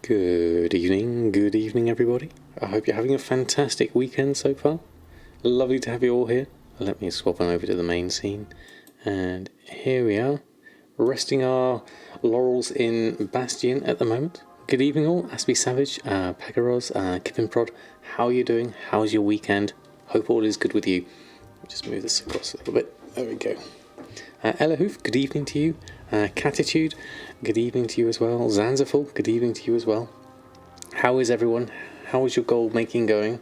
Good evening everybody. I hope you're having a fantastic weekend so far. Lovely to have you all here. Let me swap on over to the main scene. And here we are, resting our laurels in Bastion at the moment. Good evening all, Aspie Savage, Pagaros, Kippin Prod. How are you doing? How's your weekend? Hope all is good with you. Just move this across a little bit. There we go. Ella Hoof, good evening to you. Catitude, good evening to you as well. Zanzaful, good evening to you as well. How is everyone? How is your gold making going?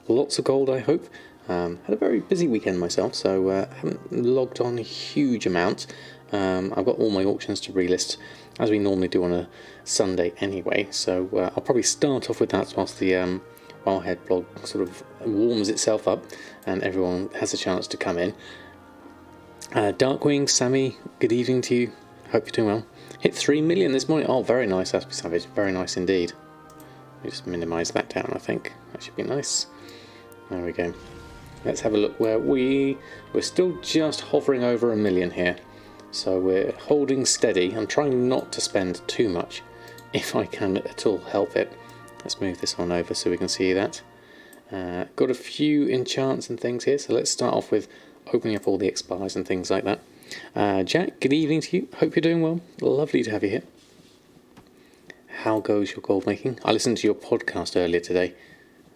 Lots of gold, I hope. Had a very busy weekend myself, so haven't logged on a huge amount. I've got all my auctions to relist, as we normally do on a Sunday anyway, so I'll probably start off with that whilst the Wowhead blog sort of warms itself up and everyone has a chance to come in. Darkwing, Sammy, good evening to you. Hope you're doing well. Hit 3 million this morning. Oh, very nice, Aspie Savage. Very nice indeed. Let me just minimise that down, I think. That should be nice. There we go. Let's have a look where we're still just hovering over 1 million here. So we're holding steady. I'm trying not to spend too much, if I can at all help it. Let's move this on over so we can see that. Got a few enchants and things here, so let's start off with opening up all the expires and things like that. Jack, good evening to you. Hope you're doing well. Lovely to have you here. How goes your gold making? I listened to your podcast earlier today.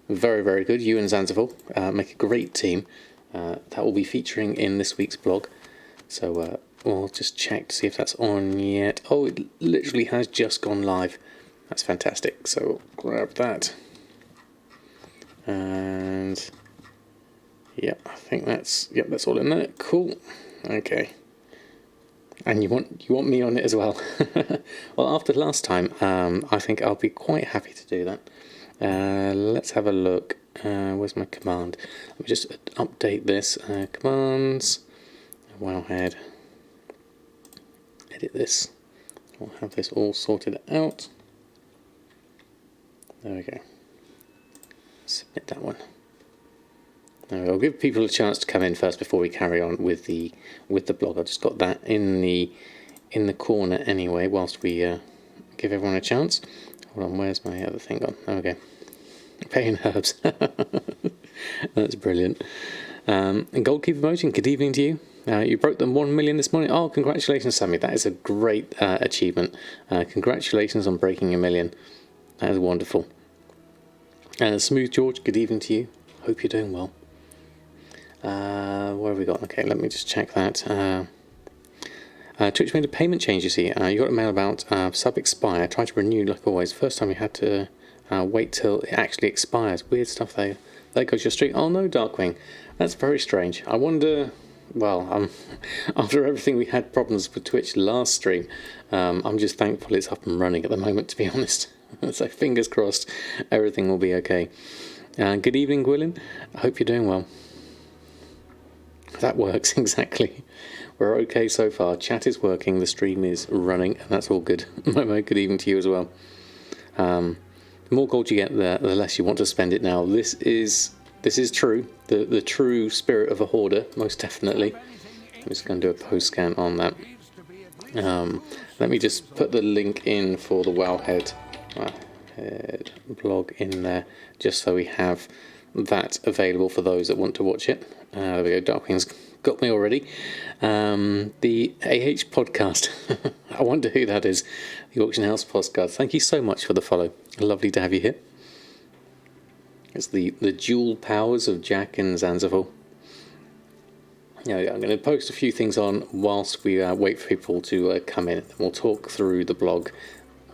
Very, very good. You and Zanzibar make a great team. That will be featuring in this week's blog. So we'll just check to see if that's on yet. Oh, it literally has just gone live. That's fantastic. So we'll grab that. And yeah, I think that's all in there. Cool. Okay. And you want me on it as well. Well, after last time, I think I'll be quite happy to do that. Let's have a look. Where's my command? Let me just update this. Commands. Wowhead. Edit this. We'll have this all sorted out. There we go. Submit that one. I'll give people a chance to come in first before we carry on with the blog. I've just got that in the corner anyway, whilst we give everyone a chance. Hold on, where's my other thing gone? There we go. Paying herbs. That's brilliant. And Goldkeeper Motion, good evening to you. You broke the 1 million this morning. Oh, congratulations, Sammy. That is a great achievement. Congratulations on breaking 1 million. That is wonderful. Smooth George, good evening to you. Hope you're doing well. Where have we got? Okay, let me just check that. Twitch made a payment change, you see. You got a mail about sub expire. Try to renew like always. First time you had to wait till it actually expires. Weird stuff there. There goes your streak. Oh no, Darkwing. That's very strange. I wonder... Well, after everything we had problems with Twitch last stream, I'm just thankful it's up and running at the moment, to be honest. So fingers crossed everything will be okay. Good evening, Gwilyn. I hope you're doing well. That works, exactly. We're okay so far. Chat is working, the stream is running, and that's all good. Momo, good evening to you as well. The more gold you get, the less you want to spend it now. This is true. The true spirit of a hoarder, most definitely. I'm just going to do a post scan on that. Let me just put the link in for the Wowhead blog in there, just so we have that available for those that want to watch it. There we go, Darkwing's got me already. The AH podcast. I wonder who that is. The Auction House podcast. Thank you so much for the follow. Lovely to have you here. It's the dual powers of Jack and Zanzibar. Yeah, I'm going to post a few things on whilst we wait for people to come in. And we'll talk through the blog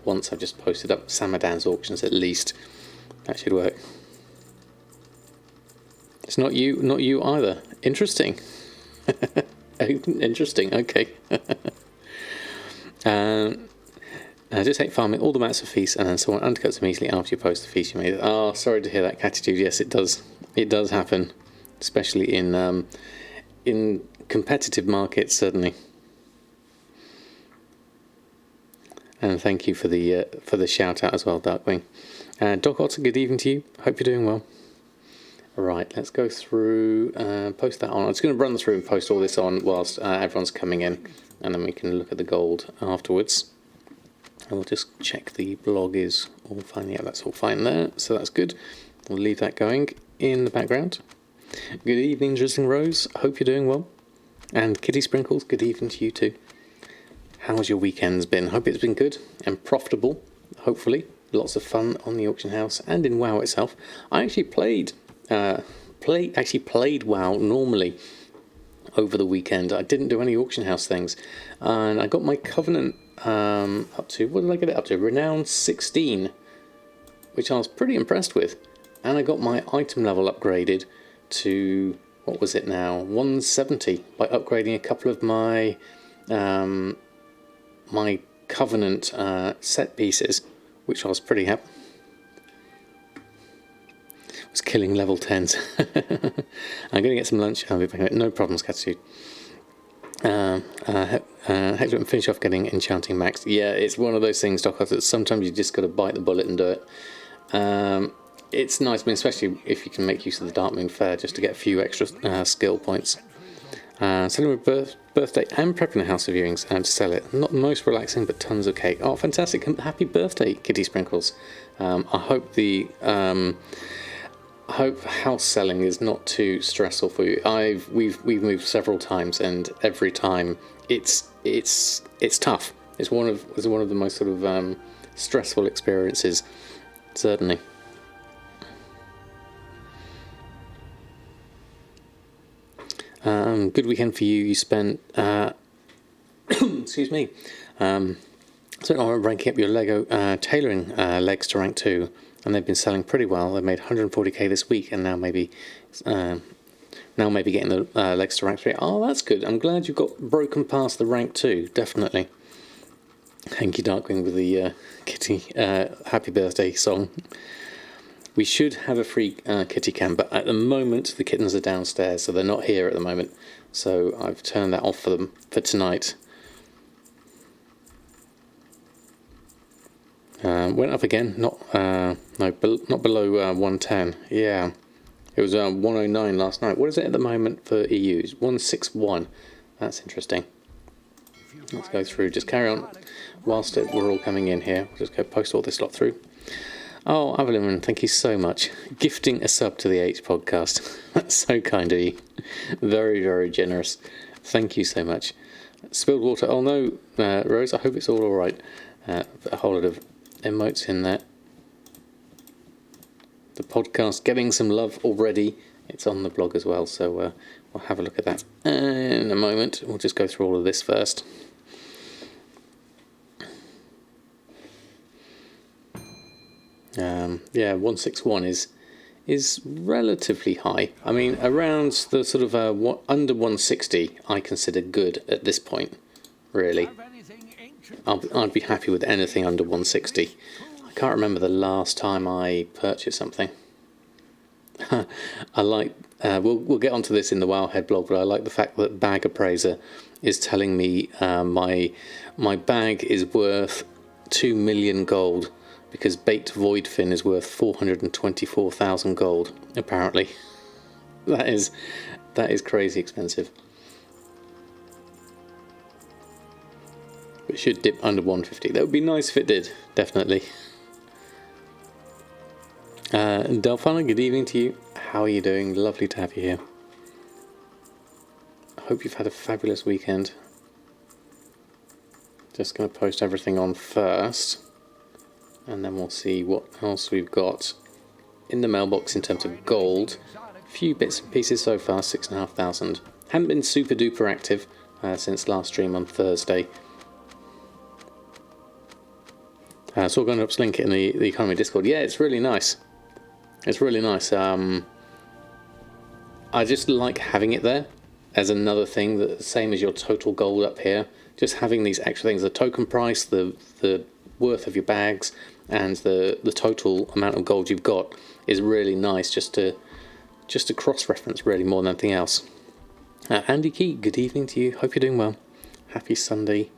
once I've just posted up Samadan's auctions at least. That should work. It's not you either. Interesting. Interesting, okay. I just hate farming all the mats of feast and then someone undercuts immediately after you post the feast you made. Oh, sorry to hear that, Catitude. Yes, it does. It does happen, especially in competitive markets, certainly. And thank you for the shout out as well, Darkwing. Doc Otter, good evening to you. Hope you're doing well. Right, let's go through, post that on. I'm just going to run through and post all this on whilst everyone's coming in, and then we can look at the gold afterwards. And we'll just check the blog is all fine. Yeah, that's all fine there, so that's good. We'll leave that going in the background. Good evening, Drizzling Rose. Hope you're doing well. And Kitty Sprinkles, good evening to you too. How's your weekends been? Hope it's been good and profitable, hopefully. Lots of fun on the auction house and in WoW itself. I actually played WoW normally over the weekend. I didn't do any auction house things, and I got my Covenant up to, what did I get it up to? Renown 16, which I was pretty impressed with. And I got my item level upgraded to, what was it now, 170 by upgrading a couple of my my Covenant set pieces, which I was pretty happy. I was killing level 10s. I'm going to get some lunch. I'll be back. No problems, Katsu. Hector, and finish off getting enchanting max. Yeah, it's one of those things, Doc, that sometimes you just got to bite the bullet and do it. It's nice, I mean, especially if you can make use of the Dark Moon Fair just to get a few extra skill points. Celebrating birthday and prepping a house of viewings and to sell it. Not the most relaxing, but tons of cake. Oh, fantastic! Happy birthday, Kitty Sprinkles. I hope house selling is not too stressful for you. We've moved several times, and every time it's tough. It's one of the most sort of stressful experiences, certainly. Good weekend for you. You spent excuse me. Spent on ranking up your Lego tailoring legs to rank 2, and they've been selling pretty well. They've made 140k this week, and now maybe getting the legs to rank 3. Oh, that's good. I'm glad you've got broken past the rank 2. Definitely. Thank you, Darkwing, with the Kitty happy birthday song. We should have a free kitty cam, but at the moment the kittens are downstairs, so they're not here at the moment. So I've turned that off for them for tonight. Went up again, not below 110. Yeah, it was 109 last night. What is it at the moment for EUs? 161. That's interesting. Let's go through. Just carry on whilst we're all coming in here. We'll just go post all this lot through. Oh, Evelyn, thank you so much. Gifting a sub to the H podcast. That's so kind of you. Very, very generous. Thank you so much. Spilled water. Oh no, Rose, I hope it's all right. A whole lot of emotes in there. The podcast getting some love already. It's on the blog as well, so we'll have a look at that in a moment. We'll just go through all of this first. Yeah, 161 is relatively high. I mean, around the sort of under 160, I consider good at this point. Really, I'd be happy with anything under 160. I can't remember the last time I purchased something. I like. We'll get onto this in the Wowhead blog, but I like the fact that Bag Appraiser is telling me my bag is worth 2 million gold. Because baked void fin is worth 424,000 gold, apparently. That is crazy expensive. It should dip under 150. That would be nice if it did, definitely. Delphana, good evening to you. How are you doing? Lovely to have you here. I hope you've had a fabulous weekend. Just going to post everything on first. And then we'll see what else we've got in the mailbox in terms of gold. A few bits and pieces so far, 6,500. Haven't been super duper active since last stream on Thursday. So we're going to link it in the economy Discord. Yeah, it's really nice. It's really nice. I just like having it there as another thing, that same as your total gold up here. Just having these extra things, the token price, the worth of your bags, and the total amount of gold you've got is really nice, just to cross-reference really more than anything else. Andy Key, good evening to you. Hope you're doing well. Happy Sunday.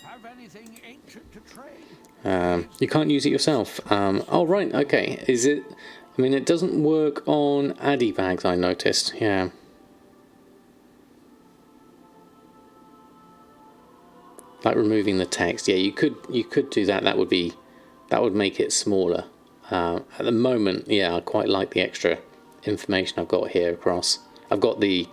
Have anything ancient to trade? You can't use it yourself. Oh right, okay. Is it? I mean, it doesn't work on Addy bags, I noticed. Yeah. Like removing the text. Yeah, you could do that. That would be that would make it smaller. At the moment, yeah, I quite like the extra information I've got here across. I've got the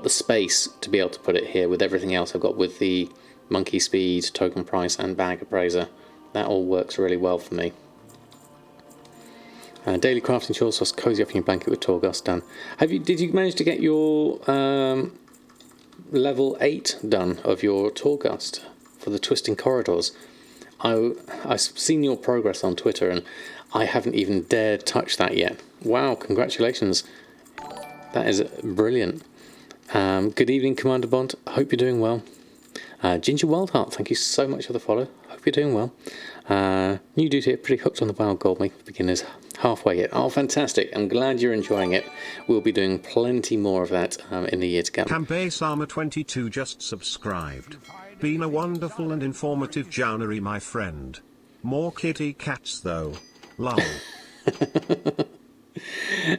space to be able to put it here with everything else I've got with the monkey speed, token price, and bag appraiser. That all works really well for me. Daily crafting chores, so cozy up in your blanket with Torghast done. Did you manage to get your level 8 done of your Torghast for the twisting corridors? I've seen your progress on Twitter and I haven't even dared touch that yet. Wow, congratulations. That is brilliant. Good evening, Commander Bond. I hope you're doing well. Ginger Wildheart, thank you so much for the follow. Hope you're doing well. New dude here, pretty hooked on the wild gold making for beginners. Halfway yet. Oh, fantastic. I'm glad you're enjoying it. We'll be doing plenty more of that in the year to come. Campbell Sama 22 just subscribed. Been a wonderful and informative January, my friend. More kitty cats though. Lol.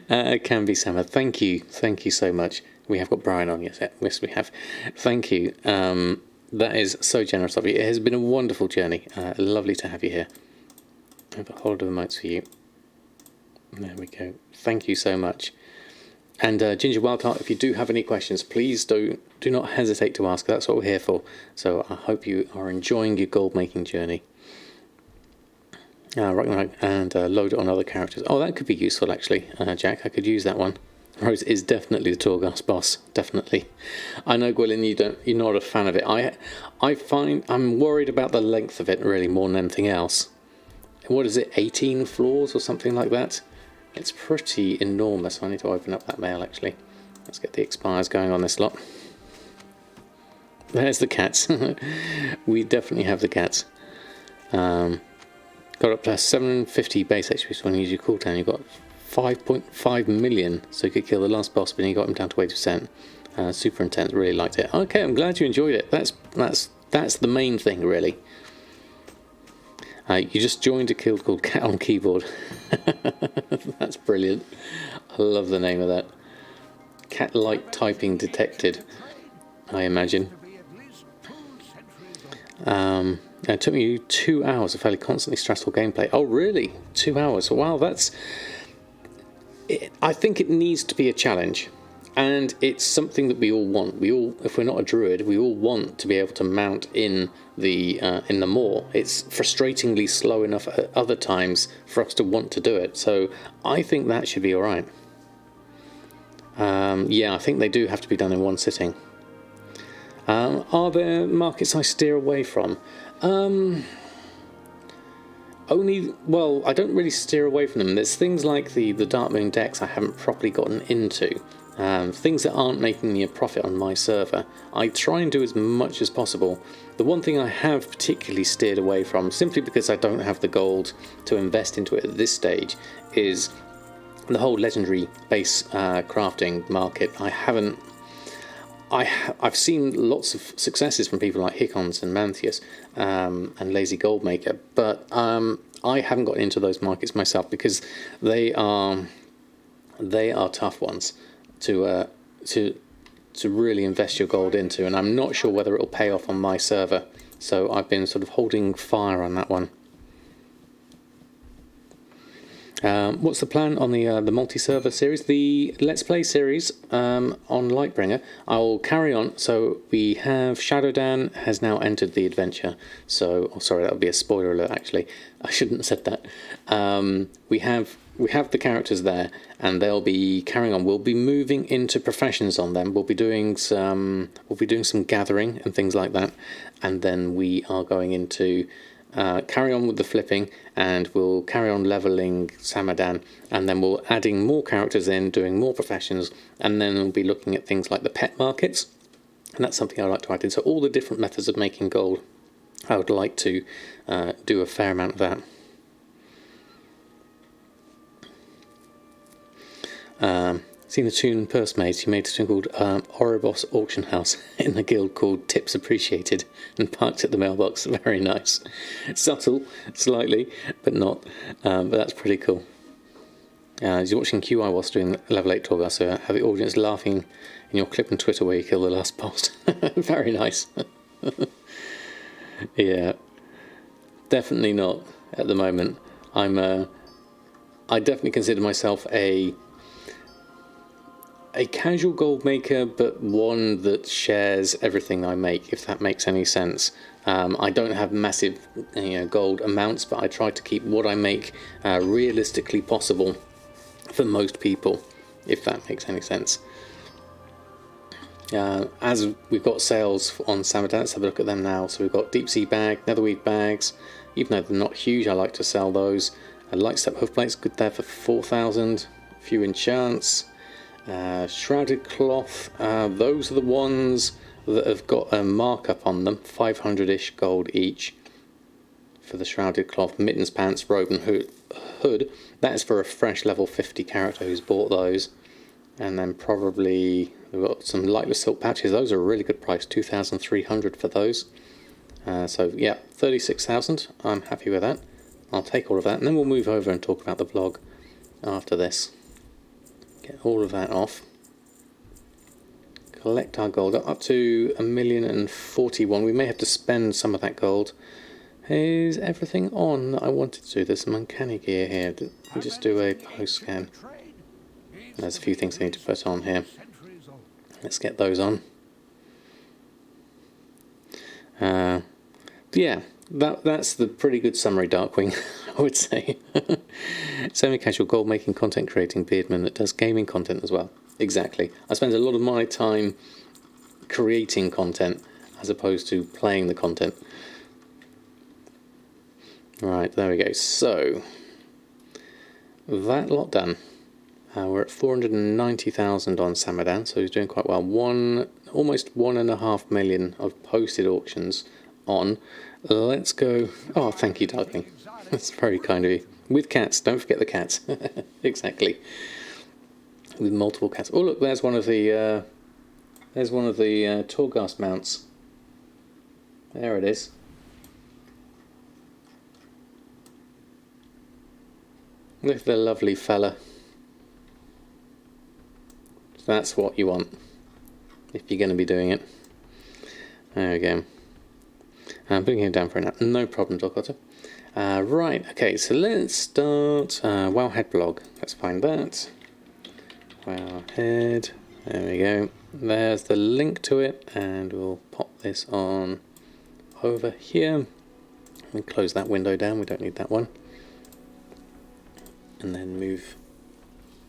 Can be Sama. Thank you so much. We have got Brian on, yes we have. Thank you. That is so generous of you. It has been a wonderful journey. Lovely to have you here. I have a hold of the mics for you. There we go. Thank you so much. And Ginger Wildheart, if you do have any questions, please do not hesitate to ask. That's what we're here for. So I hope you are enjoying your gold making journey. Right, and load it on other characters. Oh, that could be useful actually, Jack. I could use that one. Rose is definitely the Torghast boss, definitely. I know, Gwilyn, you're not a fan of it. I find I'm worried about the length of it really more than anything else. What is it, 18 floors or something like that? It's pretty enormous. I need to open up that mail actually. Let's get the expires going on this lot. There's the cats. We definitely have the cats. Got up to 750 base HP so when you use your cooldown. You've got 5.5 million, so you could kill the last boss, but then you got him down to 80%. Super intense, really liked it. Okay, I'm glad you enjoyed it. That's the main thing, really. You just joined a guild called Cat on Keyboard. That's brilliant. I love the name of that. Cat-like typing detected, I imagine. It took me 2 hours of fairly constantly stressful gameplay. Oh, really? 2 hours? Wow, that's... I think it needs to be a challenge. And it's something that we all want. We all, if we're not a druid, we all want to be able to mount in the moor. It's frustratingly slow enough at other times for us to want to do it. So I think that should be all right. Yeah, I think they do have to be done in one sitting. Are there markets I steer away from? Only, well, I don't really steer away from them. There's things like the Dark Moon decks I haven't properly gotten into. Things that aren't making me a profit on my server. I try and do as much as possible. The one thing I have particularly steered away from, simply because I don't have the gold to invest into it at this stage, is the whole legendary base crafting market. I've seen lots of successes from people like Hickons and Mantheus and Lazy Goldmaker, but I haven't got into those markets myself because they are tough ones to really invest your gold into, and I'm not sure whether it'll pay off on my server. So I've been sort of holding fire on that one. What's the plan on the multi-server series? The Let's Play series on Lightbringer, I'll carry on. So we have Shadowdan has now entered the adventure. So, oh, sorry, that would be a spoiler alert. Actually, I shouldn't have said that. We have the characters there, and they'll be carrying on. We'll be moving into professions on them. We'll be doing some gathering and things like that, and then we are going into. Carry on with the flipping, and we'll carry on leveling Samadan, and then we'll adding more characters in, doing more professions, and then we'll be looking at things like the pet markets, and that's something I like to add in. So all the different methods of making gold, I would like to do a fair amount of that. Seen the tune Purse Maids. He made a tune called Oribos Auction House in the guild called Tips Appreciated and parked at the mailbox. Very nice. Subtle, slightly, but not. But that's pretty cool. He's watching QI whilst doing level 8 Torghast, so have the audience laughing in your clip on Twitter where you kill the last boss. Very nice. Yeah. Definitely not. at the moment. I definitely consider myself a casual gold maker, but one that shares everything I make, if that makes any sense. I don't have massive gold amounts, but I try to keep what I make realistically possible for most people, if that makes any sense. As we've got sales on Samadan, let's have a look at them now. So we've got deep sea bag, netherweave bags. Even though they're not huge, I like to sell those. Light step hoof plates, good there for 4,000. A few enchants. Shrouded cloth, those are the ones that have got a markup on them, 500-ish gold each for the shrouded cloth. Mittens, pants, robe and hood, that is for a fresh level 50 character who's bought those. And then probably we've got some lightless silk patches, those are a really good price, 2,300 for those. So yeah, 36,000, I'm happy with that. I'll take all of that and then we'll move over and talk about the vlog after this. Get all of that off. Collect our gold up to 1,041,000. We may have to spend some of that gold. Is everything on that I wanted to do? There's some uncanny gear here. I'll just do a post scan. There's a few things I need to put on here. Let's get those on. Yeah, that's the pretty good summary, Darkwing, I would say. Semi-casual gold-making content creating beardman that does gaming content as well. Exactly. I spend a lot of my time creating content as opposed to playing the content. Right, there we go. So, that lot done. We're at 490,000 on Samadan, so he's doing quite well. Almost 1.5 million of posted auctions on. Let's go. Oh, thank you, Darkling. That's very kind of you. With cats, don't forget the cats. Exactly. With multiple cats. Oh, look, there's one of the Torghast mounts. There it is. Look at the lovely fella. That's what you want if you're going to be doing it. There we go. I'm putting him down for a nap. No problem, Doc Otter. Right, okay, so let's start Wowhead blog. Let's find that. Wowhead. There we go. There's the link to it, and we'll pop this on over here. And close that window down. We don't need that one. And then move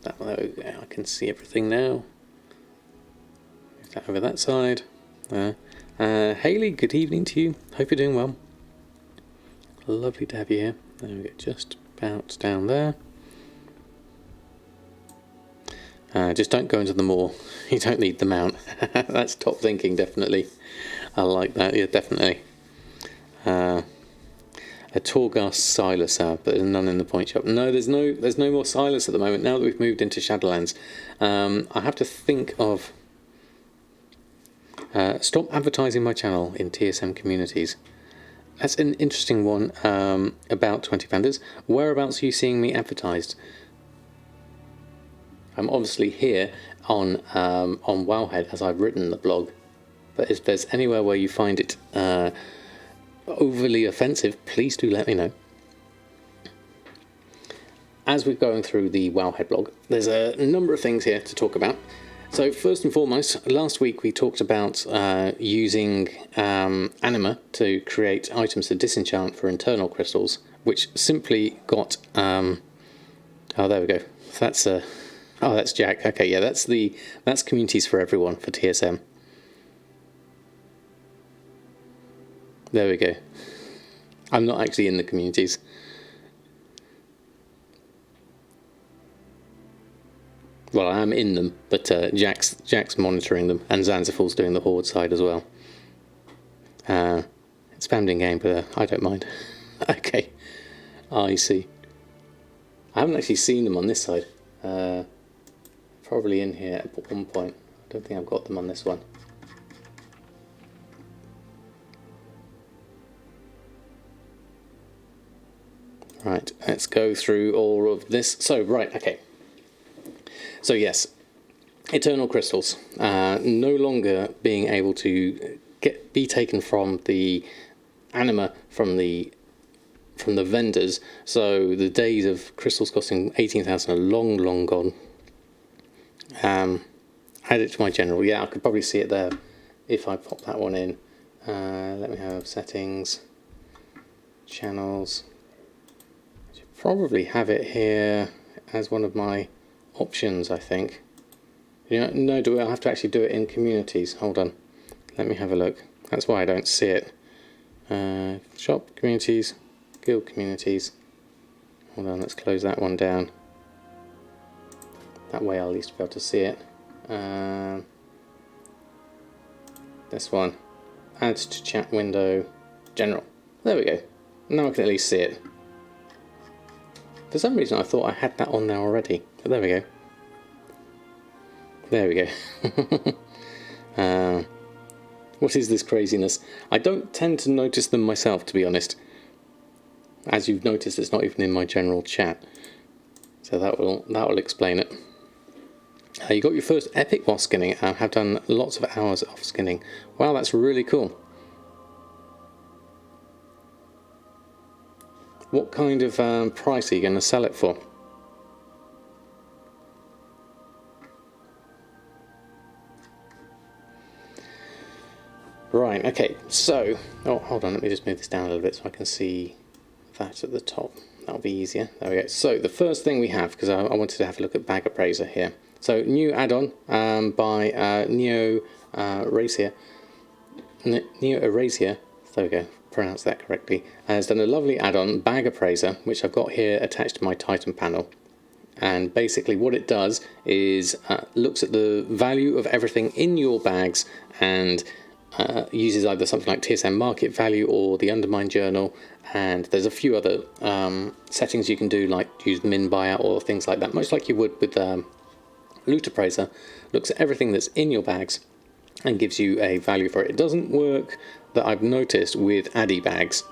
that one. There we go. I can see everything now. Move that over that side. Hayley, good evening to you. Hope you're doing well. Lovely to have you here. There we go, just about down there. Just don't go into the moor. You don't need the mount. That's top thinking, definitely. I like that, yeah, definitely. A Torghast Silas, but there's none in the point shop. No, there's no more Silas at the moment. Now that we've moved into Shadowlands, I have to think of stop advertising my channel in TSM communities. That's an interesting one. About 20 Pandas. Whereabouts are you seeing me advertised? I'm obviously here on Wowhead as I've written the blog, but if there's anywhere where you find it overly offensive, please do let me know. As we're going through the Wowhead blog, there's a number of things here to talk about. So first and foremost, last week we talked about using anima to create items to disenchant for internal crystals, which simply got oh, there we go. That's oh, that's Jack. Okay, yeah, that's communities for everyone for TSM. There we go. I'm not actually in the communities. Well, I am in them, but Jack's monitoring them, and Zanziful's doing the Horde side as well. It's spammed in game, but I don't mind. Okay, I see. I haven't actually seen them on this side. Probably in here at one point. I don't think I've got them on this one. Right, let's go through all of this. So, right, okay. So yes, eternal crystals no longer being able to be taken from the anima from the from the vendors. So the days of crystals costing 18,000 are long, long gone. Add it to my general. Yeah, I could probably see it there if I pop that one in. Let me have settings, channels. I should probably have it here as one of my options, I think. You know, no, do I have to actually do it in communities? Hold on, let me have a look. That's why I don't see it. Shop communities, guild communities. Hold on, let's close that one down. That way I'll at least be able to see it. This one, add to chat window, general. There we go. Now I can at least see it. For some reason I thought I had that on there already, but there we go. There we go. What is this craziness? I don't tend to notice them myself, to be honest. As you've noticed, it's not even in my general chat, so that will explain it. You got your first epic while skinning. I have done lots of hours of skinning. Wow, that's really cool. What kind of price are you going to sell it for? Right, okay, so, oh, hold on, let me just move this down a little bit so I can see that at the top. That'll be easier. There we go. So, the first thing we have, because I wanted to have a look at Bag Appraiser here. So, new add-on by Neo Eraser. Neo Eraser, there we go, pronounced that correctly, has done a lovely add-on, Bag Appraiser, which I've got here attached to my Titan panel. And basically what it does is looks at the value of everything in your bags and uses either something like TSM market value or the Undermine journal, and there's a few other settings you can do, like use min buyout or things like that, much like you would with Loot Appraiser. Looks at everything that's in your bags and gives you a value for it. It doesn't work, that I've noticed, with Addy bags,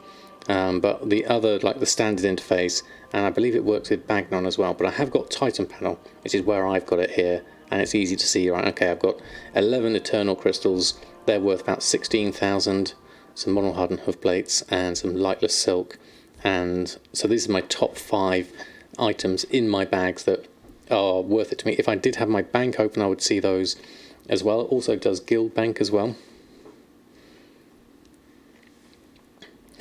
but the other, like the standard interface, and I believe it works with Bagnon as well, but I have got Titan panel, which is where I've got it here, and it's easy to see, right, okay, I've got 11 Eternal Crystals, they're worth about 16,000, some Model Hardened Hoof Plates, and some Lightless Silk, and so these are my top 5 items in my bags that are worth it to me. If I did have my bank open, I would see those as well. It also does Guild Bank as well.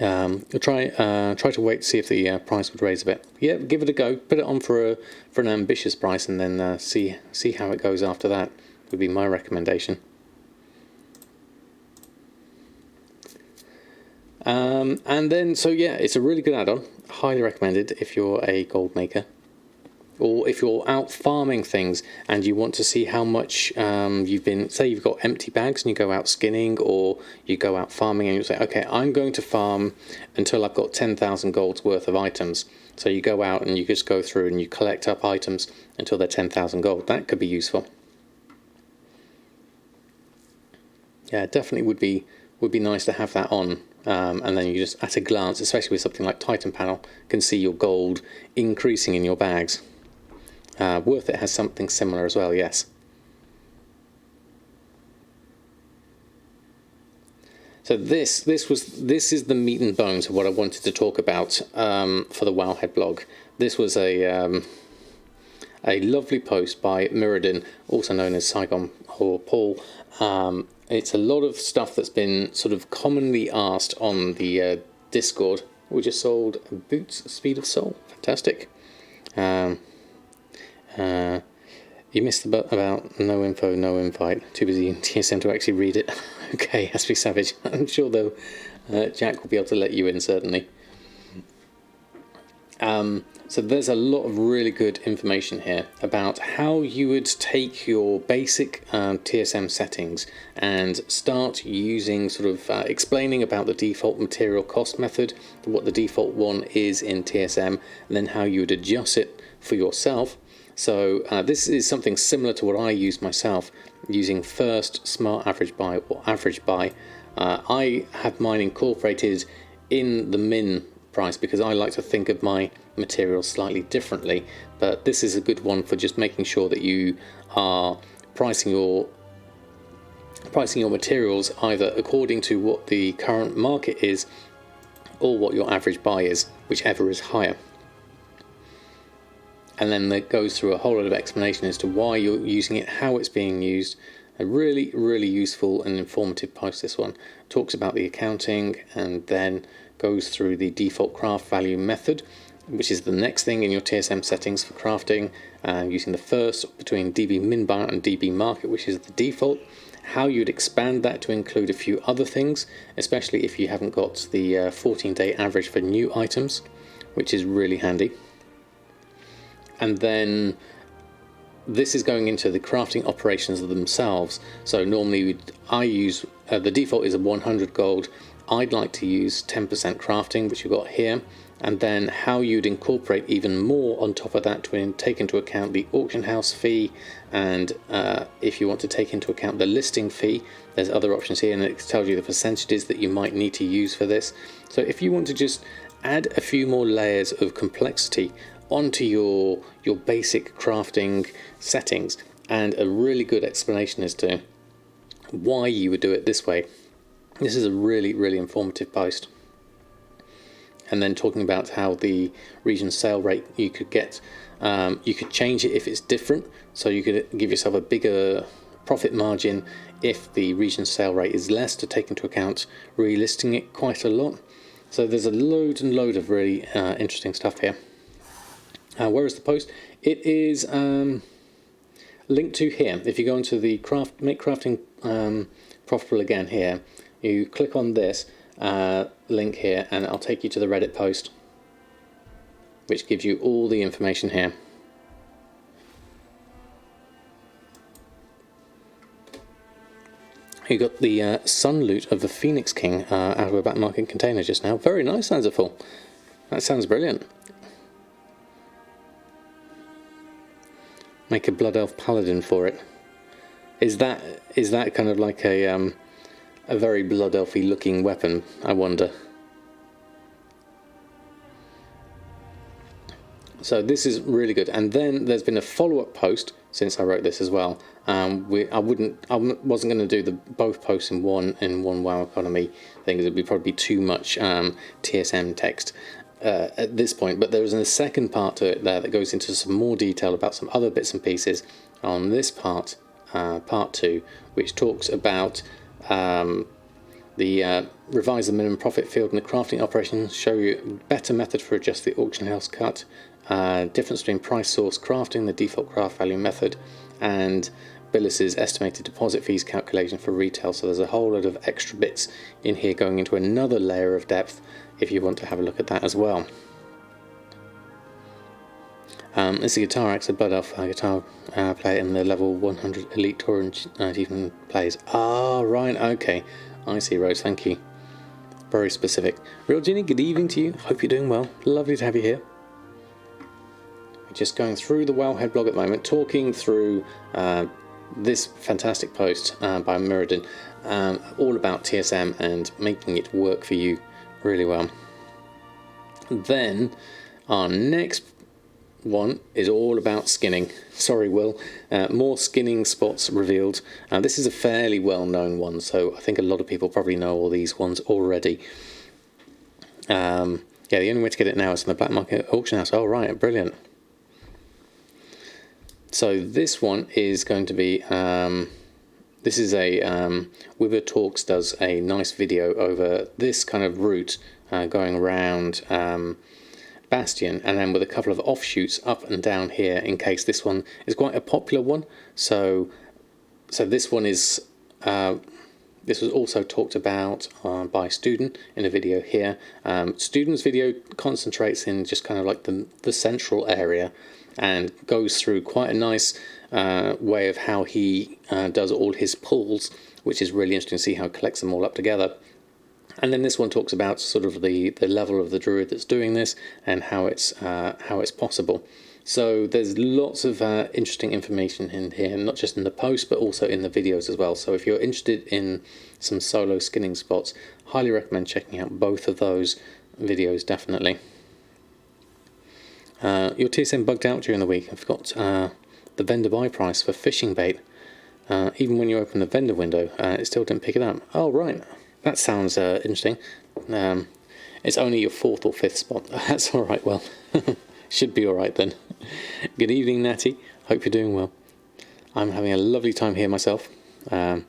I'll try to wait to see if the price would raise a bit. Yeah, give it a go. Put it on for an ambitious price, and then see how it goes after that. Would be my recommendation. And then, so yeah, it's a really good add-on. Highly recommended if you're a gold maker, or if you're out farming things and you want to see how much you've been, say you've got empty bags and you go out skinning, or you go out farming and you say, okay, I'm going to farm until I've got 10,000 gold's worth of items. So you go out and you just go through and you collect up items until they're 10,000 gold. That could be useful. Yeah, it definitely would be nice to have that on. And then you just, at a glance, especially with something like Titan panel, can see your gold increasing in your bags. Worth It has something similar as well, yes. So this is the meat and bones of what I wanted to talk about for the Wowhead blog. This was a lovely post by Mirrodin, also known as Saigon or Paul. It's a lot of stuff that's been sort of commonly asked on the Discord. We just sold Boots Speed of Soul. Fantastic. You missed the bit about no info, no invite. Too busy in TSM to actually read it. Okay, has to be savage. I'm sure though Jack will be able to let you in, certainly. So there's a lot of really good information here about how you would take your basic TSM settings and start using, sort of explaining about the default material cost method, what the default one is in TSM, and then how you would adjust it for yourself. So this is something similar to what I use myself, using first smart average buy or average buy. I have mine incorporated in the min price because I like to think of my materials slightly differently, but this is a good one for just making sure that you are pricing your materials either according to what the current market is, or what your average buy is, whichever is higher. And then that goes through a whole lot of explanation as to why you're using it, how it's being used. A really, really useful and informative post, this one. Talks about the accounting and then goes through the default craft value method, which is the next thing in your TSM settings for crafting, using the first between dB minbar and dB market, which is the default. How you'd expand that to include a few other things, especially if you haven't got the 14-day average for new items, which is really handy. And then this is going into the crafting operations themselves. So normally I use, the default is a 100 gold. I'd like to use 10% crafting, which you've got here. And then how you'd incorporate even more on top of that to take into account the auction house fee, and if you want to take into account the listing fee, there's other options here, and it tells you the percentages that you might need to use for this. So if you want to just add a few more layers of complexity onto your basic crafting settings, and a really good explanation as to why you would do it this way, this is a really, really informative post. And then talking about how the region sale rate you could get, you could change it if it's different, so you could give yourself a bigger profit margin if the region sale rate is less, to take into account relisting it quite a lot. So there's a load and load of really interesting stuff here. Where is the post? It is linked to here. If you go into the make crafting profitable again here, you click on this link here, and I'll take you to the Reddit post, which gives you all the information here. You got the sun loot of the Phoenix King out of a back market container just now. Very nice, Zanzaful. That sounds brilliant. Make a Blood Elf Paladin for it. Is that kind of like a very Blood Elfy looking weapon, I wonder? So this is really good. And then there's been a follow-up post since I wrote this as well. I wasn't going to do both posts in one WoW Economy thing, because it'd probably be too much TSM text at this point. But there is a second part to it there that goes into some more detail about some other bits and pieces on this part, part 2, which talks about revise the minimum profit field in the crafting operations, show you a better method for adjust the auction house cut, difference between price source crafting, the default craft value method, and Billis's estimated deposit fees calculation for retail. So there's a whole lot of extra bits in here going into another layer of depth if you want to have a look at that as well. This is a guitar axe, a Blood Elf guitar player in the level 100 Elite Tour and even plays. Ah, right, okay. I see, Rose, thank you. Very specific. Real Ginny, good evening to you. Hope you're doing well. Lovely to have you here. We're just going through the Wowhead blog at the moment, talking through this fantastic post by Mirrodin, all about TSM and making it work for you really well. Then our next one is all about skinning. Sorry, Will. More skinning spots revealed. This is a fairly well-known one, so I think a lot of people probably know all these ones already. Yeah, the only way to get it now is in the black market auction house. Oh, right, brilliant. So this one is going to be, this is a, Wither Talks does a nice video over this kind of route going around Bastion, and then with a couple of offshoots up and down here, in case this one is quite a popular one. So this one is, this was also talked about by Student in a video here. Student's video concentrates in just kind of like the central area, and goes through quite a nice way of how he does all his pulls, which is really interesting to see how he collects them all up together. And then this one talks about sort of the level of the druid that's doing this and how it's possible. So there's lots of interesting information in here, not just in the post but also in the videos as well. So if you're interested in some solo skinning spots, highly recommend checking out both of those videos, definitely. Your TSM bugged out during the week. I forgot the vendor buy price for fishing bait. Even when you open the vendor window, it still didn't pick it up. Oh, right. That sounds interesting. It's only your 4th or 5th spot. That's alright, well. Should be alright then. Good evening, Natty. Hope you're doing well. I'm having a lovely time here myself. I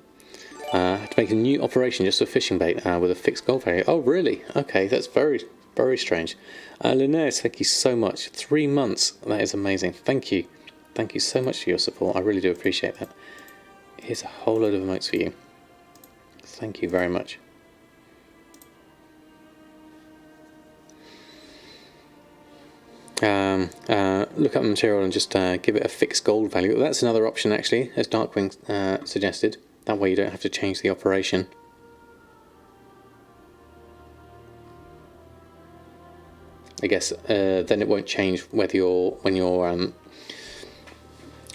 had to make a new operation just for fishing bait with a fixed gold value. Oh, really? Okay, that's very, very strange. Linnaeus, thank you so much. 3 months. That is amazing. Thank you. Thank you so much for your support. I really do appreciate that. Here's a whole load of emotes for you. Thank you very much. Look up the material and just give it a fixed gold value. That's another option actually, as Darkwing suggested. That way you don't have to change the operation. I guess then it won't change whether you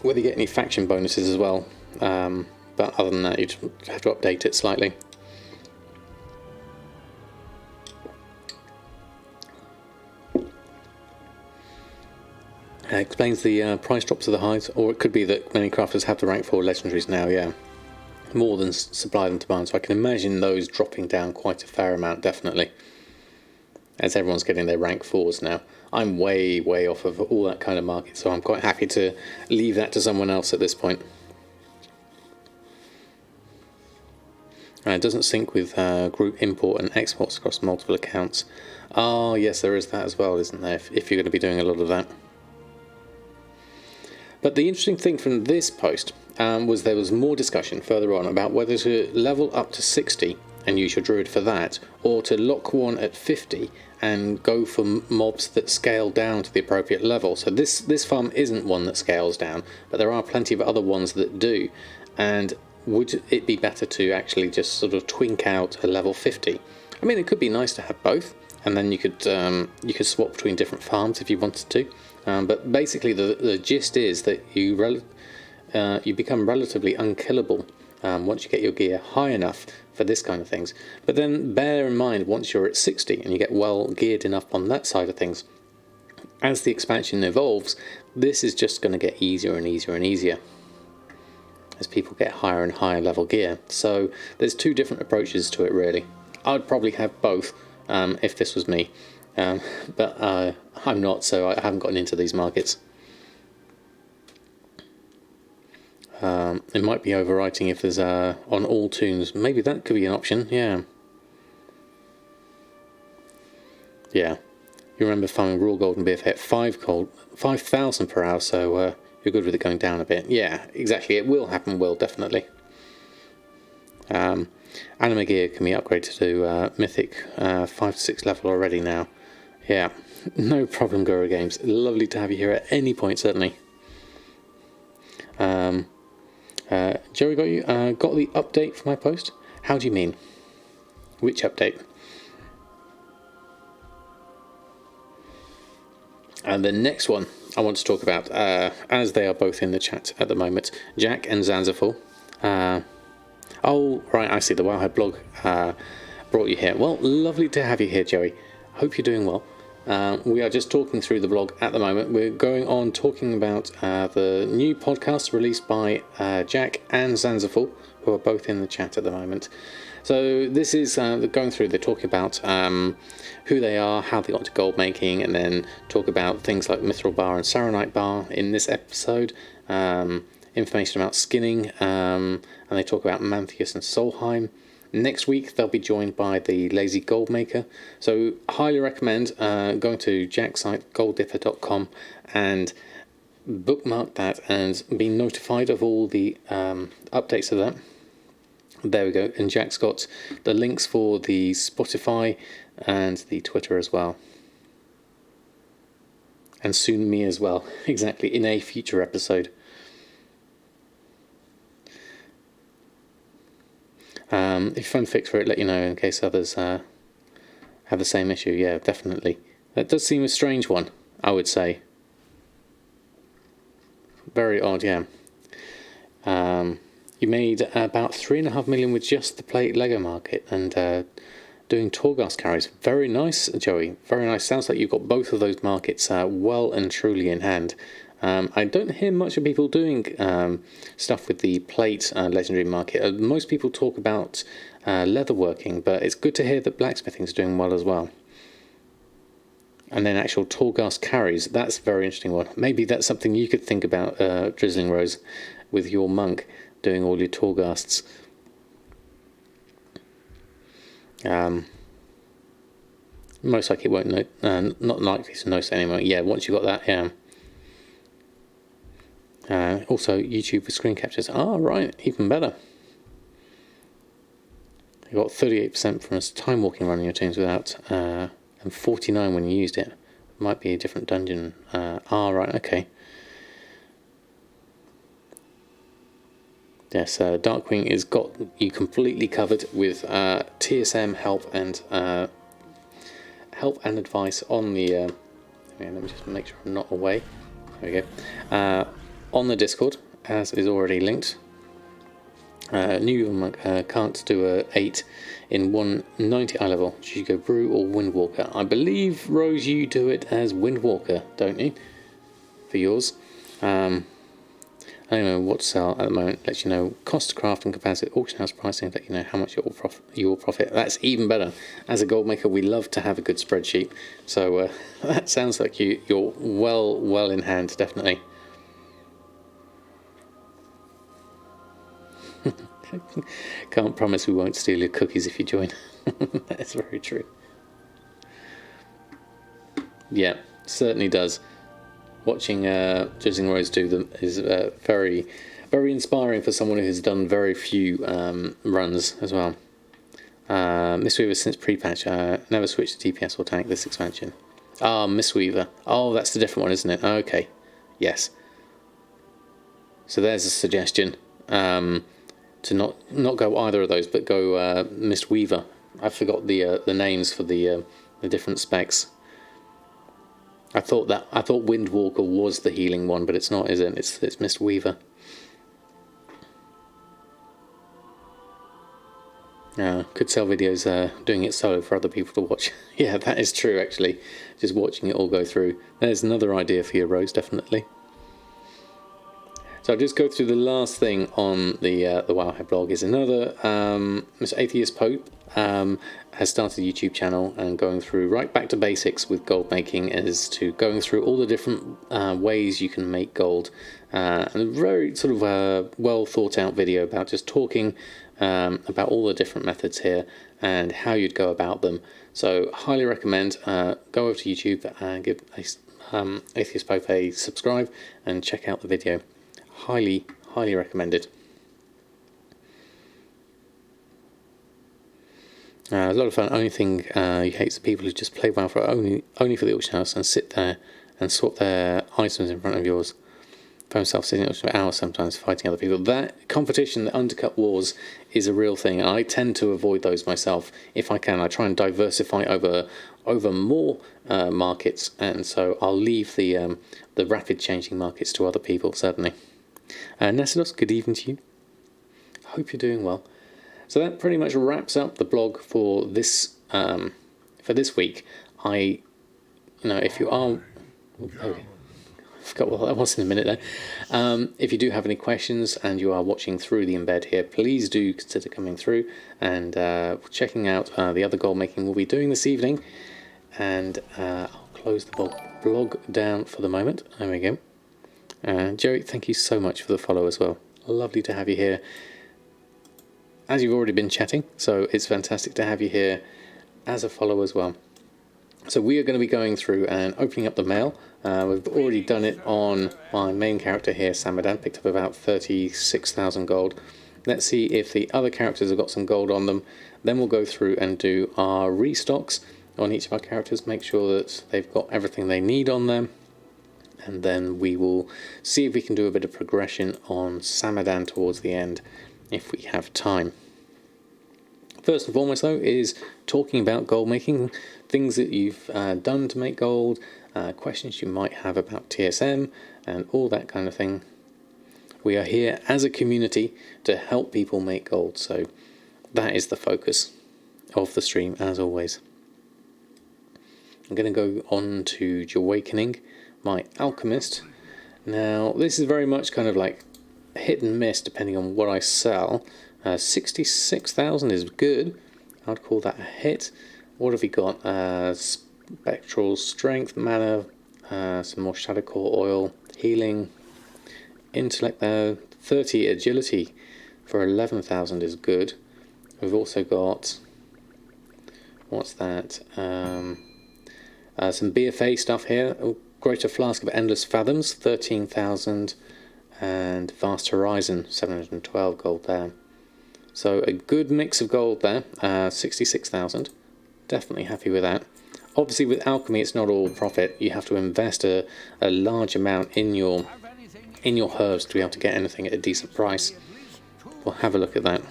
get any faction bonuses as well. But other than that, you just have to update it slightly. Explains the price drops of the hides, or it could be that many crafters have the rank 4 legendaries now, yeah. More than supply and demand, so I can imagine those dropping down quite a fair amount, definitely. As everyone's getting their rank 4s now. I'm way off of all that kind of market, so I'm quite happy to leave that to someone else at this point. It doesn't sync with group import and exports across multiple accounts. Oh yes, there is that as well, isn't there, if you're going to be doing a lot of that. But the interesting thing from this post was there was more discussion further on about whether to level up to 60 and use your druid for that, or to lock one at 50 and go for mobs that scale down to the appropriate level. So this farm isn't one that scales down, but there are plenty of other ones that do. And would it be better to actually just sort of twink out a level 50? I mean, it could be nice to have both, and then you could swap between different farms if you wanted to. But basically, the gist is that you become relatively unkillable once you get your gear high enough for this kind of things. But then bear in mind, once you're at 60 and you get well geared enough on that side of things, as the expansion evolves, this is just going to get easier and easier and easier as people get higher and higher level gear. So there's 2 different approaches to it, really. I'd probably have both if this was me. But I'm not, so I haven't gotten into these markets. It might be overwriting if there's on all tunes. Maybe that could be an option. Yeah. You remember farming raw gold and BFA at 5,000 per hour, so you're good with it going down a bit. Yeah, exactly. It will happen. Will definitely. Anima gear can be upgraded to mythic 5 to 6 level already now. Yeah, no problem, Guru Games. Lovely to have you here at any point, certainly. Joey, got the update for my post? How do you mean? Which update? And the next one I want to talk about, as they are both in the chat at the moment, Jack and Zanzibar. Oh, right, I see the Wowhead blog brought you here. Well, lovely to have you here, Joey. Hope you're doing well. We are just talking through the blog at the moment. We're going on talking about the new podcast released by Jack and Zanzibar, who are both in the chat at the moment. So this is going through, they're talking about who they are, how they got into gold making, and then talk about things like Mithril Bar and Saronite Bar in this episode. Information about skinning, and they talk about Mantheus and Solheim. Next week they'll be joined by the Lazy Goldmaker, so highly recommend going to Jack's site golddipper.com and bookmark that and be notified of all the updates of that. There we go, and Jack's got the links for the Spotify and the Twitter as well, and soon me as well, exactly, in a future episode. If you find a fix for it, let you know in case others have the same issue. Yeah, definitely. That does seem a strange one, I would say. Very odd, yeah. You made about 3.5 million with just the plate Lego market and doing Torghast carries. Very nice, Joey. Very nice. Sounds like you've got both of those markets well and truly in hand. I don't hear much of people doing stuff with the plate legendary market. Most people talk about leatherworking, but it's good to hear that blacksmithing is doing well as well. and then actual Torghast carries. That's a very interesting one. Maybe that's something you could think about, Drizzling Rose, with your monk doing all your Torghasts. Most likely it won't not likely to notice anymore. Yeah, once you've got that, yeah. Also, YouTube for screen captures. Ah, right, even better. You got 38% from a time walking run in your teams without, and 49 when you used it. Might be a different dungeon. Right, okay. Yes, Darkwing has got you completely covered with TSM help and advice on the. Let me just make sure I'm not away. There we go. On the Discord, as is already linked. New monk can't do a 8 in 190 eye level. Should you go Brew or Windwalker? I believe, Rose, you do it as Windwalker, don't you? For yours. I don't know what to sell at the moment. Let you know cost to craft and capacity, auction house pricing. Let you know how much you will profit. That's even better. As a gold maker, we love to have a good spreadsheet. So that sounds like you're well in hand, definitely. Can't promise we won't steal your cookies if you join. That's very true. Yeah, certainly does. Watching Drizzling Rose do them is very inspiring for someone who has done very few runs as well. Mistweaver since pre-patch, never switched to DPS or tank this expansion. Mistweaver. Oh, that's the different one, isn't it? Okay, yes. So there's a suggestion to not go either of those, but go Mistweaver. I forgot the names for the different specs. I thought Windwalker was the healing one, but it's not, is it? It's Mistweaver. Could sell videos doing it solo for other people to watch. Yeah, that is true, actually. Just watching it all go through. There's another idea for your Rose, definitely. So I'll just go through the last thing on the Wowhead blog. Is another Miss Atheist Pope has started a YouTube channel and going through right back to basics with gold making, as to going through all the different ways you can make gold, and a very sort of well thought out video about just talking about all the different methods here and how you'd go about them. So highly recommend go over to YouTube and give Atheist Pope a subscribe and check out the video. Highly recommended. A lot of fun. Only thing he hates the people who just play WoW for only for the auction house and sit there and swap their items in front of yours. For himself sitting for hours sometimes fighting other people. That competition, the undercut wars, is a real thing. I tend to avoid those myself if I can. I try and diversify over more markets, and so I'll leave the rapid changing markets to other people, certainly. Nesidos, good evening to you. Hope you're doing well. So that pretty much wraps up the blog for this week. If you are, I forgot what that was in a minute there. If you do have any questions and you are watching through the embed here, please do consider coming through and checking out the other gold making we'll be doing this evening. And I'll close the blog down for the moment. There we go. Joey, thank you so much for the follow as well. Lovely to have you here. As you've already been chatting, so it's fantastic to have you here as a follow as well. So we are going to be going through and opening up the mail. We've already done it on my main character here, Samadan, picked up about 36,000 gold. Let's see if the other characters have got some gold on them. Then we'll go through and do our restocks on each of our characters, make sure that they've got everything they need on them. And then we will see if we can do a bit of progression on Samadan towards the end, if we have time. First and foremost, though, is talking about gold making, things that you've done to make gold, questions you might have about TSM, and all that kind of thing. We are here as a community to help people make gold, so that is the focus of the stream, as always. I'm going to go on to Awakening, my alchemist. Now, this is very much kind of like hit and miss depending on what I sell. 66,000 is good. I'd call that a hit. What have we got? spectral strength, mana, some more shadow core oil, healing, intellect there, 30 agility for 11,000 is good. We've also got, what's that, some BFA stuff here. Greater Flask of Endless Fathoms, 13,000, and Vast Horizon, 712 gold there. So a good mix of gold there, 66,000. Definitely happy with that. Obviously with alchemy it's not all profit. You have to invest a large amount in your herbs to be able to get anything at a decent price. We'll have a look at that.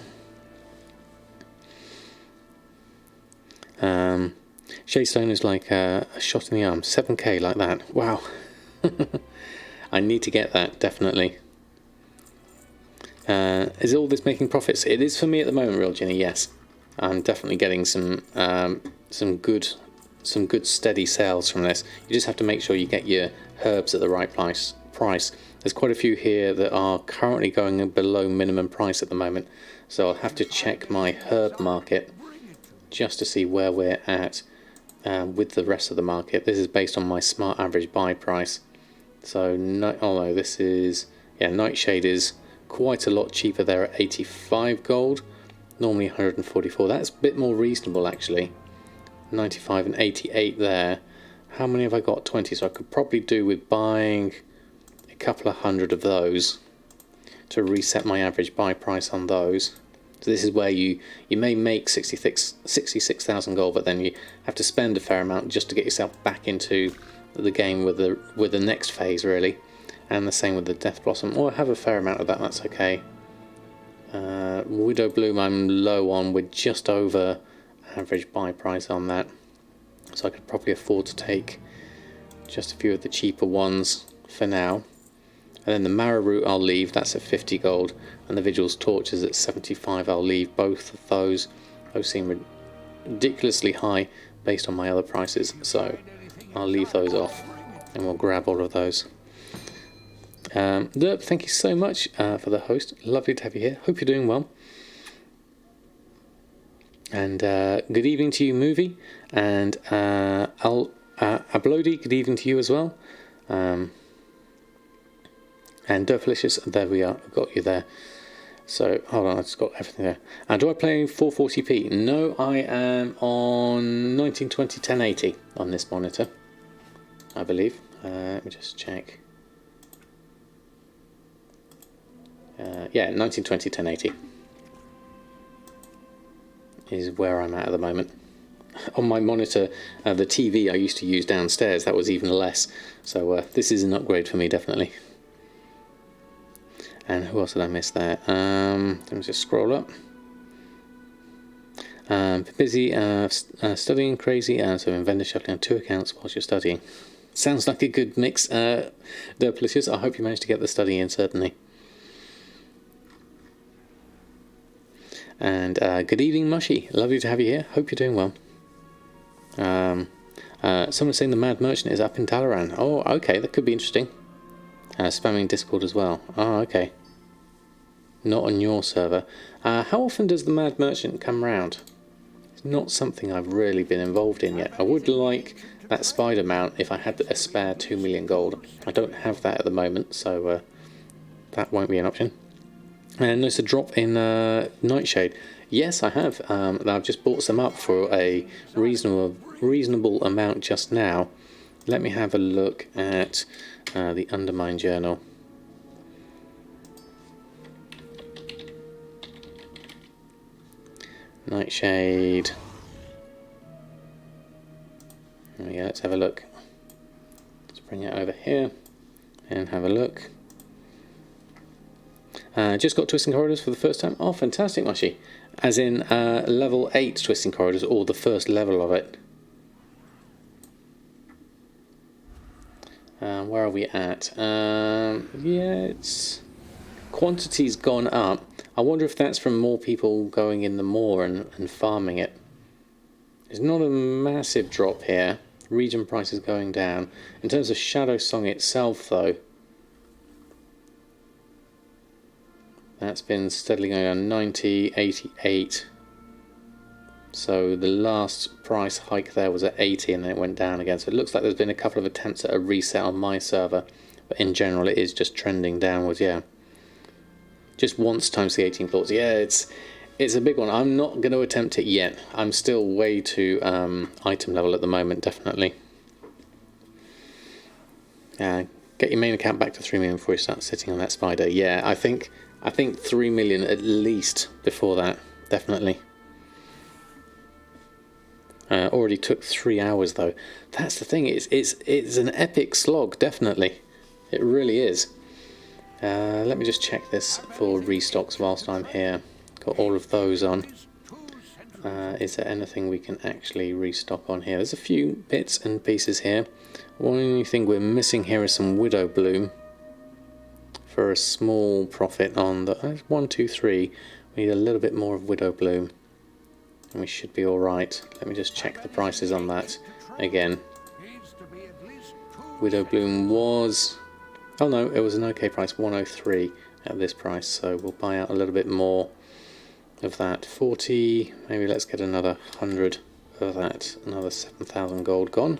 Shadestone is like a shot in the arm. 7k like that. Wow. I need to get that, definitely. Is all this making profits? It is for me at the moment, Real Ginny, yes. I'm definitely getting some good steady sales from this. You just have to make sure you get your herbs at the right price. There's quite a few here that are currently going below minimum price at the moment, so I'll have to check my herb market just to see where we're at with the rest of the market. This is based on my smart average buy price. So although this is, yeah, Nightshade is quite a lot cheaper there at 85 gold, normally 144. That's a bit more reasonable actually. 95 and 88 there. How many have I got? 20, so I could probably do with buying a couple of hundred of those to reset my average buy price on those. So this is where you may make 66,000 gold, but then you have to spend a fair amount just to get yourself back into the game with the next phase really. And the same with the Death Blossom. Or have a fair amount of that, that's okay. Widow Bloom I'm low on, with just over average buy price on that. So I could probably afford to take just a few of the cheaper ones for now. And then the Mara Root I'll leave, that's at 50 gold. And the Vigil's Torches at 75, I'll leave both of those. Those seem ridiculously high based on my other prices. So I'll leave those off and we'll grab all of those. Derp, thank you so much for the host. Lovely to have you here. Hope you're doing well. And good evening to you, Movie. And Ablodi, good evening to you as well. And Derpalicious, there we are. I've got you there. So, hold on, I've just got everything there. Do I play 440p? No, I am on 1920 1080 on this monitor, I believe. Let me just check. Yeah, 1920 1080 is where I'm at the moment. On my monitor, the TV I used to use downstairs, that was even less. So this is an upgrade for me, definitely. And who else did I miss there? Let me just scroll up. Busy studying crazy, so inventor shuttling on 2 accounts whilst you're studying. Sounds like a good mix, Derpalicious. I hope you managed to get the study in, certainly. And good evening, Mushy. Lovely to have you here. Hope you're doing well. Someone's saying the Mad Merchant is up in Tailoring. Oh, okay, that could be interesting. Spamming Discord as well. Oh, okay. Not on your server. How often does the Mad Merchant come round? It's not something I've really been involved in yet. I would like that spider mount if I had a spare 2 million gold. I don't have that at the moment, so that won't be an option. And there's a drop in Nightshade. Yes, I have. I've just bought some up for a reasonable amount just now. Let me have a look at the Undermine Journal. Nightshade. There we go, let's have a look. Let's bring it over here and have a look. Just got Twisting Corridors for the first time. Oh, fantastic, Mushy. As in level 8 Twisting Corridors, or the first level of it. Where are we at? Yeah, it's... Quantity's gone up. I wonder if that's from more people going in the moor and farming it. There's not a massive drop here. Region price is going down. In terms of Shadow Song itself, though, that's been steadily going on 90, 88. So the last price hike there was at 80 and then it went down again. So it looks like there's been a couple of attempts at a reset on my server, but in general it is just trending downwards. Yeah, just once times the 18 floors. Yeah, it's a big one. I'm not going to attempt it yet. I'm still way too item level at the moment, definitely. Get your main account back to 3 million before you start sitting on that spider. Yeah, I think 3 million at least before that, definitely. Already took 3 hours though. That's the thing. It's an epic slog, definitely. It really is. Let me just check this for restocks whilst I'm here. Got all of those on. Is there anything we can actually restock on here? There's a few bits and pieces here. One only thing we're missing here is some Widow Bloom for a small profit on the 1, 2, 3. We need a little bit more of Widow Bloom. And we should be alright. Let me just check the prices on that again. Widow Bloom was... oh no, it was an okay price, 103 at this price. So we'll buy out a little bit more of that. 40, maybe let's get another 100 of that. Another 7,000 gold gone.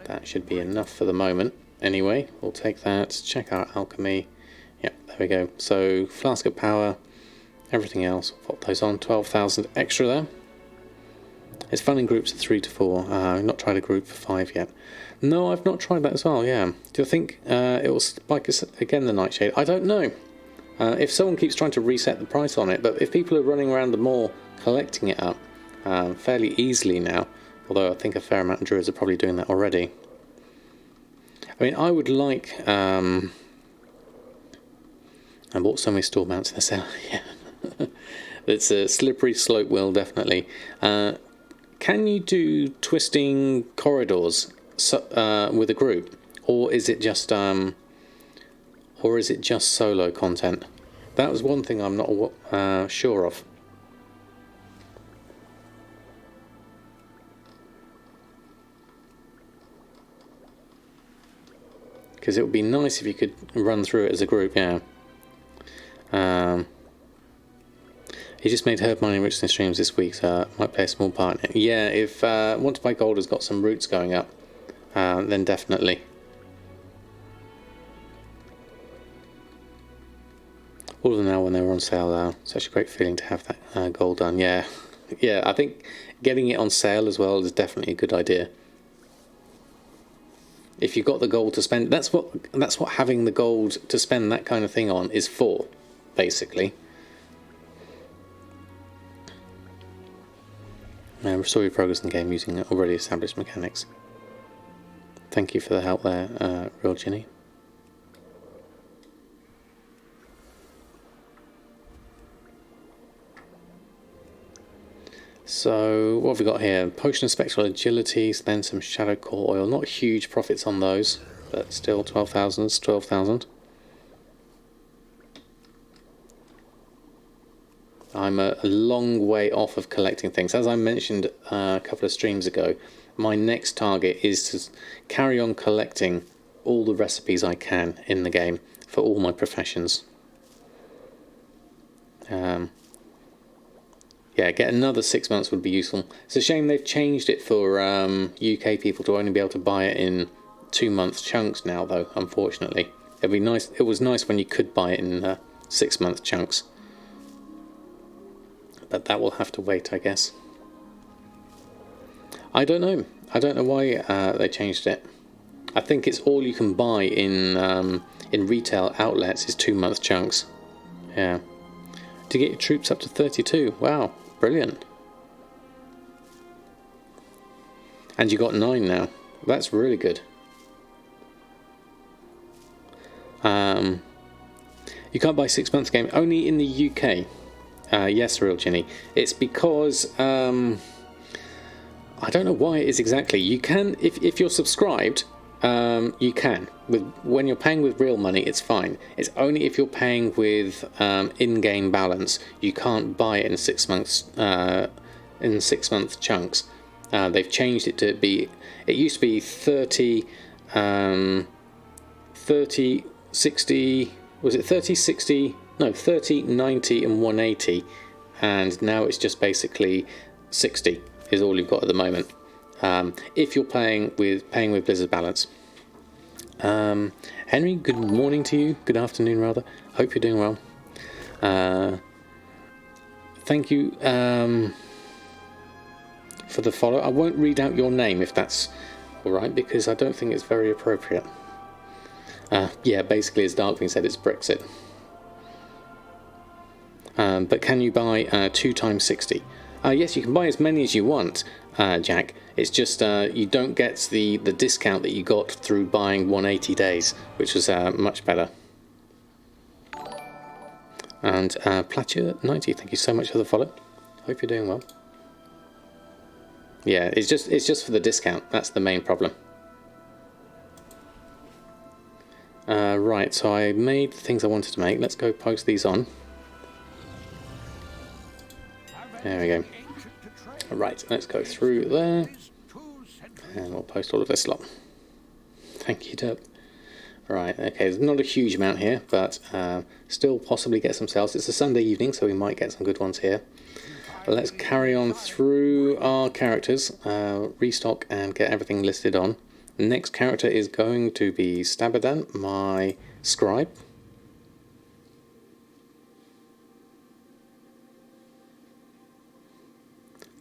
That should be enough for the moment. Anyway, we'll take that, check our alchemy. Yep, there we go. So Flask of Power. Everything else, we'll pop those on. 12,000 extra there. It's fun in groups of 3 to 4. I've not tried a group of 5 yet. No, I've not tried that as well, yeah. Do you think it will spike us again, the Nightshade? I don't know. If someone keeps trying to reset the price on it, but if people are running around the mall collecting it up fairly easily now, although I think a fair amount of druids are probably doing that already. I mean, I would like... I bought so many store mounts in the sale, yeah. It's a slippery slope, will definitely. Can you do twisting corridors with a group, or is it just solo content? That was one thing I'm not sure of. Because it would be nice if you could run through it as a group, yeah. He just made herb mining rich in the streams this week, so I might play a small part in it. Yeah, if Want to Buy Gold has got some roots going up, then definitely. All of them now when they were on sale, such a great feeling to have that gold done. Yeah, yeah, I think getting it on sale as well is definitely a good idea. If you've got the gold to spend, that's what having the gold to spend that kind of thing on is for, basically. Restore your progress in the game using already established mechanics. Thank you for the help there, Real Ginny. So, what have we got here? Potion of Spectral Agility, then some Shadow Core Oil. Not huge profits on those, but still 12,000 is 12,000. I'm a long way off of collecting things. As I mentioned a couple of streams ago, my next target is to carry on collecting all the recipes I can in the game for all my professions. Yeah, get another 6 months would be useful. It's a shame they've changed it for UK people to only be able to buy it in 2 month chunks now, though, unfortunately. It'd be nice. It was nice when you could buy it in 6 month chunks. But that will have to wait, I guess. I don't know. I don't know why they changed it. I think it's all you can buy in retail outlets is 2 month chunks. Yeah. To get your troops up to 32. Wow, brilliant. And you got 9 now. That's really good. You can't buy 6 months game only in the UK. Yes, Real Ginny. It's because I don't know why it is exactly. You can, if you're subscribed, you can. When you're paying with real money, it's fine. It's only if you're paying with in-game balance, you can't buy it in 6 months in 6 month chunks. They've changed it to be. It used to be 30, 60. Was it 30, 60? No, 30, 90, and 180. and now it's just basically 60 is all you've got at the moment. If you're paying with Blizzard Balance. Henry, good morning to you. Good afternoon, rather. Hope you're doing well. Thank you for the follow. I won't read out your name if that's all right, because I don't think it's very appropriate. Yeah, basically, as Darkwing said, it's Brexit. But can you buy 2 times 60? Yes, you can buy as many as you want, Jack. It's just you don't get the discount that you got through buying 180 days, which was much better. And Plature90, thank you so much for the follow. Hope you're doing well. Yeah, it's just for the discount. That's the main problem. Right, so I made the things I wanted to make. Let's go post these on. There we go. Right, let's go through there. And we'll post all of this lot. Thank you, Derp. Right, okay, there's not a huge amount here, but still possibly get some sales. It's a Sunday evening, so we might get some good ones here. Let's carry on through our characters, restock and get everything listed on. The next character is going to be Samadan, my scribe.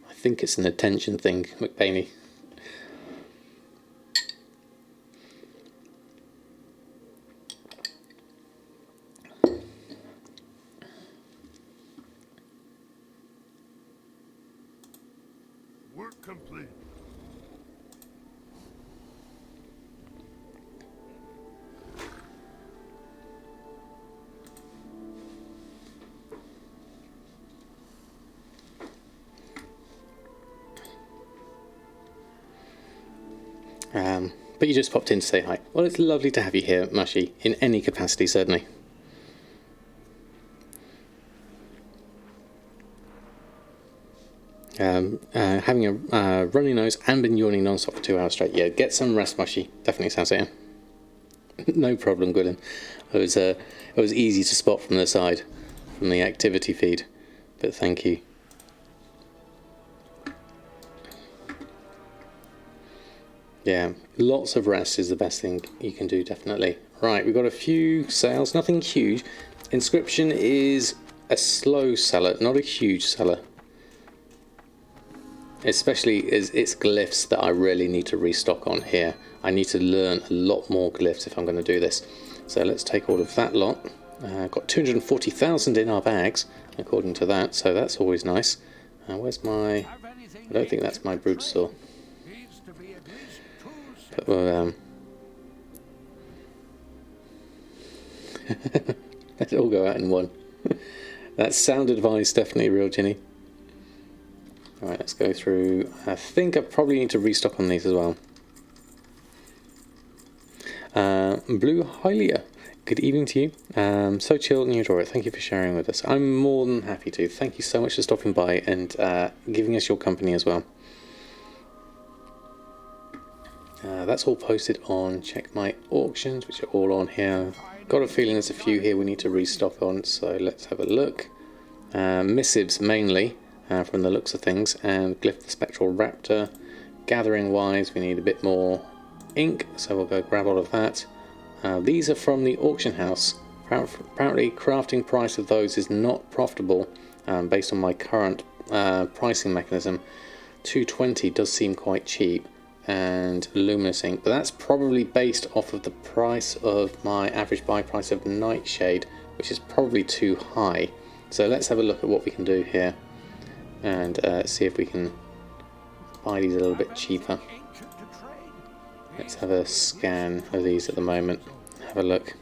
I think it's an attention thing, McBainey. Work complete. But you just popped in to say hi. Well, it's lovely to have you here, Mushy, in any capacity, certainly. Having a runny nose and been yawning non-stop for 2 hours straight. Yeah, get some rest, Mushy. Definitely sounds it. No problem, Gwilyn. It was easy to spot from the side, from the activity feed. But thank you. Yeah, lots of rest is the best thing you can do, definitely. Right, we've got a few sales, nothing huge. Inscription is a slow seller, not a huge seller. Especially as it's glyphs that I really need to restock on here. I need to learn a lot more glyphs if I'm going to do this. So let's take all of that lot. Got 240,000 in our bags, according to that, so that's always nice. Where's my... I don't think that's my brute saw. But we'll, let's all go out in one. That's sound advice, definitely real, Ginny. Alright, let's go through. I think I probably need to restock on these as well. Blue Hylia, good evening to you. So chill and you adore it. Thank you for sharing with us. I'm more than happy to. Thank you so much for stopping by and giving us your company as well. That's all posted on Check My Auctions, which are all on here. Got a feeling there's a few here we need to restock on, so let's have a look. Missives mainly, from the looks of things, and Glyph the Spectral Raptor. Gathering wise, we need a bit more ink, so we'll go grab all of that. These are from the auction house. Apparently crafting price of those is not profitable based on my current pricing mechanism. 220 does seem quite cheap. And luminous ink, but that's probably based off of the price of my average buy price of Nightshade, which is probably too high. So let's have a look at what we can do here and see if we can buy these a little bit cheaper. Let's have a scan of these at the moment. Have a look.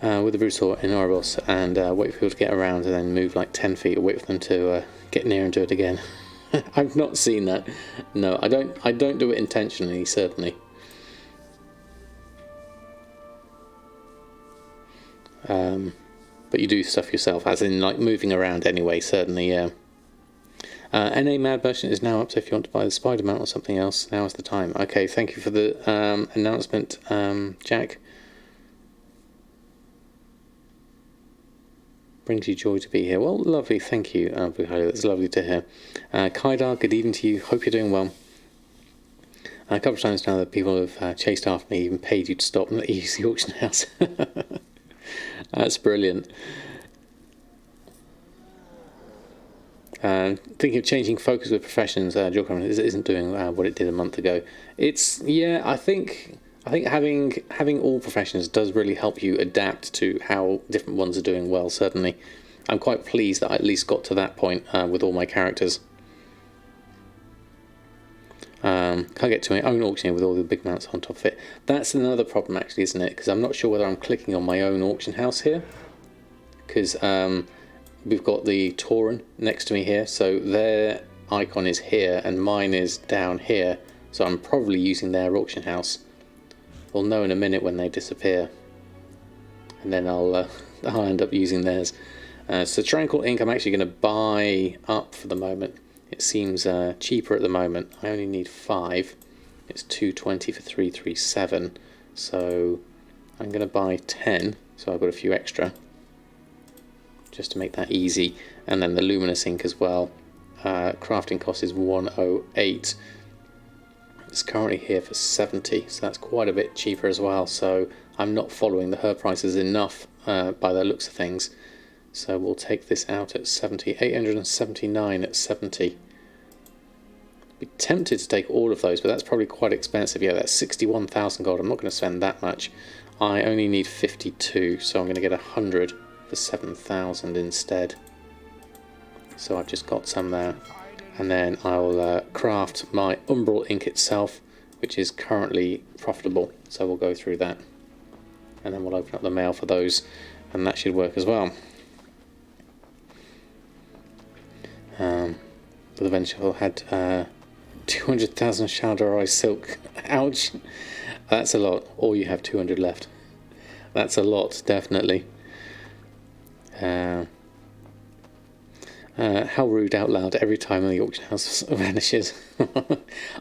With the Brutal in Ouroboros and wait for people to get around and then move like 10 feet away for them to get near and do it again. I've not seen that. No, I don't do it intentionally, certainly. But you do stuff yourself, as in like moving around anyway, certainly, yeah. NA Mad Version is now up, so if you want to buy the Spider Mount or something else, now is the time. Okay, thank you for the announcement, Jack. Brings you joy to be here. Well, lovely, thank you, Wowhead. That's lovely to hear. Kaidar, good evening to you. Hope you're doing well. A couple of times now that people have chased after me, even paid you to stop and let you use the auction house. That's brilliant. Thinking of changing focus with professions, Joker isn't doing what it did a month ago. I think having all professions does really help you adapt to how different ones are doing well. Certainly, I'm quite pleased that I at least got to that point with all my characters. Can't get to my own auction with all the big mounts on top of it. That's another problem, actually, isn't it? Because I'm not sure whether I'm clicking on my own auction house here. Because we've got the Tauren next to me here, so their icon is here and mine is down here. So I'm probably using their auction house. We'll know in a minute when they disappear, and then I'll end up using theirs. So Tranquil Ink I'm actually going to buy up for the moment. It seems cheaper at the moment. I only need 5. It's 220 for 337. So I'm going to buy 10. So I've got a few extra, just to make that easy. And then the Luminous Ink as well. Crafting cost is 108. It's currently here for 70, so that's quite a bit cheaper as well. So I'm not following the herb prices enough by the looks of things. So we'll take this out at 70, 879 at 70. Be tempted to take all of those, but that's probably quite expensive. Yeah, that's 61,000 gold. I'm not going to spend that much. I only need 52, so I'm going to get 100 for 7,000 instead. So I've just got some there. And then I'll craft my Umbral Ink itself, which is currently profitable. So we'll go through that. And then we'll open up the mail for those, and that should work as well. But eventually I had 200,000 Shaldarai Silk. Ouch! That's a lot. Or you have 200 left. That's a lot, definitely. How rude out loud every time the auction house vanishes.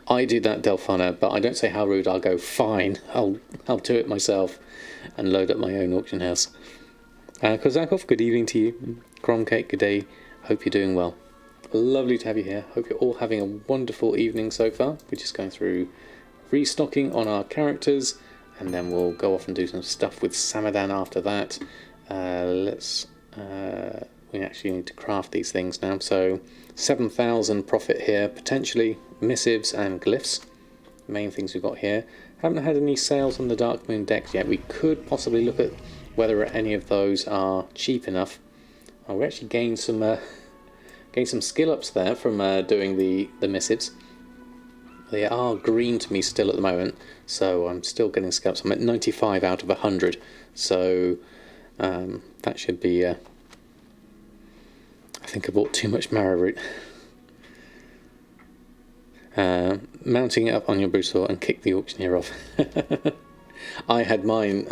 I do that, Delphana, but I don't say how rude. I'll go, fine, I'll do it myself and load up my own auction house. Kozakov, good evening to you. Cromcake, good day. Hope you're doing well. Lovely to have you here. Hope you're all having a wonderful evening so far. We're just going through restocking on our characters, and then we'll go off and do some stuff with Samadan after that. We actually need to craft these things now. So 7,000 profit here, potentially missives and glyphs. Main things we've got here. Haven't had any sales on the Dark Moon decks yet. We could possibly look at whether any of those are cheap enough. We actually gained some skill ups there from doing the missives. They are green to me still at the moment, so I'm still getting skill ups. I'm at 95 out of 100, so that should be... I think I bought too much Marrow Root. Mounting it up on your Bruiser and kick the auctioneer off. I had mine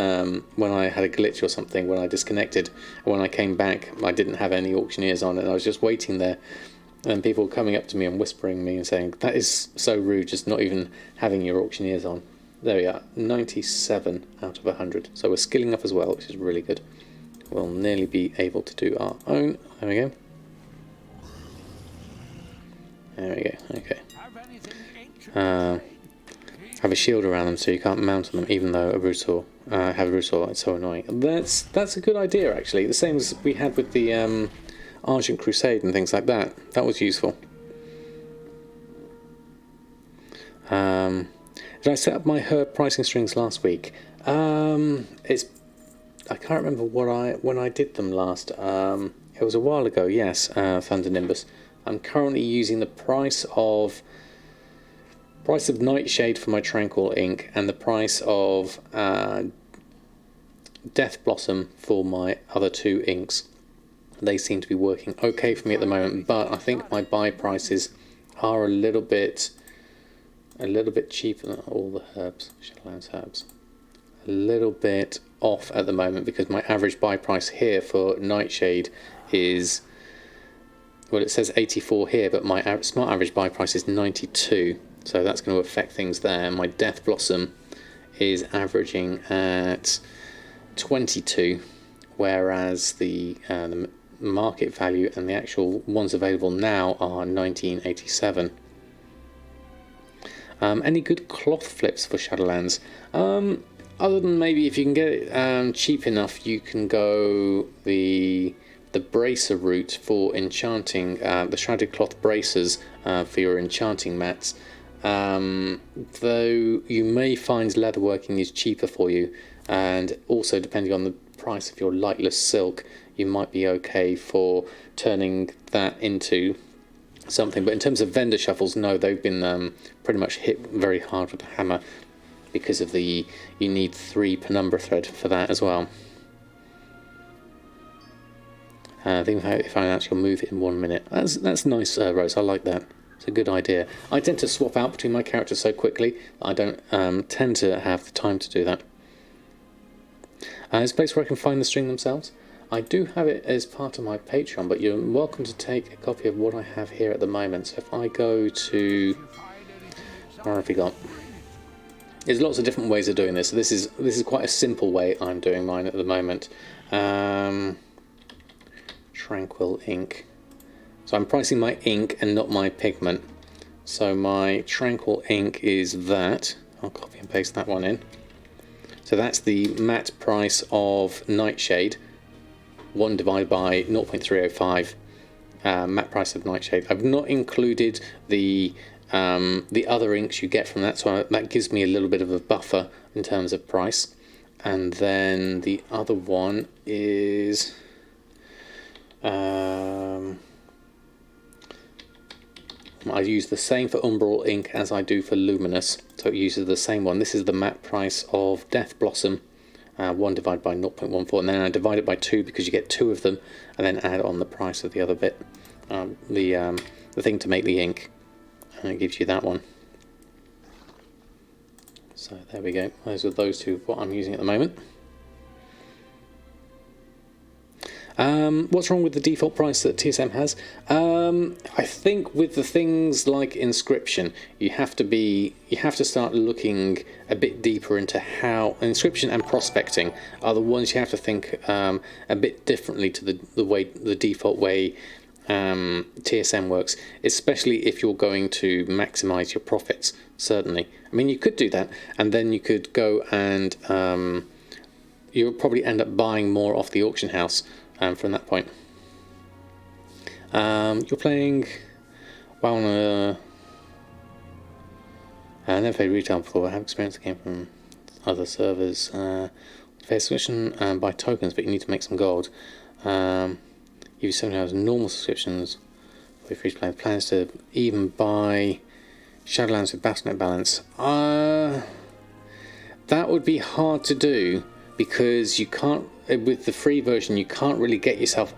when I had a glitch or something, when I disconnected. When I came back, I didn't have any auctioneers on, and I was just waiting there. And people were coming up to me and whispering me and saying, that is so rude, just not even having your auctioneers on. There we are, 97 out of 100. So we're skilling up as well, which is really good. We'll nearly be able to do our own. There we go. There we go, okay. Have a shield around them so you can't mount on them, even though a Brutal have a Brutal. It's so annoying. That's a good idea, actually. The same as we had with the Argent Crusade and things like that. That was useful. Did I set up my herb pricing strings last week? I can't remember when I did them last. It was a while ago. Yes, Thunder Nimbus. I'm currently using the price of Nightshade for my Tranquil Ink and the price of Death Blossom for my other 2 inks. They seem to be working okay for me at the moment, but I think my buy prices are a little bit cheaper than all the herbs, Shadowlands herbs. A little bit off at the moment because my average buy price here for Nightshade is, well, it says 84 here, but my smart average buy price is 92. So that's going to affect things there. My Death Blossom is averaging at 22, whereas the market value, and the actual ones available now are 1987. Any good cloth flips for Shadowlands? Other than maybe if you can get it cheap enough, you can go the bracer route for enchanting, the shrouded cloth bracers for your enchanting mats. Though you may find leatherworking is cheaper for you, and also depending on the price of your lightless silk, you might be okay for turning that into something. But in terms of vendor shuffles, no, they've been pretty much hit very hard with the hammer, because of you need 3 penumbra thread for that as well. I think if I actually move it in 1 minute, that's nice, Rose. I like that. It's a good idea. I tend to swap out between my characters so quickly, I don't tend to have the time to do that. There's a place where I can find the string themselves. I do have it as part of my Patreon, but you're welcome to take a copy of what I have here at the moment. So if I go to, where have we got? There's lots of different ways of doing this. So this is quite a simple way I'm doing mine at the moment. Tranquil ink. So I'm pricing my ink and not my pigment. So my Tranquil ink is that. I'll copy and paste that one in. So that's the matte price of Nightshade. 1 divided by 0.305 matte price of Nightshade. I've not included the other inks you get from that, so that gives me a little bit of a buffer in terms of price. And then the other one is I use the same for Umbral ink as I do for Luminous, so it uses the same one. This is the matte price of Death Blossom, 1 divided by 0.14, and then I divide it by 2 because you get 2 of them, and then add on the price of the other bit, the thing to make the ink, and it gives you that one. So there we go. Those are those two, what I'm using at the moment. What's wrong with the default price that TSM has? I think with the things like inscription, you have to start looking a bit deeper into how inscription and prospecting are the ones you have to think a bit differently to the default way TSM works, especially if you're going to maximize your profits. Certainly, I mean, you could do that, and then you could go and you'll probably end up buying more off the auction house. From that point, you're playing WoW. I never played retail before. I have experience that came from other servers. Fair subscription buy tokens, but you need to make some gold. Use 7 hours normal subscriptions for free to play. Plans to even buy Shadowlands with Bastion balance. That would be hard to do, because you can't, with the free version, you can't really get yourself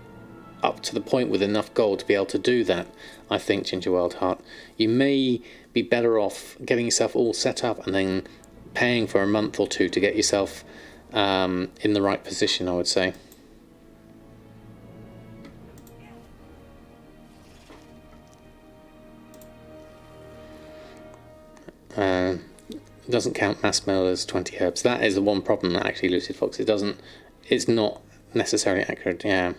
up to the point with enough gold to be able to do that, I think, Ginger Wildheart. You may be better off getting yourself all set up and then paying for a month or 2 to get yourself in the right position, I would say. Doesn't count mass mail as 20 herbs. That is the one problem that actually Lucid Fox. It's not necessarily accurate. Yeah.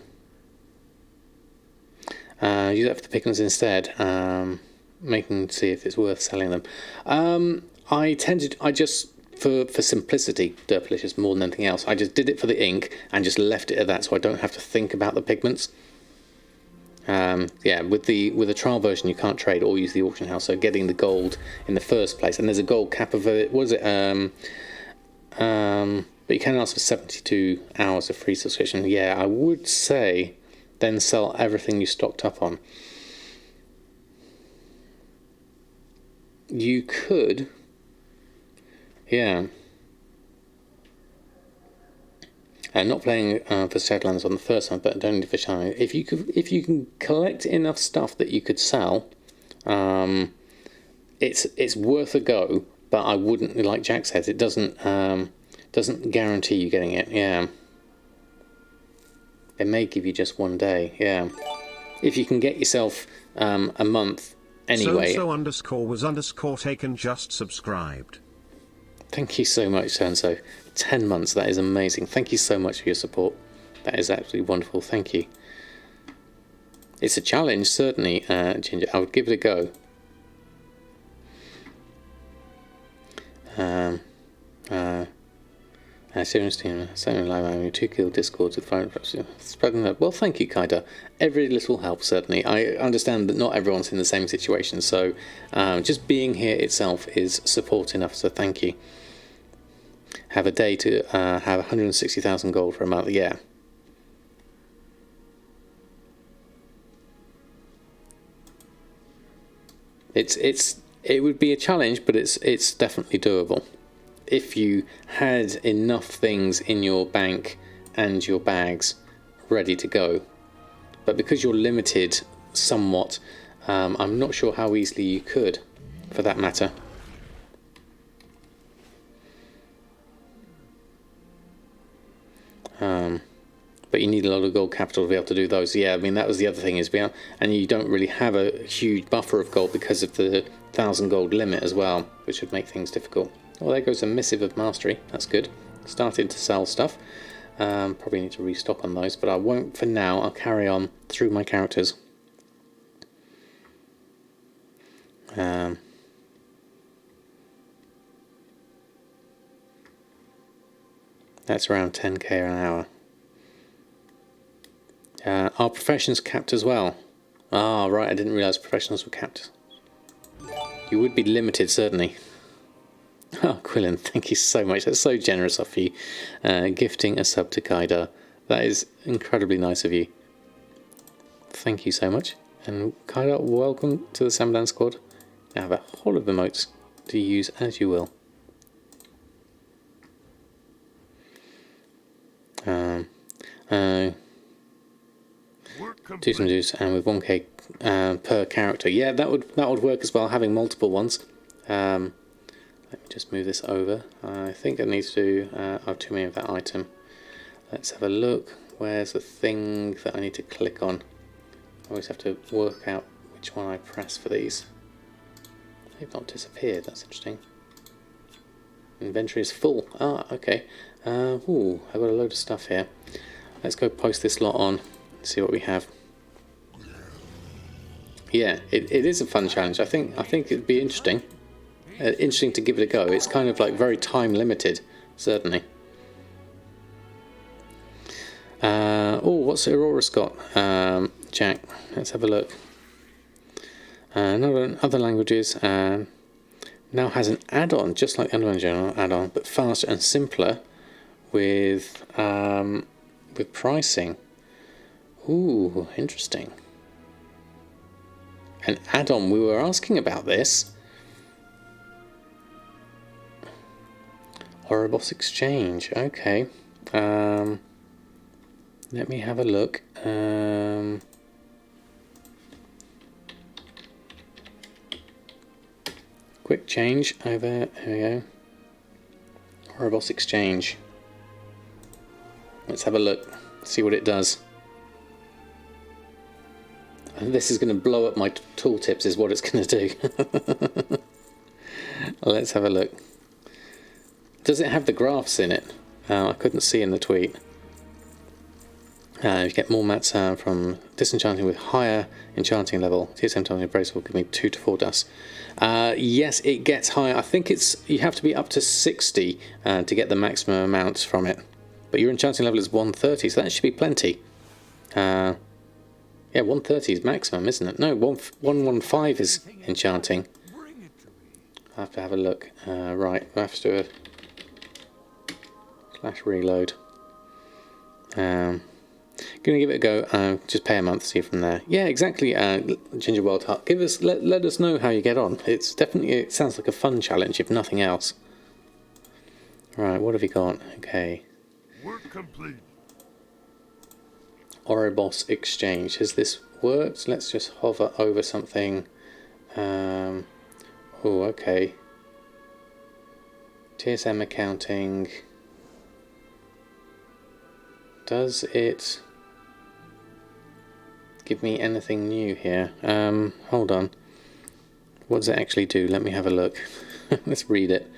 Use that for the pigments instead. See if it's worth selling them. I just for simplicity, Derpalicious, more than anything else, I just did it for the ink and just left it at that, so I don't have to think about the pigments. Yeah, with the trial version you can't trade or use the auction house, so getting the gold in the first place, and there's a gold cap of it. What is it? But you can ask for 72 hours of free subscription. Yeah, I would say then sell everything you stocked up on. You could, yeah. Not playing for Shadowlands on the first one, but only for Shadowlands. If you can collect enough stuff that you could sell, it's worth a go. But I wouldn't, like Jack says, it doesn't guarantee you getting it. Yeah, it may give you just 1 day. Yeah, if you can get yourself a month anyway. So_was_ taken just subscribed. Thank you so much, so 10 months, that is amazing. Thank you so much for your support. That is absolutely wonderful. Thank you. It's a challenge, certainly, Ginger. I would give it a go. Seriously, something like that. 2 kill discords with phone spreading that. Well, thank you, Kaida. Every little helps, certainly. I understand that not everyone's in the same situation, so just being here itself is support enough, so thank you. Have a day to have 160,000 gold for a month. Yeah. It would be a challenge, but it's definitely doable if you had enough things in your bank and your bags ready to go. But because you're limited somewhat, I'm not sure how easily you could, for that matter. But you need a lot of gold capital to be able to do those. Yeah, I mean, that was the other thing, is and you don't really have a huge buffer of gold because of the 1,000 gold limit as well, which would make things difficult. Well, there goes a missive of mastery. That's good. Starting to sell stuff. Probably need to restock on those, but I won't for now. I'll carry on through my characters. That's around 10k an hour. Are professions capped as well? Ah, right, I didn't realise professionals were capped. You would be limited, certainly. Oh, Quillen, thank you so much. That's so generous of you. Gifting a sub to Kaida. That is incredibly nice of you. Thank you so much. And Kaida, welcome to the Samadan squad. Now have a whole of emotes to use as you will. Do some juice and with 1k per character. Yeah, that would work as well, having multiple ones. Let me just move this over. I think I need to do I have too many of that item. Let's have a look. Where's the thing that I need to click on? I always have to work out which one I press for these. They've not disappeared. That's interesting. Inventory is full. Ah, okay. Ooh, I've got a load of stuff here. Let's go post this lot on. See what we have. Yeah, it is a fun challenge. I think it'd be interesting. Interesting to give it a go. It's kind of like very time limited, certainly. Oh, what's Aurora's got? Jack, let's have a look. Other languages now has an add-on, just like the Underground General add-on, but faster and simpler with pricing. Ooh, interesting. An add-on, we were asking about this. Oribos Exchange, okay. Let me have a look. Quick change over, here we go. Oribos Exchange. Let's have a look, see what it does. This is going to blow up my tooltips is what it's going to do. Let's have a look. Does it have the graphs in it? I couldn't see in the tweet. You get more mats from disenchanting with higher enchanting level. TSM telling Appraiser will give me 2 to 4 dust. Yes, it gets higher. I think you have to be up to 60 to get the maximum amounts from it. But your enchanting level is 130, so that should be plenty. Yeah, 130 is maximum, isn't it? No, 115 is enchanting. I have to have a look. Right, I have to do a /reload. Gonna give it a go. Just pay a month, see from there. Yeah, exactly. Ginger Wild Heart. Let us know how you get on. It sounds like a fun challenge, if nothing else. Right, what have you got? Okay. Work complete. Oribos Exchange. Has this worked? Let's just hover over something. Oh, okay. TSM accounting. Does it give me anything new here? Hold on. What does it actually do? Let me have a look. Let's read it.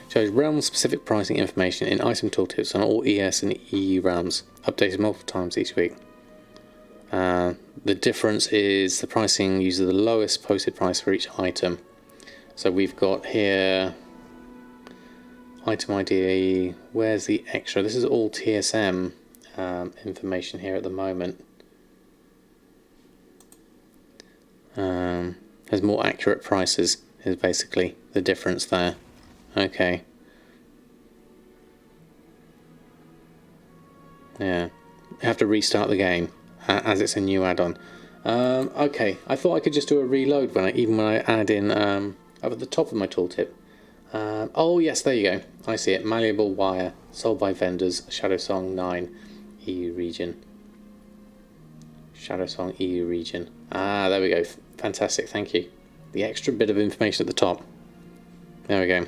Shows realm-specific pricing information in item tooltips on all ES and EU realms, updated multiple times each week. The difference is the pricing uses the lowest posted price for each item. So we've got here item ID, where's the extra? This is all TSM information here at the moment. Has more accurate prices is basically the difference there. Okay. Yeah, have to restart the game as it's a new add-on. Okay, I thought I could just do a reload even when I add in up at the top of my tooltip. Oh yes, there you go. I see it. Malleable wire, sold by vendors. Shadow Song 9, EU region. Shadow Song EU region. Ah, there we go. Fantastic. Thank you. The extra bit of information at the top. There we go.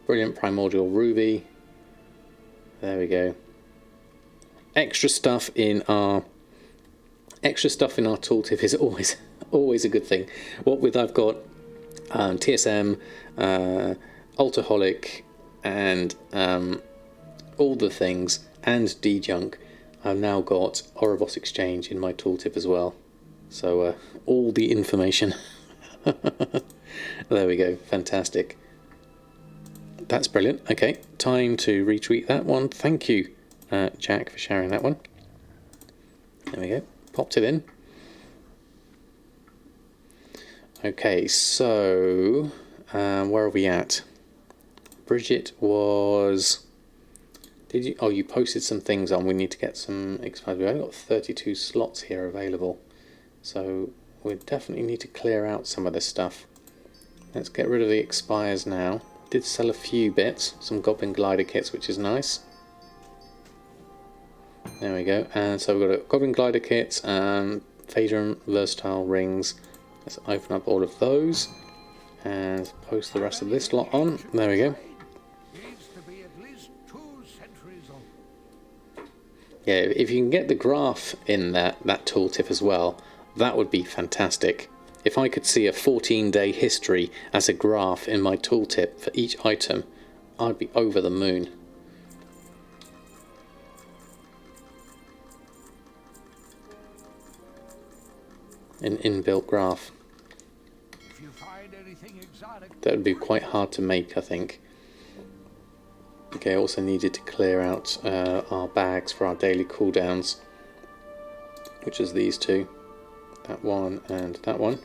Brilliant primordial ruby. There we go. Extra stuff in our tooltip is always a good thing. What with I've got TSM, Altaholic, and all the things, and Dejunk. I've now got Oribos Exchange in my tooltip as well. So all the information. There we go. Fantastic. That's brilliant. Okay, time to retweet that one. Thank you, Jack, for sharing that one. There we go. Popped it in. Okay, so where are we at? Bridget was... Did you? Oh, you posted some things on. We need to get some expired. We've only got 32 slots here available, so we definitely need to clear out some of this stuff. Let's get rid of the expires now. Did sell a few bits, some Goblin Glider kits, which is nice. There we go. And so we've got a Goblin Glider kit and Phaedron Versatile Rings. Let's open up all of those and post the rest of this lot on. There we go. Yeah, if you can get the graph in that tooltip as well, that would be fantastic. If I could see a 14-day history as a graph in my tooltip for each item, I'd be over the moon. An inbuilt graph. If you find anything exotic, that would be quite hard to make, I think. Okay, I also needed to clear out our bags for our daily cooldowns, which is these two. That one and that one.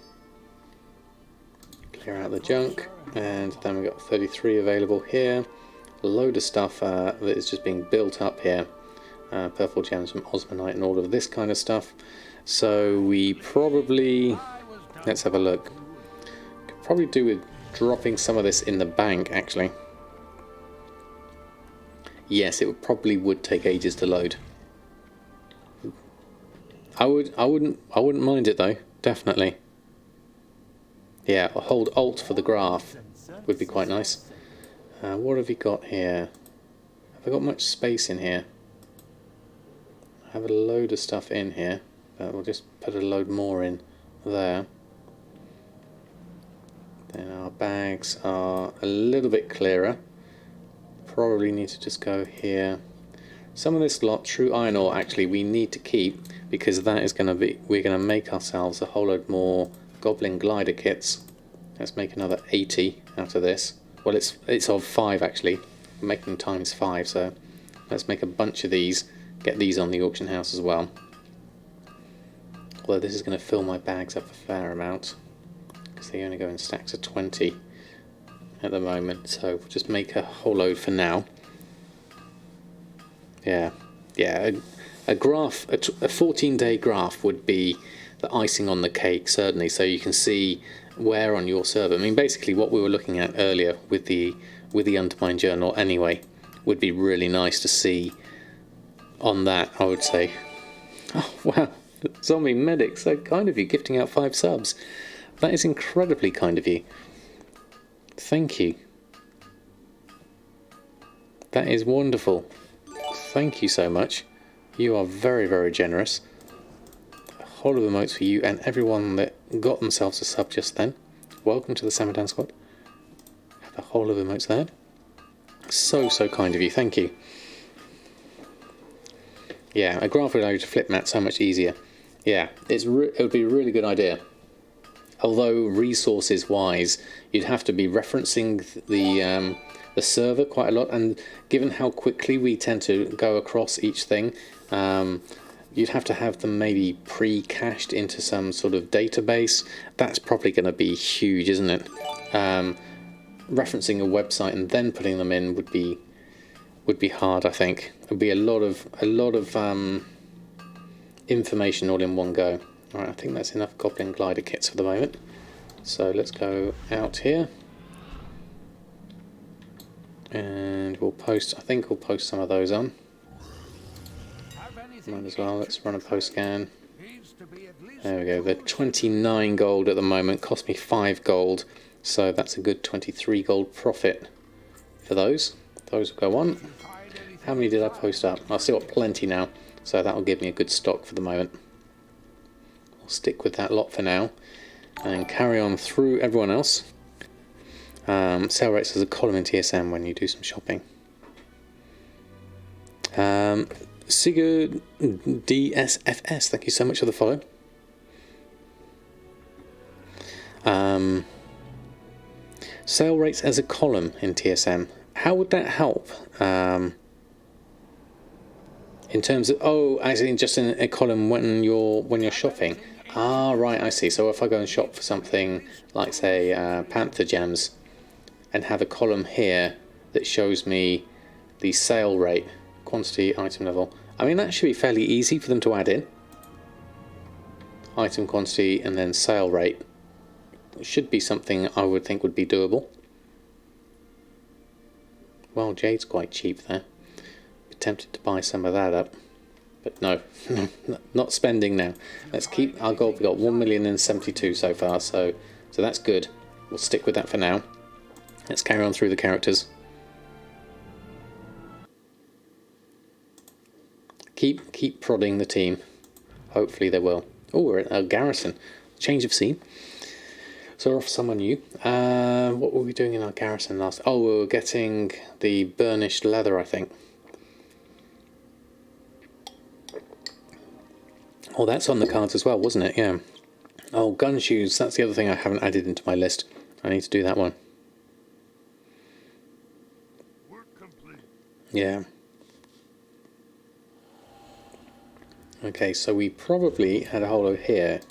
Clear out the junk, and then we've got 33 available here. A load of stuff that is just being built up here. Purple gems from Osmanite and all of this kind of stuff. So we probably, let's have a look. Could probably do with dropping some of this in the bank, actually. Yes, it would take ages to load. I wouldn't mind it though, definitely. Yeah, I'll hold Alt for the graph would be quite nice. What have we got here? Have I got much space in here? I have a load of stuff in here, but we'll just put a load more in there. Then our bags are a little bit clearer. Probably need to just go here. Some of this lot, true iron ore, actually we need to keep, because that is going to be, we're going to make ourselves a whole load more Goblin Glider kits. Let's make another 80 out of this. Well, it's of 5 actually. We're making times 5, so let's make a bunch of these. Get these on the auction house as well. Although this is going to fill my bags up a fair amount, because they only go in stacks of 20 at the moment. So we'll just make a whole load for now. Yeah, a graph, a 14-day graph would be the icing on the cake, certainly, so you can see where on your server. I mean, basically what we were looking at earlier with the Undermined Journal anyway, would be really nice to see on that, I would say. Oh, wow, Zombie Medic, so kind of you, gifting out 5 subs. That is incredibly kind of you. Thank you. That is wonderful. Thank you so much. You are very, very generous. A whole of emotes for you and everyone that got themselves a sub just then. Welcome to the Samadan squad. Have a whole of emotes there. So kind of you. Thank you. Yeah, a graph would allow you to flip map so much easier. Yeah, it would be a really good idea. Although resources wise, you'd have to be referencing the server quite a lot, and given how quickly we tend to go across each thing, you'd have to have them maybe pre-cached into some sort of database. That's probably going to be huge, isn't it? Referencing a website and then putting them in would be hard. I think it would be a lot of information all in one go. All right, I think that's enough Goblin glider kits for the moment. So let's go out here, and we'll post. I think we'll post some of those on. Might as well. Let's run a post scan. There we go. They're 29 gold at the moment. Cost me 5 gold, so that's a good 23 gold profit for those. Those will go on. How many did I post up? I've still got plenty now, so that will give me a good stock for the moment. We'll stick with that lot for now, and carry on through everyone else. Sale rates as a column in TSM when you do some shopping. Sigurd DSFS, thank you so much for the follow. Sale rates as a column in TSM. How would that help? In terms of, oh, actually just in a column when you're shopping. Ah, right, I see. So if I go and shop for something like, say, Panther Gems, and have a column here that shows me the sale rate, quantity, item level. I mean, that should be fairly easy for them to add in. Item quantity and then sale rate. It should be something I would think would be doable. Well, Jade's quite cheap there. Be tempted to buy some of that up. But no, not spending now. Let's keep our gold. We've got 1,072,000 so far, so that's good. We'll stick with that for now. Let's carry on through the characters. Keep prodding the team. Hopefully they will. Oh, we're at a garrison. Change of scene. So we're off someone new. What were we doing in our garrison last? Oh, we were getting the burnished leather, I think. Oh, that's on the cards as well, wasn't it? Yeah. Oh, gun shoes. That's the other thing I haven't added into my list. I need to do that one. Yeah. Okay, so we probably had a hole over here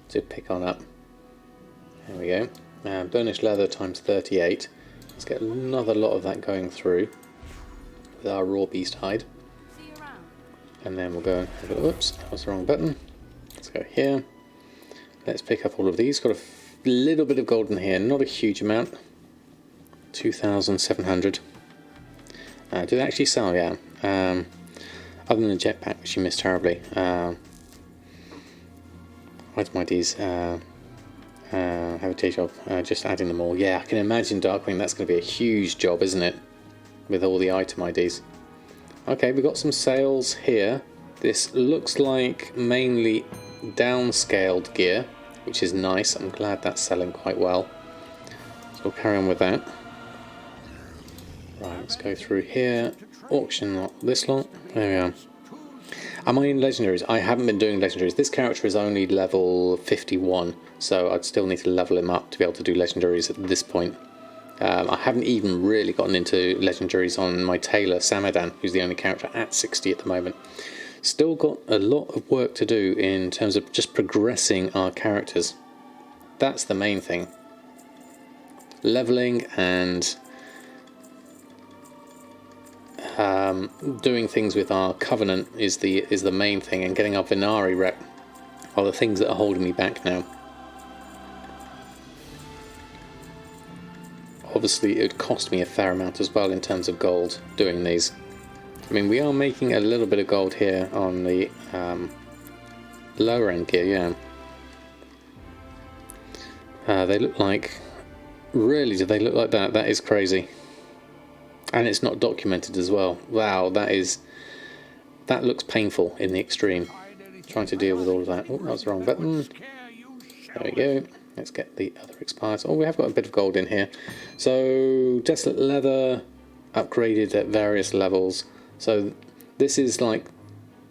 to pick on up. There we go. Burnished leather times 38. Let's get another lot of that going through with our raw beast hide. And then we'll go and have a look. Oops, that was the wrong button. Let's go here. Let's pick up all of these. Got a little bit of gold in here, not a huge amount. 2,700. Do they actually sell? Yeah. Other than the jetpack, which you missed terribly. Item IDs. Have a tea job. Just adding them all. Yeah, I can imagine Darkwing. That's going to be a huge job, isn't it? With all the item IDs. Okay, we've got some sales here. This looks like mainly downscaled gear, which is nice. I'm glad that's selling quite well. So we'll carry on with that. Right, let's go through here. Auction lot, this lot. There we are. Am I in legendaries? I haven't been doing legendaries. This character is only level 51, so I'd still need to level him up to be able to do legendaries at this point. I haven't even really gotten into legendaries on my tailor, Samadan, who's the only character at 60 at the moment. Still got a lot of work to do in terms of just progressing our characters. That's the main thing. Leveling and doing things with our covenant is the main thing, and getting our Venari rep are the things that are holding me back now. Obviously, it would cost me a fair amount as well in terms of gold doing these. I mean, we are making a little bit of gold here on the lower end gear, yeah. They look like... Really, do they look like that? That is crazy. And it's not documented as well. Wow, that looks painful in the extreme. Trying to deal with all of that. Oh, that was the wrong button. There we go. Let's get the other expires. Oh, we have got a bit of gold in here. So, Desolate Leather, upgraded at various levels. So, this is like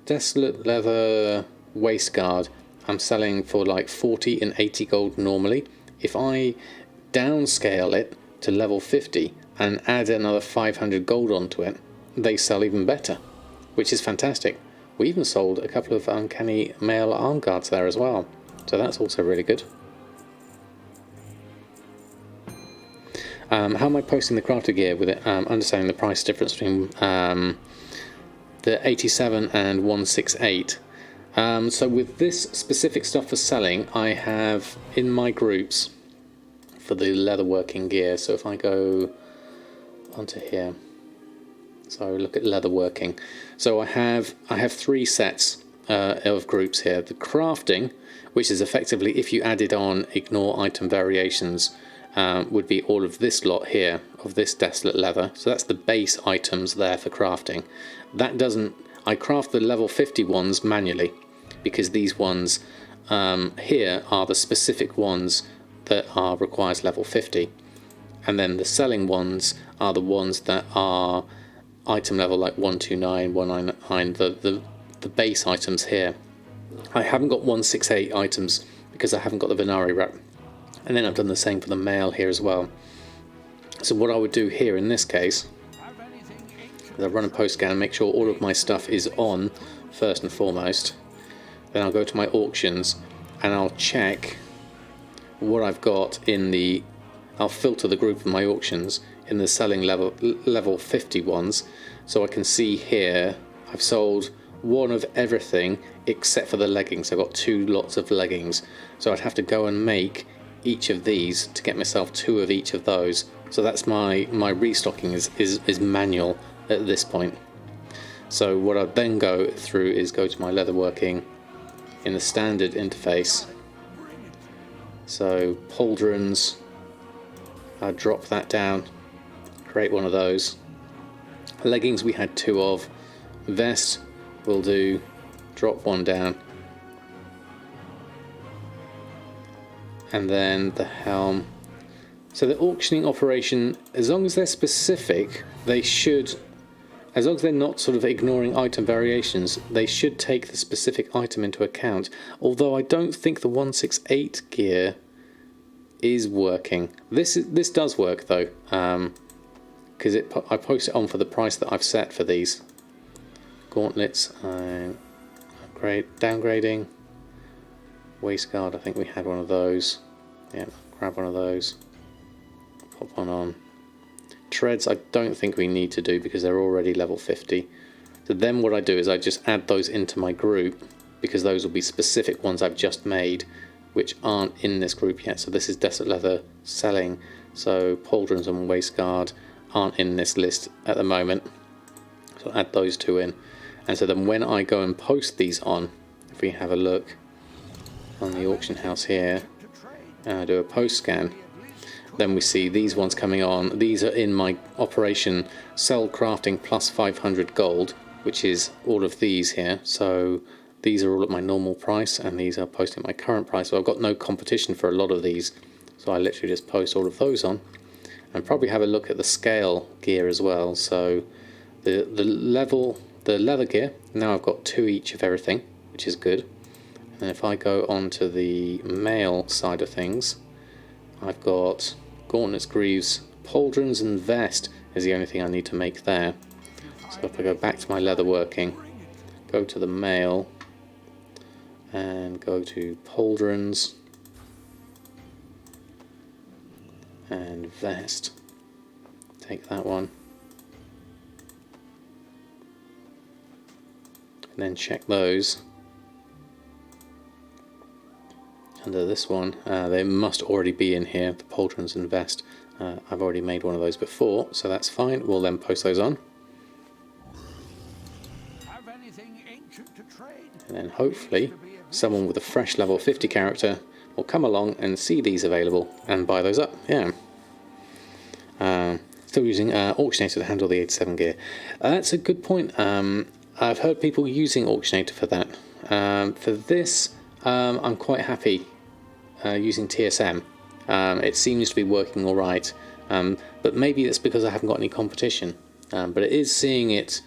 Desolate Leather Waistguard I'm selling for like 40 and 80 gold normally. If I downscale it to level 50 and add another 500 gold onto it, they sell even better, which is fantastic. We even sold a couple of uncanny male arm guards there as well, so that's also really good. How am I posting the crafter gear with it? Understanding the price difference between the 87 and 168. So with this specific stuff for selling, I have in my groups for the leatherworking gear. So if I go onto here, so look at leatherworking. So I have 3 sets of groups here. The crafting, which is effectively if you added on ignore item variations, would be all of this lot here of this desolate leather. So that's the base items there for crafting. That doesn't, I craft the level 50 ones manually because these ones here are the specific ones that requires level 50, and then the selling ones are the ones that are item level like 129, 199, the base items here. I haven't got 168 items because I haven't got the Venari rep. And then I've done the same for the mail here as well. So what I would do here in this case is I run a post scan and make sure all of my stuff is on first and foremost. Then I'll go to my auctions and I'll check what I've got in the, I'll filter the group of my auctions in the selling level 50 ones. So I can see here I've sold one of everything except for the leggings. I've got 2 lots of leggings. So I'd have to go and make each of these to get myself 2 of each of those. So that's my restocking is manual at this point. So what I then go through is go to my leatherworking in the standard interface. So pauldrons, I drop that down, create one of those. Leggings we had 2 of. Vest will do, drop 1 down. And then the helm. So the auctioning operation, as long as they're specific, they should, as long as they're not sort of ignoring item variations, they should take the specific item into account. Although I don't think the 168 gear is working. This does work though, because I post it on for the price that I've set for these. Gauntlets, downgrading. Waistguard, I think we had one of those. Yeah, grab one of those. Pop one on. Treads, I don't think we need to do because they're already level 50. So then what I do is I just add those into my group because those will be specific ones I've just made which aren't in this group yet. So this is Desolate Leather selling. So pauldrons and waistguard aren't in this list at the moment. So add those 2 in. And so then when I go and post these on, if we have a look on the auction house here, and I do a post scan, then we see these ones coming on. These are in my operation sell crafting plus 500 gold, which is all of these here. So these are all at my normal price and these are posting at my current price. So I've got no competition for a lot of these. So I literally just post all of those on and probably have a look at the scale gear as well. So the leather gear, now I've got 2 each of everything, which is good. And if I go on to the mail side of things, I've got gauntlets, greaves, pauldrons and vest is the only thing I need to make there. So if I go back to my leatherworking, go to the mail and go to pauldrons and vest, take that one and then check those. Under this one, they must already be in here, the pauldrons and vest. I've already made one of those before, so that's fine. We'll then post those on. Have anything ancient to trade? And then hopefully someone with a fresh level 50 character will come along and see these available and buy those up. Yeah. Still using Auctionator to handle the 87 gear. That's a good point. I've heard people using Auctionator for that. For this, I'm quite happy using TSM. It seems to be working alright, but maybe it's because I haven't got any competition. But it is seeing it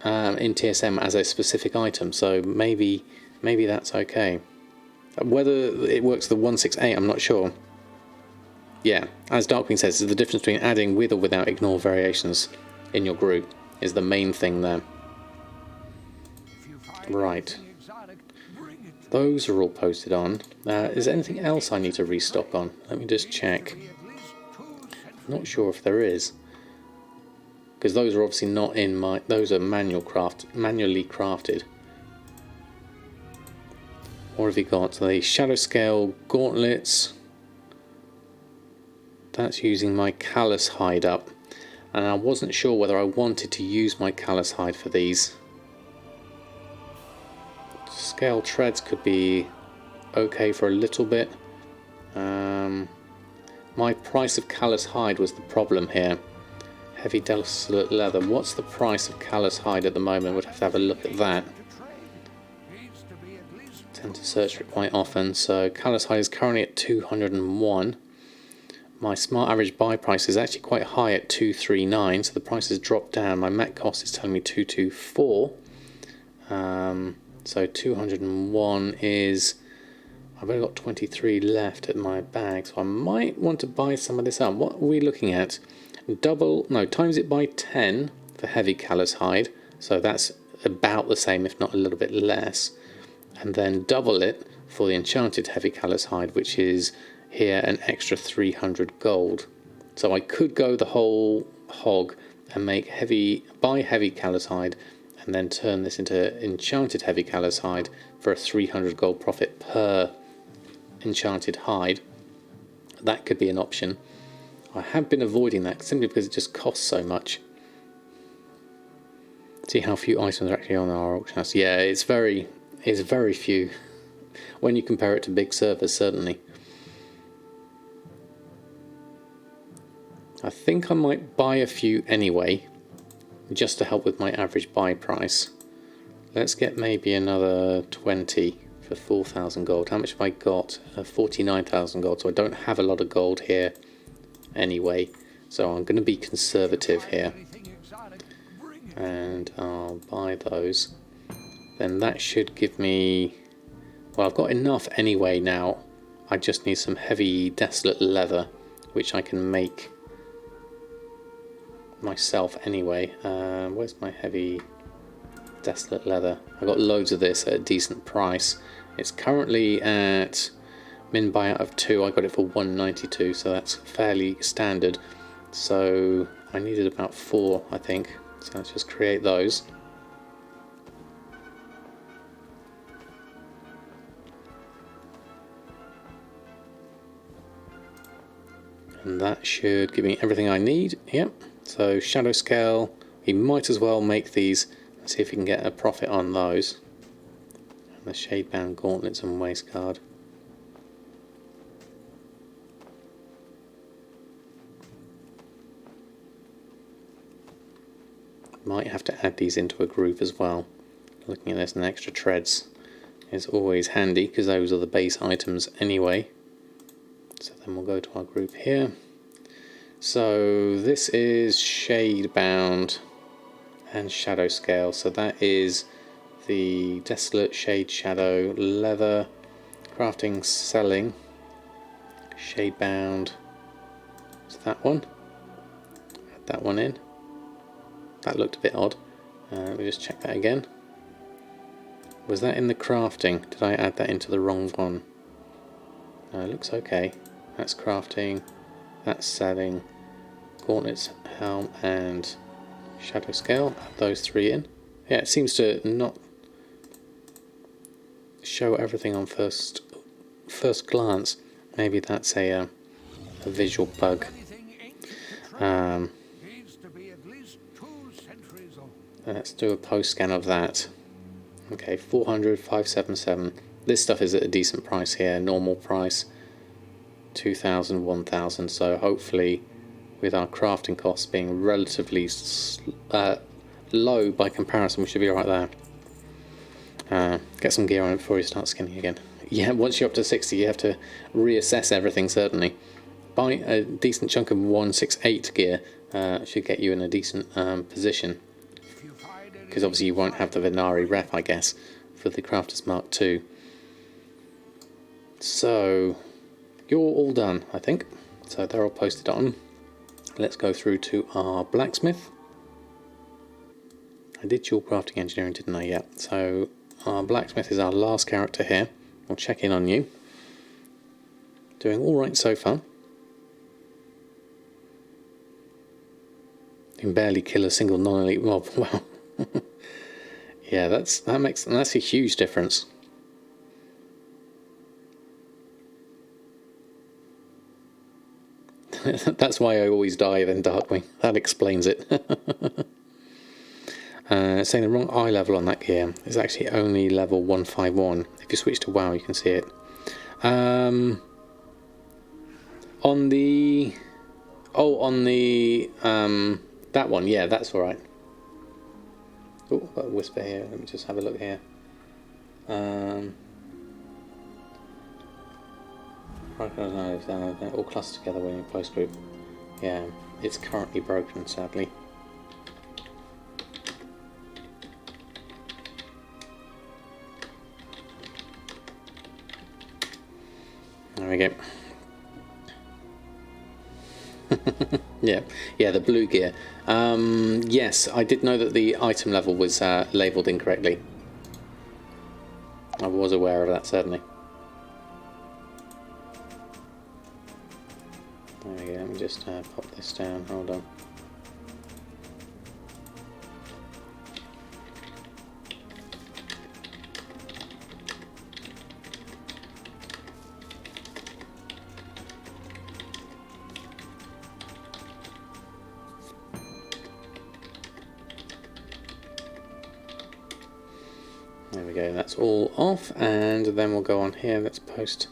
in TSM as a specific item, so maybe that's okay. Whether it works the 168, I'm not sure. Yeah, as Darkwing says, the difference between adding with or without ignore variations in your group is the main thing there. Right. Those are all posted on. Is there anything else I need to restock on? Let me just check. Not sure if there is, because those are obviously not in my. Those are manually crafted. What have you got? The shadow scale gauntlets. That's using my callus hide up, and I wasn't sure whether I wanted to use my callus hide for these. Scale treads could be okay for a little bit. My price of callus hide was the problem here. Heavy desolate leather. What's the price of callus hide at the moment? We'd have a look at that. Tend to search for it quite often. So callus hide is currently at 201. My smart average buy price is actually quite high at 239, so the price has dropped down. My mat cost is telling me 224. So 201 is, I've only got 23 left at my bag, so I might want to buy some of this up. What are we looking at? Times it by 10 for heavy callus hide, so that's about the same, if not a little bit less. And then double it for the enchanted heavy callus hide, which is here an extra 300 gold. So I could go the whole hog and buy heavy callus hide and then turn this into enchanted heavy callus hide for a 300 gold profit per enchanted hide. That could be an option. I have been avoiding that simply because it just costs so much. See how few items are actually on our auction house. Yeah, it's very few when you compare it to big servers, certainly. I think I might buy a few anyway, just to help with my average buy price. Let's get maybe another 20 for 4,000 gold. How much have I got? 49,000 gold, so I don't have a lot of gold here anyway. So I'm going to be conservative here. And I'll buy those. Then that should give me... Well, I've got enough anyway now. I just need some heavy desolate leather, which I can make myself anyway. Where's my heavy desolate leather? I got loads of this at a decent price. It's currently at min buyout of 2. I got it for 192, so that's fairly standard. So I needed about 4, I think. So let's just create those. And that should give me everything I need. Yep. So shadow scale, we might as well make these and see if we can get a profit on those. And the shade bound gauntlets and waistguard. Might have to add these into a group as well. Looking at this, and extra treads is always handy because those are the base items anyway. So then we'll go to our group here. So this is shade bound and shadow scale. So that is the desolate shade shadow leather crafting selling shade bound. Is that one? Add that one in. That looked a bit odd. Let me just check that again. Was that in the crafting? Did I add that into the wrong one? No, it looks okay. That's crafting. That's selling. Gauntlets, helm, and shadow scale. Add those 3 in. Yeah, it seems to not show everything on first glance. Maybe that's a visual bug. Let's do a post scan of that. Okay, 400, 577. This stuff is at a decent price here. Normal price 2,000, 1,000. So hopefully, with our crafting costs being relatively low by comparison, we should be right there. Get some gear on it before you start skinning again. Yeah, once you're up to 60, you have to reassess everything, certainly. Buy a decent chunk of 168 gear should get you in a decent position. because obviously you won't have the Venari rep, I guess, for the Crafters Mark II. So you're all done, I think. So they're all posted on. Let's go through to our Blacksmith. I did dual crafting engineering, didn't I? Yeah. So our Blacksmith is our last character here. We'll check in on you. Doing all right so far. You can barely kill a single non-elite mob. Wow. Yeah, that's a huge difference. That's why I always die then Darkwing. That explains it. Saying the wrong eye level on that gear. It's actually only level 151. If you switch to WoW, you can see it. On the that one, yeah, that's all right. Oh, got a whisper here. Let me just have a look here. They're all clustered together when you post group. Yeah, it's currently broken, sadly. There we go. yeah, the blue gear. Yes, I did know that the item level was labelled incorrectly. I was aware of that, certainly. There we go, let me just pop this down, hold on. There we go, that's all off, and then we'll go on here. Let's post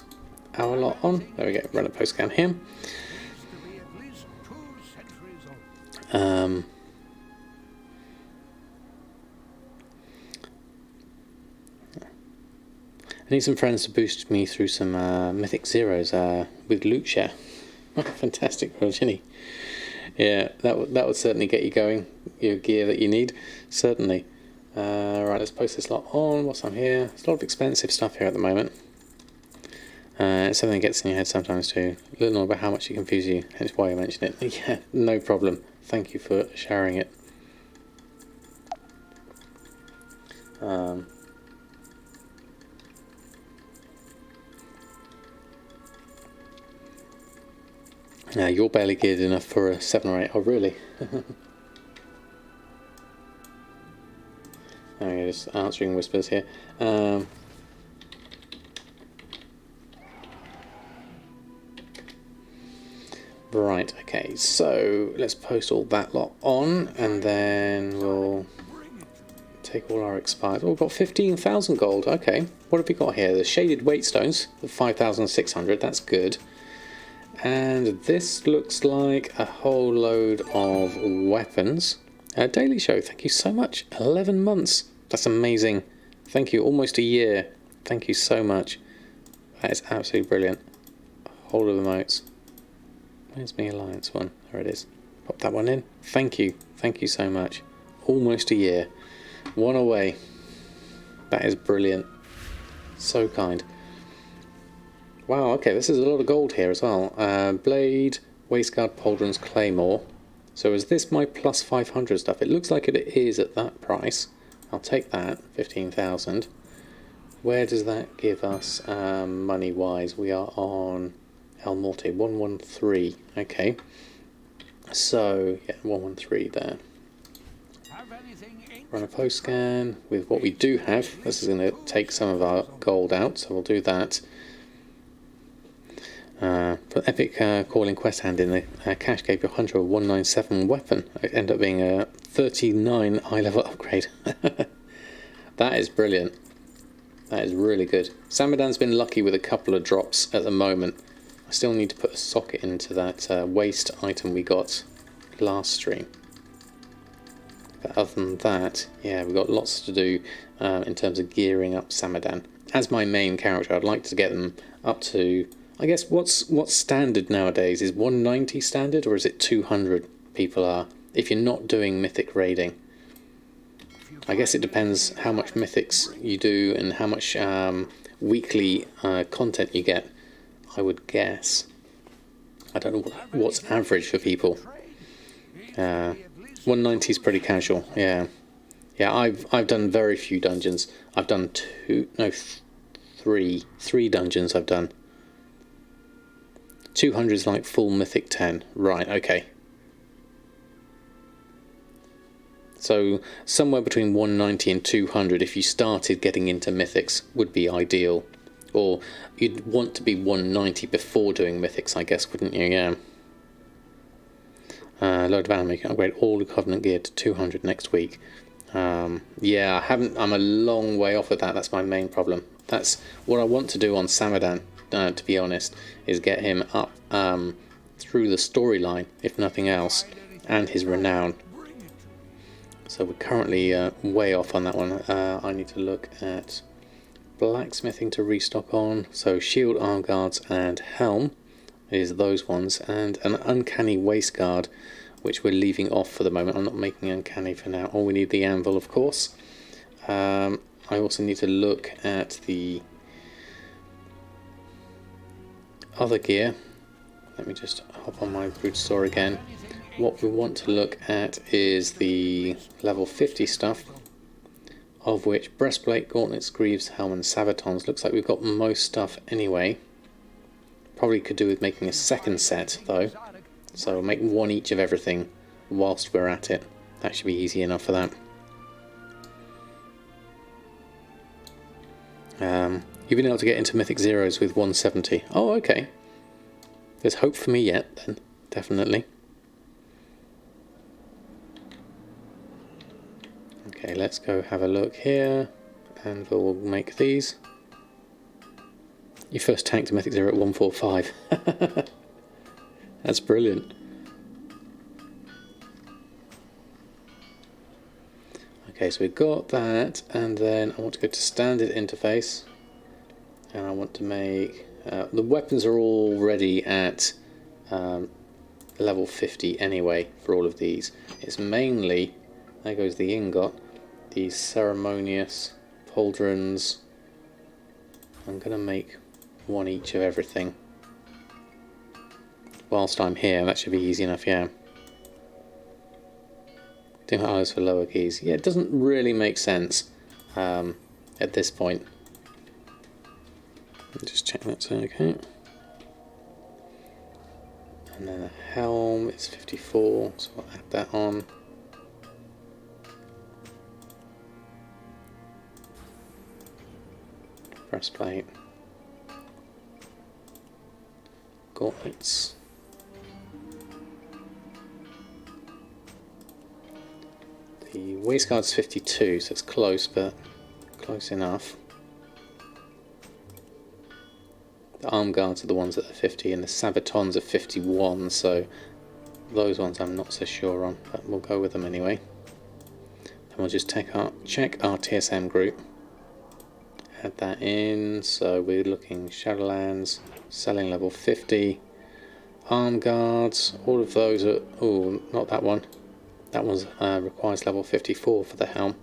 our lot on. There we go, run a post scan here. I need some friends to boost me through some Mythic Zeros with loot share. Fantastic, Virginie. Yeah, that would certainly get you going. Your gear that you need, certainly. Right, let's post this lot on whilst I'm here. There's a lot of expensive stuff here at the moment. It's something that gets in your head sometimes too. A little more about how much it confuses you, hence why I mentioned it. Yeah, no problem. Thank you for sharing it. Now you're barely geared enough for a 7 or 8. Oh really? Okay, just answering whispers here. Right, okay, so let's post all that lot on, and then we'll take all our expired. Oh, we've got 15,000 gold. Okay, what have we got here? The shaded weight stones, the 5,600. That's good. And this looks like a whole load of weapons. Daily Show, thank you so much. 11 months. That's amazing. Thank you. Almost a year. Thank you so much. That is absolutely brilliant. Hold of the moats. Where's my Alliance one? There it is. Pop that one in. Thank you. Thank you so much. Almost a year. One away. That is brilliant. So kind. Wow, okay, this is a lot of gold here as well. Blade, Waistguard, Pauldron's Claymore. So is this my plus 500 stuff? It looks like it is at that price. I'll take that, 15,000. Where does that give us money-wise? We are on El Morte, 113. Okay. So, yeah, 113 there. Run a post scan with what we do have. This is going to take some of our gold out, so we'll do that. For Epic Calling Quest Hand in the cash gave you 100 197 weapon. It ended up being a 39 eye level upgrade. That is brilliant. That is really good. Samadan's been lucky with a couple of drops at the moment. I still need to put a socket into that waste item we got last stream. But other than that, yeah, we've got lots to do in terms of gearing up Samadan. As my main character, I'd like to get them up to, I guess, what's standard nowadays? Is 190 standard, or is it 200 people are, if you're not doing mythic raiding? I guess it depends how much mythics you do and how much weekly content you get, I would guess. I don't know what's average for people. 190 is pretty casual, yeah. Yeah, I've done very few dungeons. I've done three dungeons I've done. 200 is like full mythic 10. Right, okay. So somewhere between 190 and 200 if you started getting into mythics would be ideal. Or you'd want to be 190 before doing mythics, I guess, wouldn't you? Yeah. Load of anime can upgrade all the Covenant gear to 200 next week. Yeah, I'm a long way off of that. That's my main problem. That's what I want to do on Samadan, to be honest, is get him up through the storyline, if nothing else, and his renown. So we're currently way off on that one. I need to look at blacksmithing to restock on. So shield, arm guards, and helm is those ones, and an uncanny waist guard, which we're leaving off for the moment. I'm not making uncanny for now. Oh, we need the anvil, of course. I also need to look at the other gear. Let me just hop on my brute store again. What we want to look at is the level 50 stuff, of which breastplate, gauntlets, greaves, helm and sabatons. Looks like we've got most stuff anyway. Probably could do with making a second set though, so we'll make one each of everything whilst we're at it. That should be easy enough for that. You've been able to get into Mythic Zeros with 170. Oh, okay. There's hope for me yet then, definitely. Okay, let's go have a look here, and we'll make these. You first tanked a Mythic Zero at 145. That's brilliant. Okay, so we've got that, and then I want to go to standard interface, and I want to make... the weapons are already at level 50 anyway for all of these. It's mainly, there goes the ingot, these ceremonious pauldrons. I'm going to make one each of everything whilst I'm here. That should be easy enough, yeah. Doing eyes for lower keys. Yeah, it doesn't really make sense at this point. Just check that's okay. And then the helm is 54, so I'll add that on. Breastplate. Gauntlets. The waistguard's 52, so it's close, but close enough. The arm guards are the ones that are 50, and the sabatons are 51, so those ones I'm not so sure on, but we'll go with them anyway. Then we'll just check our TSM group. Add that in, so we're looking Shadowlands, selling level 50, arm guards, all of those are, oh, not that one. That one requires level 54 for the helm.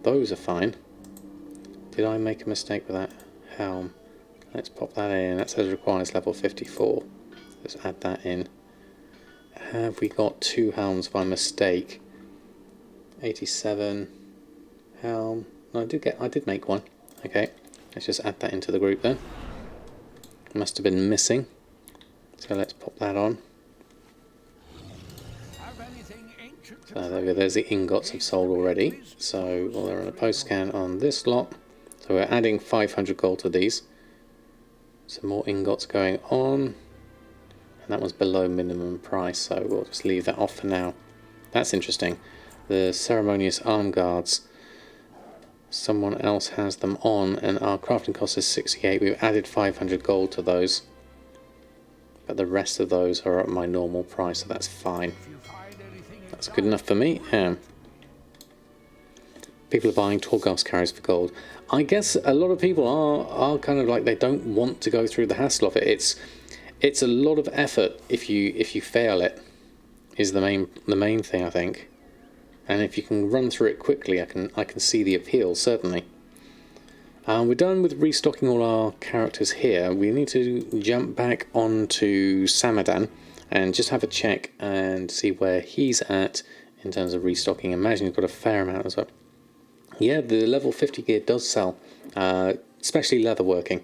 Those are fine. Did I make a mistake with that helm? Let's pop that in. That says requires level 54. Let's add that in. Have we got two helms by mistake? 87 helm. No, I did make one. Okay, let's just add that into the group then. Must have been missing. So let's pop that on. So there we go, there's the ingots I've sold already. So well, they're on a post scan on this lot. So we're adding 500 gold to these. Some more ingots going on. And that one's below minimum price, so we'll just leave that off for now. That's interesting. The ceremonious arm guards. Someone else has them on, and our crafting cost is 68. We've added 500 gold to those. But the rest of those are at my normal price, so that's fine. That's good enough for me. Yeah. People are buying Torghast carriers for gold. I guess a lot of people are kind of like, they don't want to go through the hassle of it. It's a lot of effort if you fail it, is the main thing, I think. and if you can run through it quickly, I can see the appeal, certainly. We're done with restocking all our characters here. We need to jump back onto Samadan and just have a check and see where he's at in terms of restocking. Imagine you've got a fair amount as well. Yeah, the level 50 gear does sell, especially leatherworking.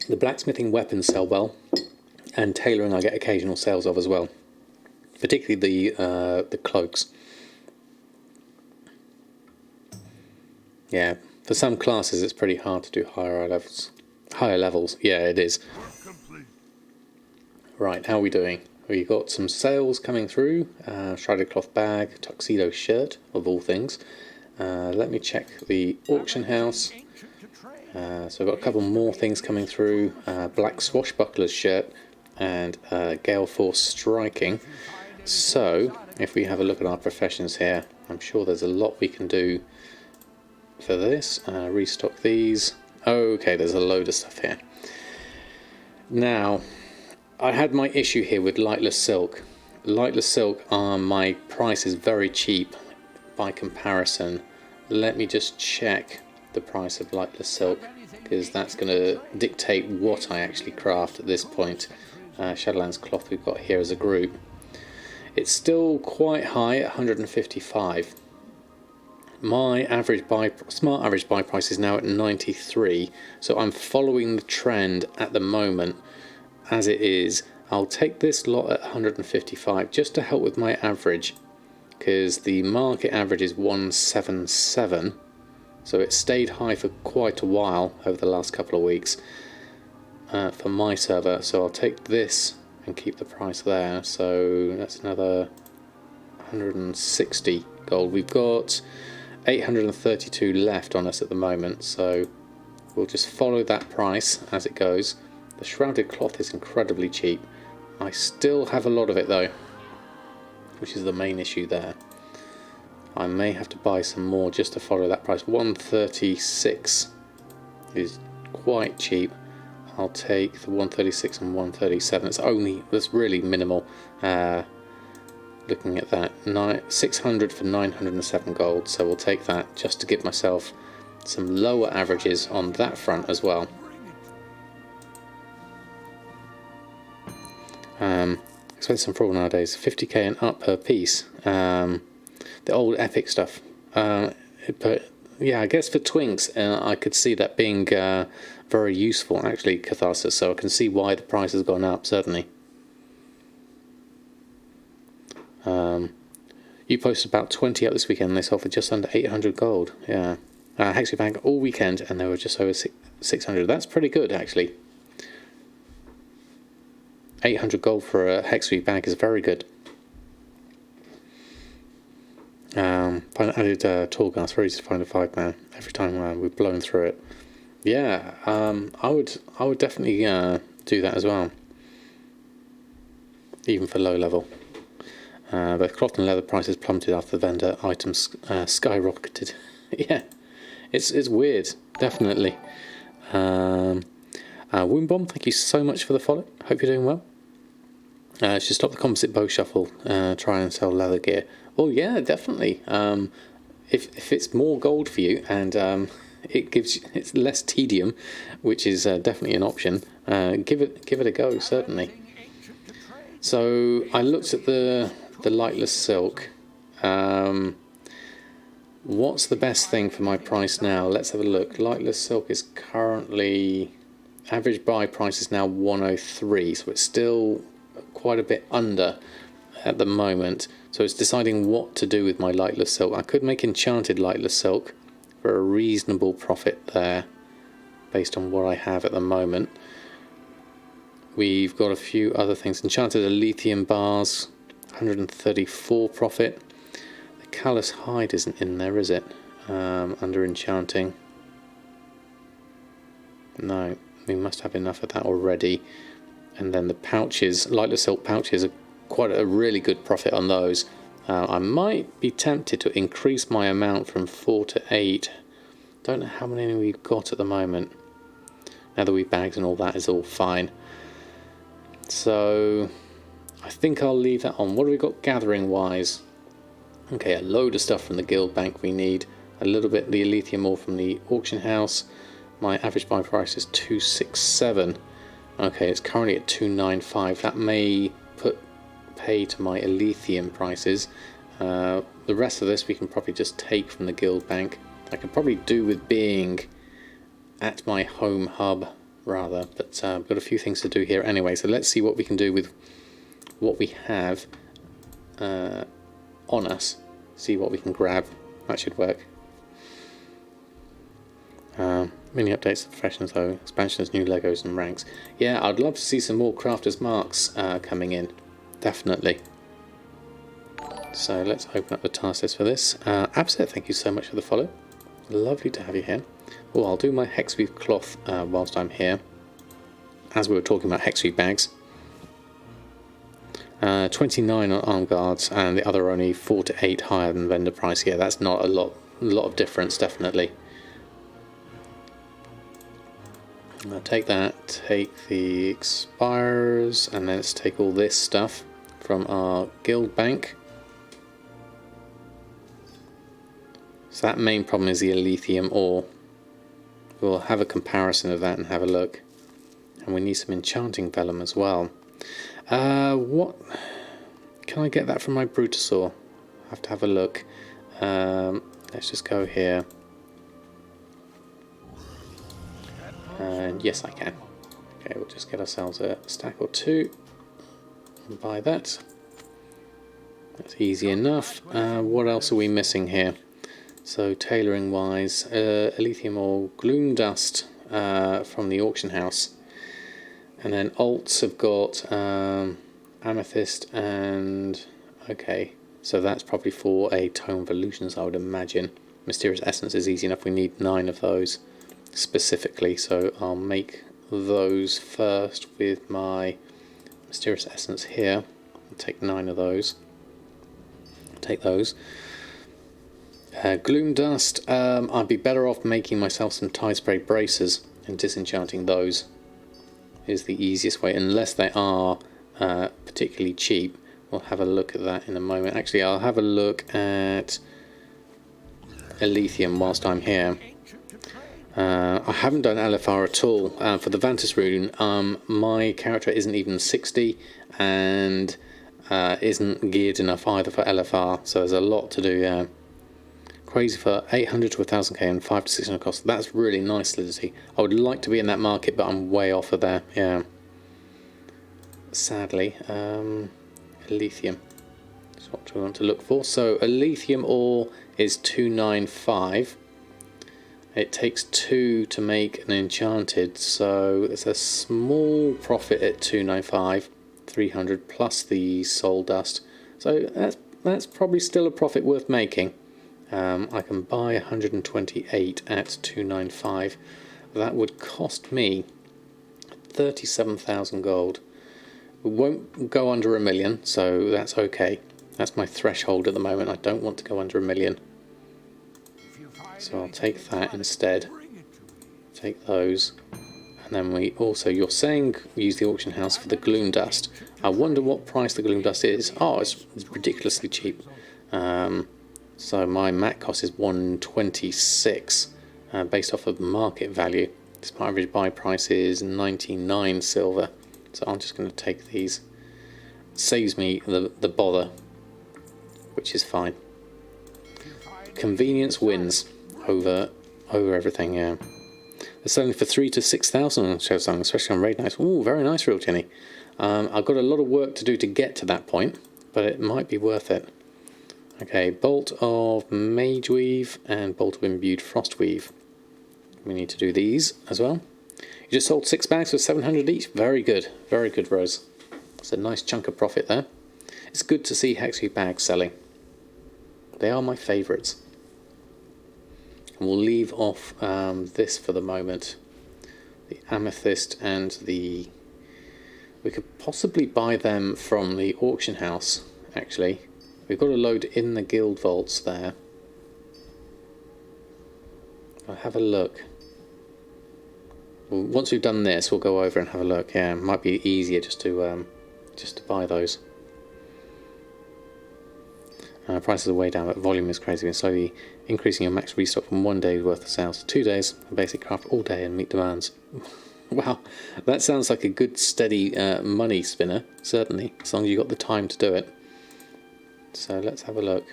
The blacksmithing weapons sell well, and tailoring I get occasional sales of as well, particularly the cloaks. Yeah, for some classes it's pretty hard to do higher levels. Higher levels, yeah, it is. Right, how are we doing? We got some sales coming through. Shrouded cloth bag, tuxedo shirt, of all things. Let me check the auction house. So I've got a couple more things coming through. Black swashbuckler's shirt and Gale Force striking. So if we have a look at our professions here, I'm sure there's a lot we can do for this. Restock these. Okay, there's a load of stuff here. Now, I had my issue here with Lightless Silk. Lightless Silk, my price is very cheap by comparison. Let me just check the price of Lightless Silk, because that's going to dictate what I actually craft at this point. Shadowlands cloth we've got here as a group. It's still quite high at 155. My smart average buy price is now at 93, so I'm following the trend at the moment as it is. I'll take this lot at 155 just to help with my average, because the market average is 177, so it stayed high for quite a while over the last couple of weeks for my server. So I'll take this and keep the price there. So that's another 160 gold. We've got 832 left on us at the moment, so we'll just follow that price as it goes. The shrouded cloth is incredibly cheap. I still have a lot of it though, which is the main issue there. I may have to buy some more just to follow that price. 136 is quite cheap. I'll take the 136 and 137. That's really minimal. Looking at that, 600 for 907 gold, so we'll take that just to give myself some lower averages on that front as well. Expensive for all nowadays, 50k and up per piece. The old epic stuff. But yeah, I guess for twinks, I could see that being very useful actually, Catharsis, so I can see why the price has gone up, certainly. You posted about 20 up this weekend, and they sold for just under 800 gold. Yeah. Hexy Bank all weekend, and they were just over 600. That's pretty good, actually. 800 gold for a Hexy bag is very good. Added tall gas, very easy to find a 5-man every time we've blown through it. Yeah, I would definitely do that as well, even for low level. Both cloth and leather prices plummeted after the vendor items skyrocketed. Yeah, it's weird, definitely. Woombomb, thank you so much for the follow. Hope you're doing well. Should stop the composite bow shuffle. Try and sell leather gear. Well, yeah, definitely. If it's more gold for you and it's less tedium, which is definitely an option, give it a go, certainly. So I looked at the Lightless Silk. What's the best thing for my price now? Let's have a look. Lightless Silk is currently, average buy price is now 103, so it's still quite a bit under at the moment. So it's deciding what to do with my Lightless Silk. I could make enchanted Lightless Silk for a reasonable profit there, based on what I have at the moment. We've got a few other things. Enchanted lithium bars, 134 profit. The callous hide isn't in there, is it? Under enchanting. No, we must have enough of that already. And then the pouches, Lightless Silk pouches, are quite a really good profit on those. I might be tempted to increase my amount from 4 to 8. Don't know how many we've got at the moment. Now that we've bags and all that is all fine. So I think I'll leave that on. What have we got gathering wise? Okay, a load of stuff from the guild bank we need. A little bit the lithium ore from the auction house. My average buy price is 267. Okay, it's currently at 295. That may pay to my lithium prices. The rest of this we can probably just take from the guild bank. I could probably do with being at my home hub rather, but I've got a few things to do here anyway, so let's see what we can do with what we have on us. See what we can grab. That should work. Mini updates to professions though, expansions, new Legos and ranks. Yeah, I'd love to see some more crafters marks coming in, definitely. So let's open up the task list for this. Abset, thank you so much for the follow. Lovely to have you here. Oh, I'll do my hexweave cloth whilst I'm here, as we were talking about hexweave bags. 29 on arm guards, and the other only 4 to 8 higher than vendor price. Yeah, that's not a lot of difference, definitely. I'll take that, take the expires, and then let's take all this stuff from our guild bank. So that main problem is the lithium ore. We'll have a comparison of that and have a look. And we need some enchanting vellum as well. What can I get that from my Brutosaur? I have to have a look. Let's just go here. And yes, I can. Okay, we'll just get ourselves a stack or two and buy that. That's easy enough. What else are we missing here? So tailoring wise, lithium ore, gloom dust from the auction house, and then alts have got amethyst and okay, so that's probably for a tome of illusions, I would imagine. Mysterious essence is easy enough. We need 9 of those specifically, so I'll make those first with my mysterious essence here. I'll take 9 of those. Take those. Gloom dust, I'd be better off making myself some tide spray bracers and disenchanting those is the easiest way, unless they are particularly cheap. We'll have a look at that in a moment. Actually, I'll have a look at lithium whilst I'm here. I haven't done LFR at all. For the Vantis rune, my character isn't even 60 and isn't geared enough either for LFR, so there's a lot to do. Crazy for 800 to 1000k and 5 to 600 cost. That's really nice solidity. I would like to be in that market, but I'm way off of there. Yeah. Sadly, lithium. That's what we want to look for. So a lithium ore is 295. It takes 2 to make an enchanted, so it's a small profit at 295, 300 plus the soul dust. So that's probably still a profit worth making. I can buy 128 at 295. That would cost me 37,000 gold. It won't go under 1 million, so that's okay. That's my threshold at the moment. I don't want to go under 1 million. So I'll take that instead. Take those. And then we also, you're saying use the auction house for the gloom dust. I wonder what price the gloom dust is. Oh, it's ridiculously cheap. So my mat cost is 126 based off of market value. This average buy price is 99 silver. So I'm just going to take these. Saves me the bother, which is fine. Convenience wins over everything. Yeah, they're selling for 3 to 6,000 on show song, especially on raid nights. Ooh, very nice, real Jenny. I've got a lot of work to do to get to that point, but it might be worth it. Okay, bolt of mage weave and bolt of imbued frost weave. We need to do these as well. You just sold 6 bags for 700 each. Very good, Rose. It's a nice chunk of profit there. It's good to see hexweave bags selling. They are my favourites. And we'll leave off this for the moment. The amethyst and the... We could possibly buy them from the auction house, actually. We've got a load in the guild vaults there. I'll have a look. Once we've done this, we'll go over and have a look. Yeah, it might be easier just to buy those. Prices are way down, but volume is crazy. We're slowly increasing your max restock from 1 day's worth of sales to 2 days. Basic craft all day and meet demands. Wow, that sounds like a good steady money spinner, certainly, as long as you've got the time to do it. So let's have a look.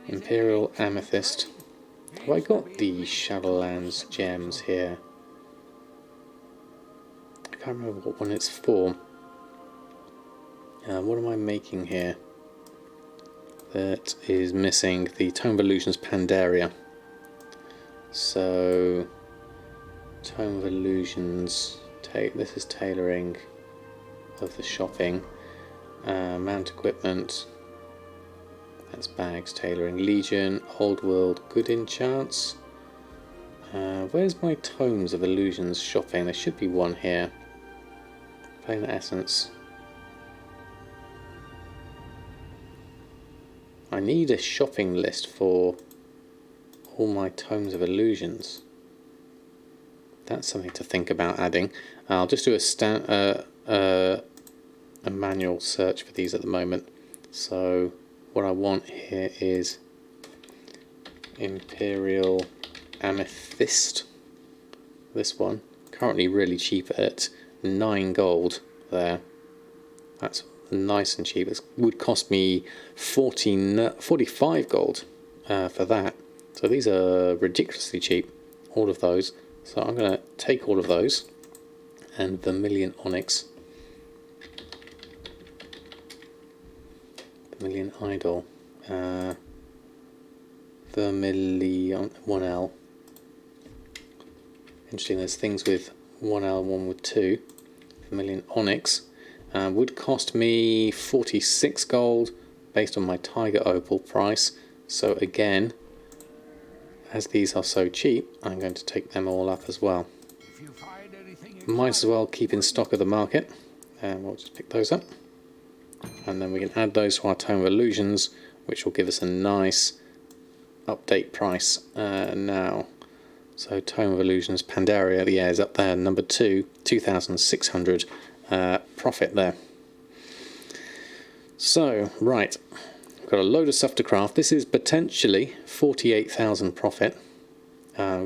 Imperial Amethyst. Have I got the Shadowlands gems here? I can't remember what one it's for. What am I making here? That is missing the Tome of Illusions Pandaria. So, Tome of Illusions, this is tailoring of the shopping. Mount equipment, that's bags, tailoring. Legion, Old World, good enchants. Where's my Tomes of Illusions shopping? There should be one here. Plain Essence. I need a shopping list for all my Tomes of Illusions. That's something to think about adding. I'll just do a manual search for these at the moment. So what I want here is Imperial Amethyst. This one, currently really cheap at 9 gold there. That's nice and cheap. It would cost me 45 gold for that. So these are ridiculously cheap, all of those. So I'm going to take all of those and Vermilion Onyx, Vermilion Idol, Vermilion 1L. Interesting, there's things with 1L, one with 2. Vermilion Onyx. Would cost me 46 gold based on my Tiger Opal price. So again, as these are so cheap, I'm going to take them all up as well. Might as well keep in stock of the market, and we'll just pick those up. And then we can add those to our Tome of Illusions, which will give us a nice update price now. So Tome of Illusions Pandaria, yeah, is up there, number 2, 2,600 profit there. So, right, we've got a load of stuff to craft. This is potentially 48,000 profit,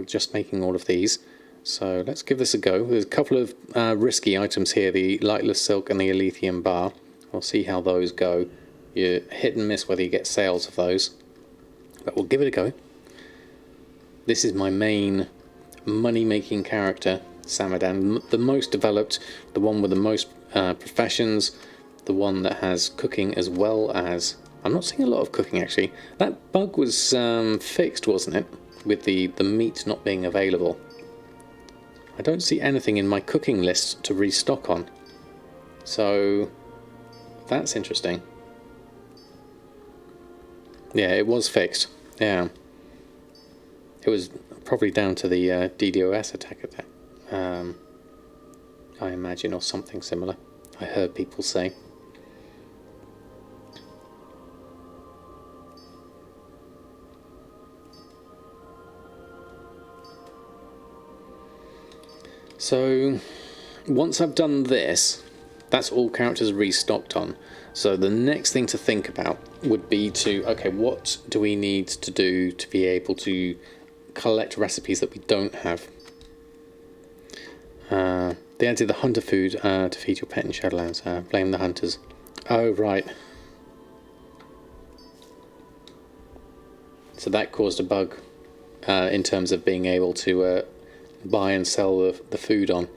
just making all of these. So let's give this a go. There's a couple of risky items here, the Lightless Silk and the Aletheium Bar. We'll see how those go. You hit and miss whether you get sales of those, but we'll give it a go. This is my main money-making character, Samadan, the most developed, the one with the most professions, the one that has cooking as well as... I'm not seeing a lot of cooking actually. That bug was fixed, wasn't it? With the meat not being available. I don't see anything in my cooking list to restock on. So that's interesting. Yeah, it was fixed. Yeah. It was probably down to the DDoS attack, I imagine, or something similar. I heard people say. So once I've done this, that's all characters restocked on. So the next thing to think about would be to, okay, what do we need to do to be able to collect recipes that we don't have? They added the hunter food to feed your pet in Shadowlands. Blame the hunters. Oh, right. So that caused a bug in terms of being able to buy and sell the food on.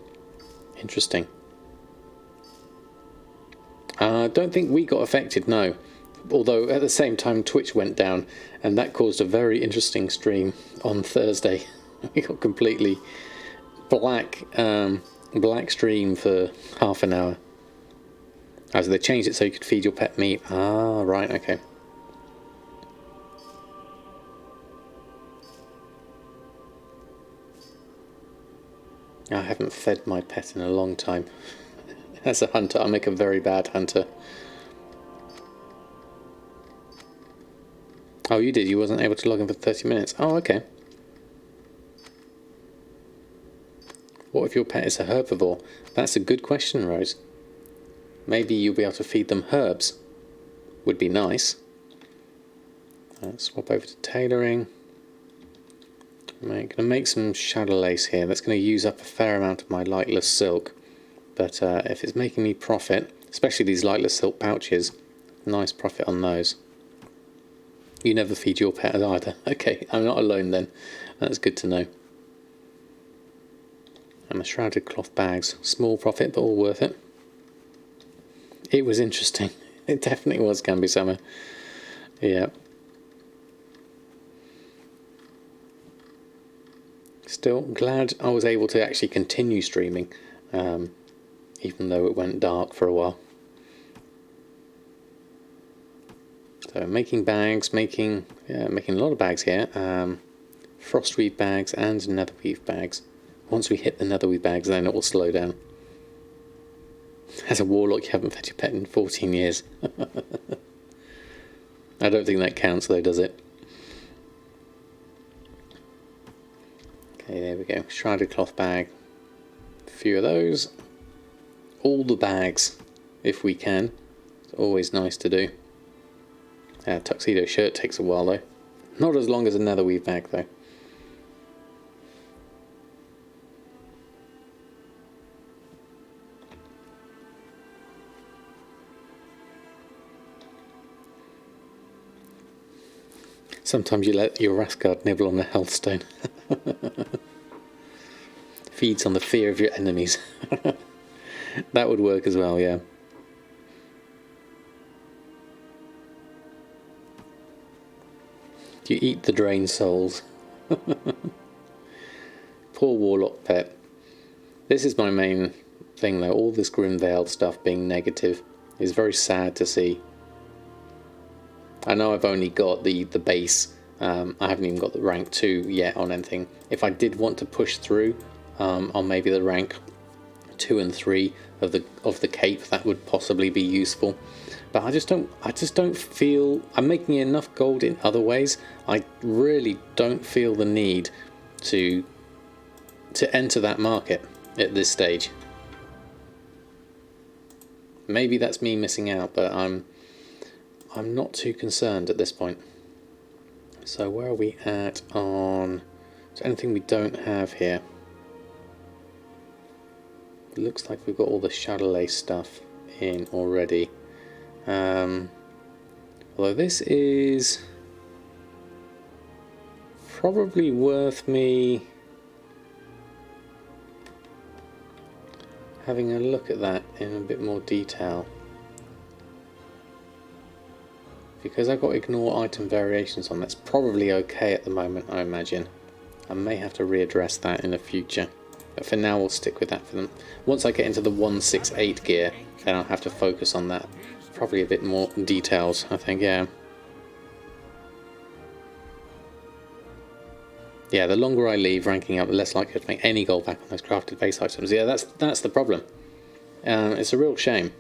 Interesting. I don't think we got affected, no. Although at the same time Twitch went down, and that caused a very interesting stream on Thursday. We got completely black stream for half an hour. Oh, so they changed it so you could feed your pet meat. Ah, right, okay. I haven't fed my pet in a long time. As a hunter, I make a very bad hunter. Oh, you did? You wasn't able to log in for 30 minutes? Oh, okay. What if your pet is a herbivore? That's a good question, Rose. Maybe you'll be able to feed them herbs. would be nice. Swap over to tailoring. I'm going to make some shadow lace here. That's going to use up a fair amount of my lightless silk. But if it's making me profit, especially these lightless silk pouches, nice profit on those. You never feed your pet either. Okay, I'm not alone then. That's good to know. And the shrouded cloth bags. Small profit, but all worth it. It was interesting. It definitely was Gambi Summer. Yeah. Still glad I was able to actually continue streaming, even though it went dark for a while. So making bags, making a lot of bags here. Frostweave bags and netherweave bags. Once we hit the netherweave bags, then it will slow down. As a warlock, you haven't fed your pet in 14 years. I don't think that counts though, does it? Okay, there we go. Shrouded cloth bag. A few of those. All the bags, if we can. It's always nice to do. Tuxedo shirt takes a while though. Not as long as a netherweave bag though. Sometimes you let your Rascard nibble on the health stone. Feeds on the fear of your enemies. That would work as well, yeah. You eat the drained souls. Poor warlock pet. This is my main thing though. All this Grim Veiled stuff being negative is very sad to see. I know I've only got the base. I haven't even got the rank 2 yet on anything. If I did want to push through on maybe the rank 2 and 3 of the cape, that would possibly be useful. But I just don't feel I'm making enough gold in other ways. I really don't feel the need to enter that market at this stage. Maybe that's me missing out, but I'm not too concerned at this point. So where are we at on... Is there anything we don't have here? It looks like we've got all the shadow lace stuff in already. Although this is probably worth me having a look at that in a bit more detail. Because I've got ignore item variations on, that's probably okay at the moment, I imagine. I may have to readdress that in the future. But for now we'll stick with that for them. Once I get into the 168 gear, then I'll have to focus on that. Probably a bit more details, I think, yeah. Yeah, the longer I leave ranking up, the less likely to make any gold back on those crafted base items. Yeah, that's the problem. It's a real shame.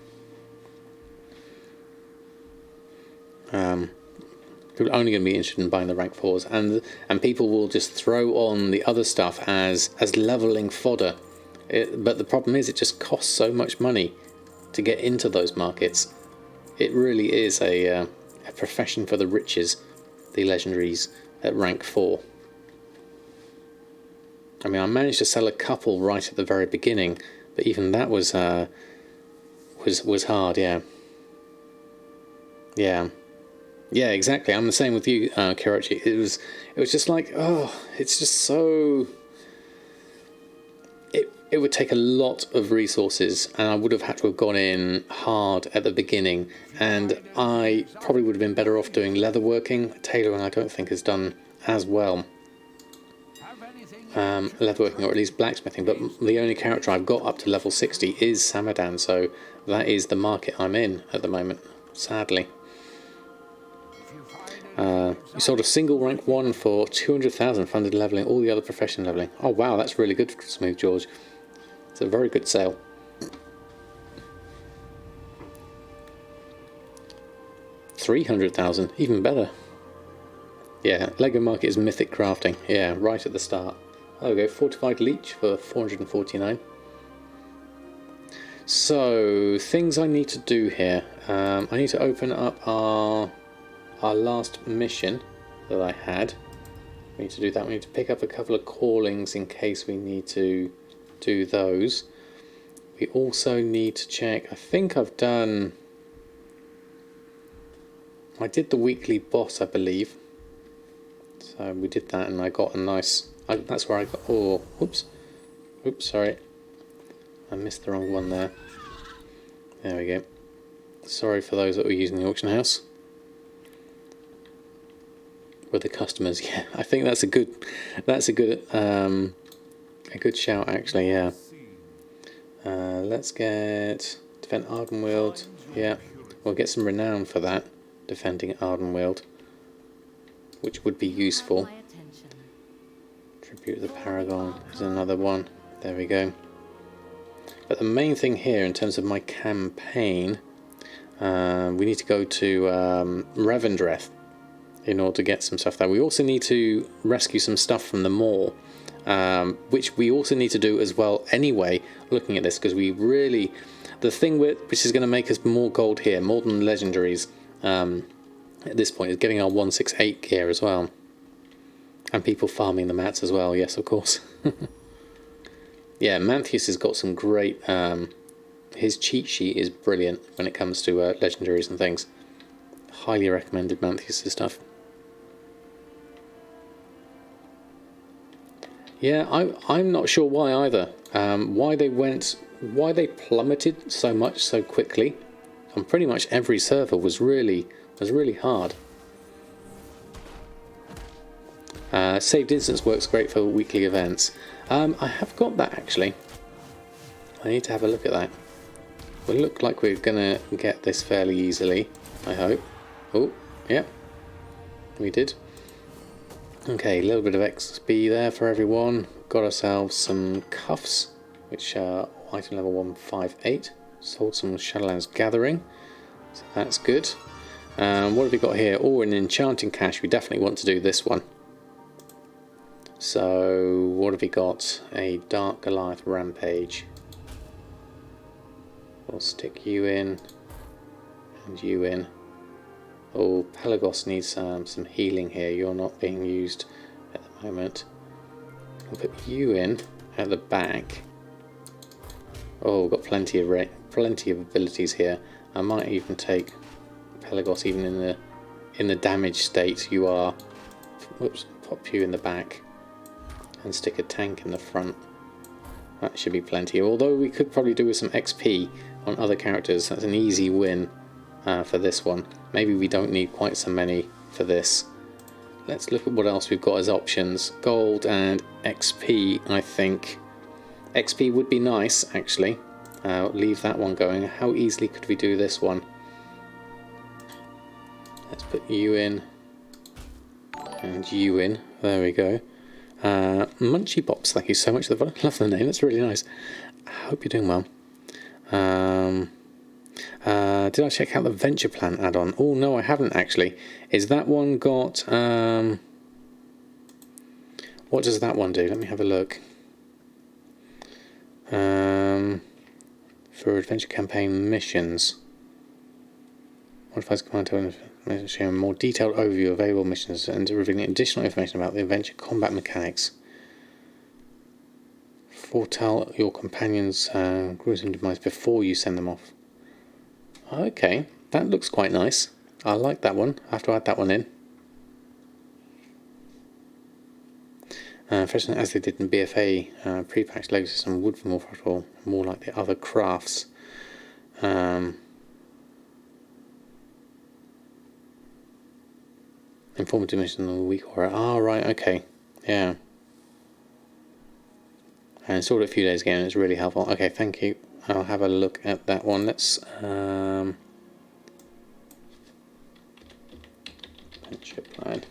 People are only going to be interested in buying the rank 4s, and people will just throw on the other stuff as leveling fodder. But the problem is it just costs so much money to get into those markets. It really is a profession for the riches, the legendaries at rank 4. I mean, I managed to sell a couple right at the very beginning, but even that was hard, yeah. Yeah, exactly. I'm the same with you, Kirachi. It was just like, oh, it's just so... It would take a lot of resources, and I would have had to have gone in hard at the beginning, and I probably would have been better off doing leatherworking. Tailoring I don't think is done as well. Leatherworking, or at least blacksmithing, but the only character I've got up to level 60 is Samadan, so that is the market I'm in at the moment, sadly. You sold a single rank 1 for 200,000 funded levelling, all the other profession levelling. Oh wow, that's really good, Smooth George. It's a very good sale. $300,000, even better. Yeah, Lego Market is mythic crafting. Yeah, right at the start. There we go, fortified leech for 449. So, things I need to do here. I need to open up our last mission that I had. We need to do that. We need to pick up a couple of callings in case we need to do those. We also need to check. I think I've done. I did the weekly boss, I believe. So we did that, and I got a nice. That's where I got. Oh, oops, sorry. I missed the wrong one there. There we go. Sorry for those that were using the auction house. With the customers, yeah. I think that's a good shout actually, yeah. Let's get defend Ardenweald. Yeah, we'll get some renown for that, defending Ardenweald, which would be useful. Tribute of the Paragon is another one. There we go. But the main thing here, in terms of my campaign, we need to go to Revendreth in order to get some stuff there. We also need to rescue some stuff from the mall, which we also need to do as well anyway, looking at this, because we really... The thing which is going to make us more gold here, more than legendaries at this point, is getting our 168 gear as well. And people farming the mats as well, yes, of course. Yeah, Mantheus has got some great... his cheat sheet is brilliant when it comes to legendaries and things. Highly recommended Mantheus' stuff. Yeah, I'm not sure why either. Why they plummeted so much so quickly. And pretty much every server was really hard. Saved instance works great for weekly events. I have got that actually. I need to have a look at that. We look like we're gonna get this fairly easily, I hope. Oh, yeah, we did. Okay, a little bit of XP there for everyone. Got ourselves some cuffs, which are item level 158. Sold some Shadowlands Gathering, so that's good. What have we got here? Oh, an enchanting cache. We definitely want to do this one. So, what have we got? A Dark Goliath Rampage. We'll stick you in, and you in. Oh, Pelagos needs some healing here. You're not being used at the moment. I'll put you in at the back. Oh, we've got plenty of abilities here. I might even take Pelagos even in the damaged state you are. Whoops, pop you in the back and stick a tank in the front. That should be plenty. Although we could probably do with some XP on other characters. That's an easy win for this one. Maybe we don't need quite so many for this. Let's look at what else we've got as options. Gold and XP, I think. XP would be nice, actually. Leave that one going. How easily could we do this one? Let's put you in. And you in. There we go. Munchy Pops, thank you so much. I love the name, that's really nice. I hope you're doing well. Did I check out the Venture Plan add-on? Oh, no, I haven't actually. Is that one got... what does that one do? Let me have a look. For Adventure Campaign missions. Modifies command to share a more detailed overview of available missions and revealing additional information about the adventure combat mechanics. Foretell your companions' gruesome demise before you send them off. Okay, that looks quite nice. I like that one. I have to add that one in. Fresh as they did in BFA, pre-packed Lego system would be more profitable, more like the other crafts. Informative mission of the week or right, okay, yeah. And installed it a few days ago and it's really helpful. Okay, thank you. I'll have a look at that one. Let's Venture Plan,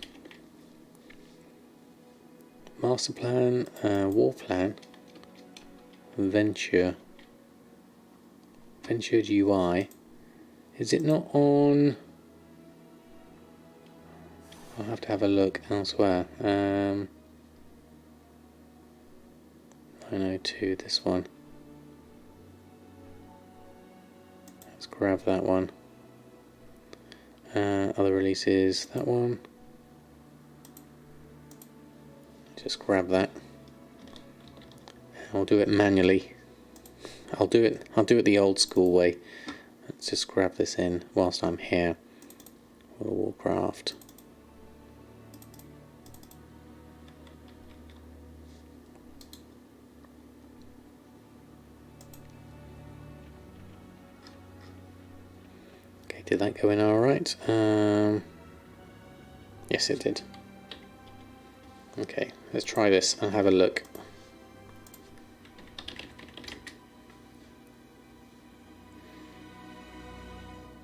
Master Plan, War Plan, Ventured UI. Is it not on? I'll have to have a look elsewhere. 902, this one. Let's grab that one. Other releases, that one. Just grab that. I'll do it manually. I'll do it the old school way. Let's just grab this in whilst I'm here. World of Warcraft. Okay, did that go in alright? Yes, it did. Okay, let's try this and have a look.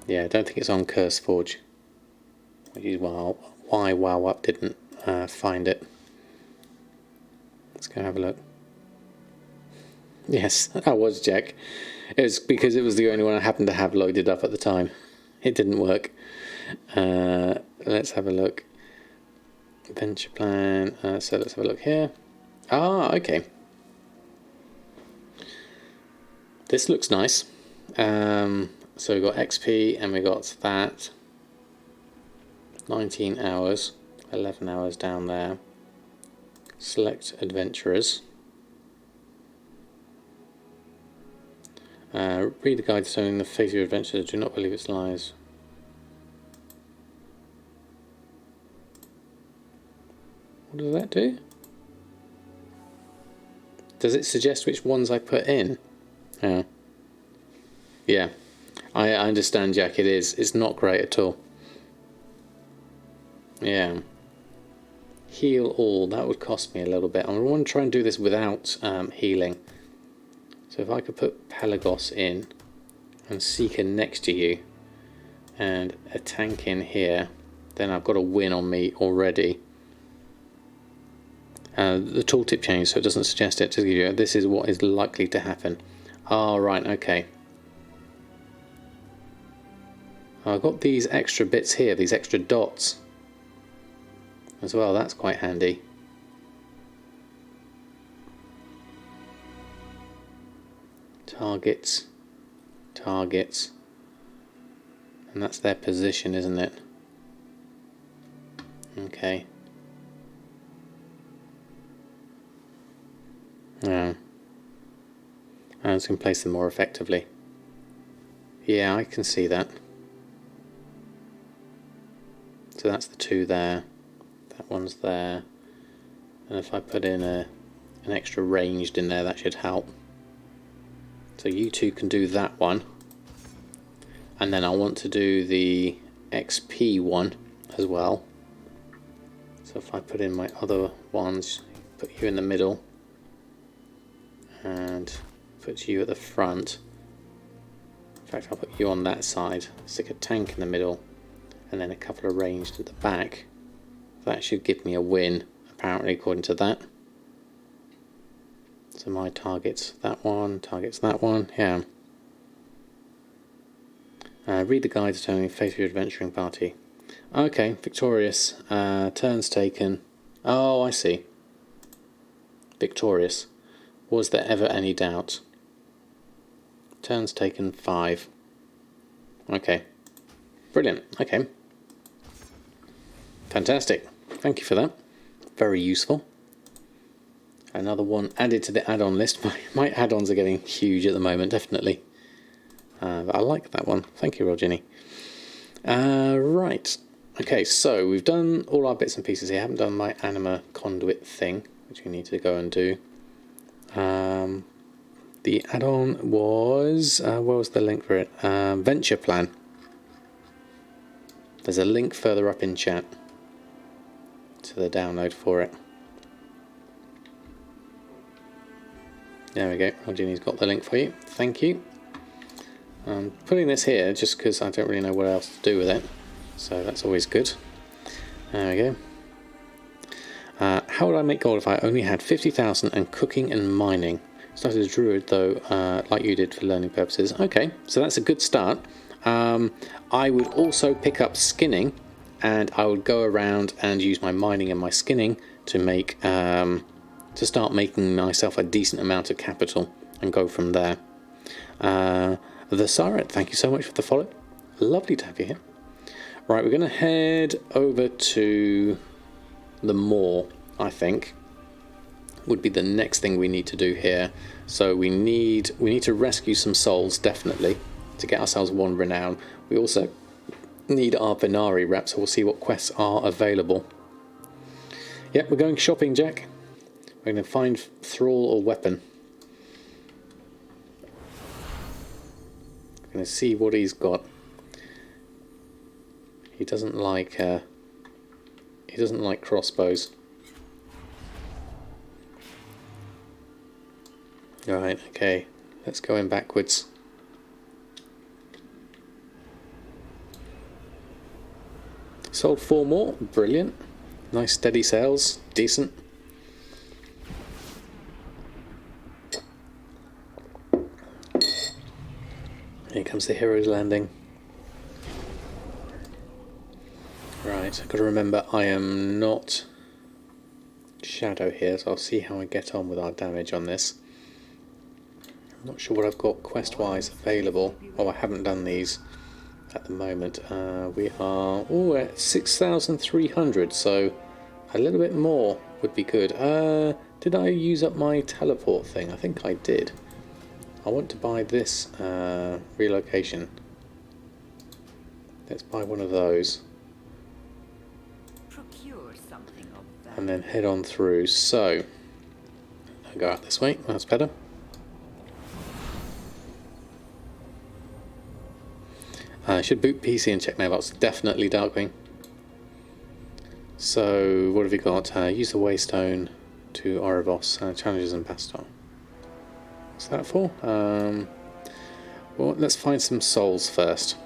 Yeah, I don't think it's on CurseForge, which is why WoW didn't find it. Let's go have a look. Yes, that was Jack. It was because it was the only one I happened to have loaded up at the time. It didn't work. Let's have a look. Adventure plan. So let's have a look here. Ah, okay. This looks nice. So we got XP and we got that. 19 hours. 11 hours down there. Select adventurers. Read the guide showing the face of your adventures. Do not believe its lies. What does that do? Does it suggest which ones I put in? Oh. Yeah. I understand, Jack. It is. It's not great at all. Yeah. Heal all. That would cost me a little bit. I want to try and do this without healing. So if I could put Pelagos in and Seeker next to you and a tank in here, then I've got a win on me already. The tooltip changed, so it doesn't suggest it. To give you, this is what is likely to happen. Ah, right, okay. I've got these extra bits here, these extra dots as well. That's quite handy. Targets, targets, and that's their position, isn't it? Okay. Yeah. I was going to place them more effectively. Yeah, I can see that. So that's the two there. That one's there. And if I put in an extra ranged in there, that should help. So you two can do that one. And then I want to do the XP one as well. So if I put in my other ones, put you in the middle. And put you at the front. In fact, I'll put you on that side. Stick a tank in the middle. And then a couple of ranged at the back. That should give me a win, apparently, according to that. So my target's that one, target's that one, yeah. Read the guide to turning face of your adventuring party. Okay, victorious. Turns taken. Oh, I see. Victorious. Was there ever any doubt? Turns taken 5. Okay. Brilliant. Okay. Fantastic. Thank you for that. Very useful. Another one added to the add-on list. My add-ons are getting huge at the moment, definitely. But I like that one. Thank you, Rogini. Right. Okay, so we've done all our bits and pieces here. I haven't done my anima conduit thing, which we need to go and do. The add-on was... where was the link for it? Venture plan. There's a link further up in chat to the download for it. There we go. Rogini's got the link for you. Thank you. I'm putting this here just because I don't really know what else to do with it. So that's always good. There we go. How would I make gold if I only had 50,000 and cooking and mining? Started as a druid though, like you did for learning purposes. Okay, so that's a good start. I would also pick up skinning, and I would go around and use my mining and my skinning to make to start making myself a decent amount of capital and go from there. The Siren, thank you so much for the follow. Lovely to have you here. Right, we're going to head over to the moor, I think. Would be the next thing we need to do here. So we need to rescue some souls, definitely, to get ourselves one renown. We also need our Venari rep, so we'll see what quests are available. Yep, we're going shopping, Jack. We're going to find thrall or weapon. We're going to see what he's got. He doesn't like crossbows. Alright, okay. Let's go in backwards. Sold 4 more. Brilliant. Nice steady sales. Decent. Here comes the hero's landing. Right, I've got to remember I am not shadow here, so I'll see how I get on with our damage on this. I'm not sure what I've got quest-wise available. Oh, I haven't done these at the moment. We are at 6,300, so a little bit more would be good. Did I use up my teleport thing? I think I did. I want to buy this relocation. Let's buy one of those. Procure something of that. And then head on through. So, I'll go out this way. That's better. I should boot PC and check mailbox. Definitely Darkwing. So, what have we got? Use the Waystone to Oribos. Challenges and Bastion. What's that for? Well, let's find some souls first.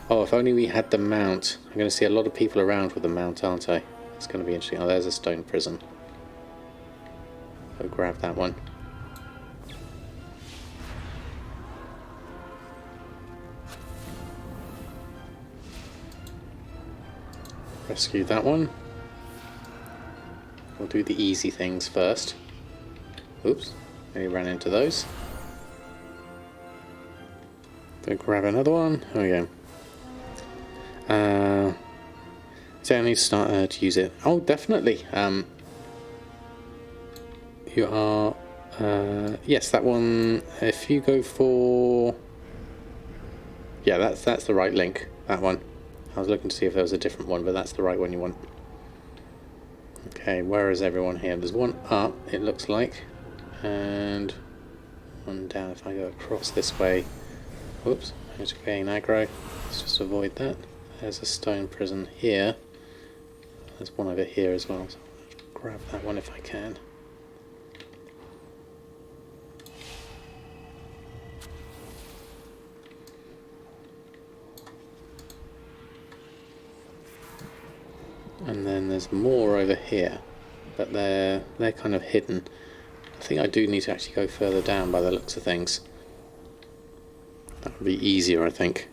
Oh, if only we had the mount. I'm going to see a lot of people around with the mount, aren't I? It's going to be interesting. Oh, there's a stone prison. Go grab that one. Rescue that one. We'll do the easy things first. Oops, maybe ran into those. Go grab another one. There we go. So I need to start to use it. Oh, definitely. You are. Yes, that one. If you go for. Yeah, that's the right link. That one. I was looking to see if there was a different one, but that's the right one you want. Okay, where is everyone here? There's one up, it looks like, and one down. If I go across this way, whoops, I'm just getting aggro. Let's just avoid that. There's a stone prison here. There's one over here as well, so I'll grab that one if I can. And then there's more over here, but they're kind of hidden. I think I do need to actually go further down by the looks of things. That would be easier, I think.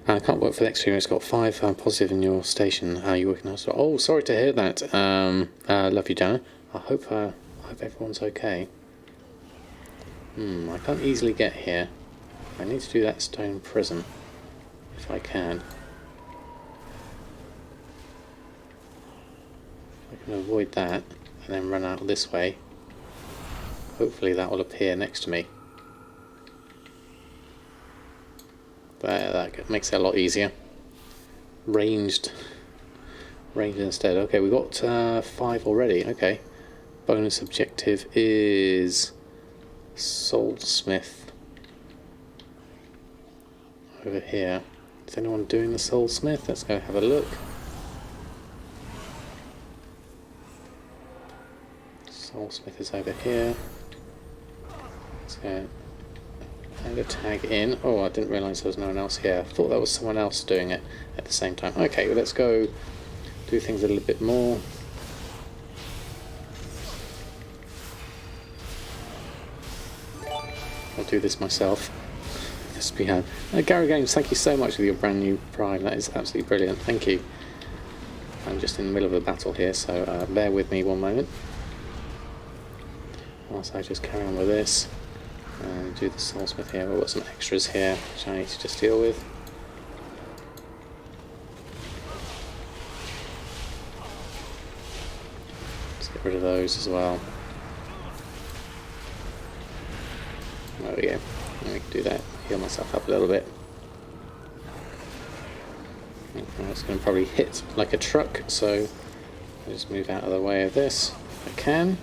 I can't work for the experience. Got 5 positive in your station. You working out? Oh, sorry to hear that. Love you, Jana. I hope everyone's okay. I can't easily get here. I need to do that stone prison. If I can. I can avoid that and then run out this way. Hopefully that will appear next to me. That makes it a lot easier. Ranged instead. Okay, we've got 5 already. Okay. Bonus objective is Soulsmith. Over here. Is anyone doing the Soulsmith? Let's go have a look. Soulsmith is over here. Let's go and a tag in. Oh, I didn't realise there was no one else here. I thought that was someone else doing it at the same time. Okay, well, let's go do things a little bit more. I'll do this myself. Yes, we have. Gary Games, thank you so much for your brand new Prime. That is absolutely brilliant. Thank you. I'm just in the middle of a battle here, so bear with me one moment. whilst I just carry on with this and do the soulsmith here. We've got some extras here which I need to just deal with. Let's get rid of those as well. There we go. And we can do that. Heal myself up a little bit. It's going to probably hit like a truck, so I'll just move out of the way of this if I can.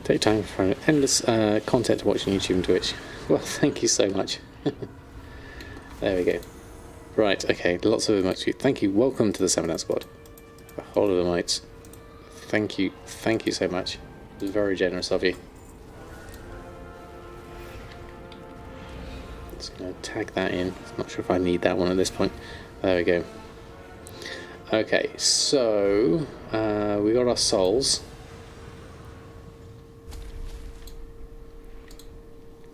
Take time for endless content to watch on YouTube and Twitch. Well, thank you so much. There we go. Right, okay, lots of emotes. Thank you. Welcome to the Samadan squad. A whole of emotes. Thank you so much. It was very generous of you. Just going to tag that in. Not sure if I need that one at this point. There we go. Okay, so we got our souls,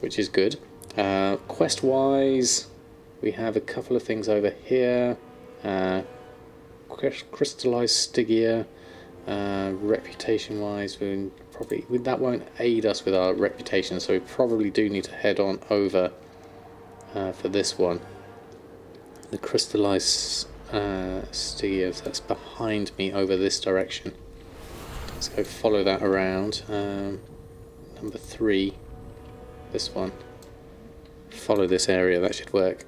which is good. Quest-wise, we have a couple of things over here. Crystallized Stygia. Reputation-wise, that won't aid us with our reputation, so we probably do need to head on over for this one. The crystallized Stygia, that's behind me over this direction. Let's go follow that around. Number 3, this one. Follow this area, that should work.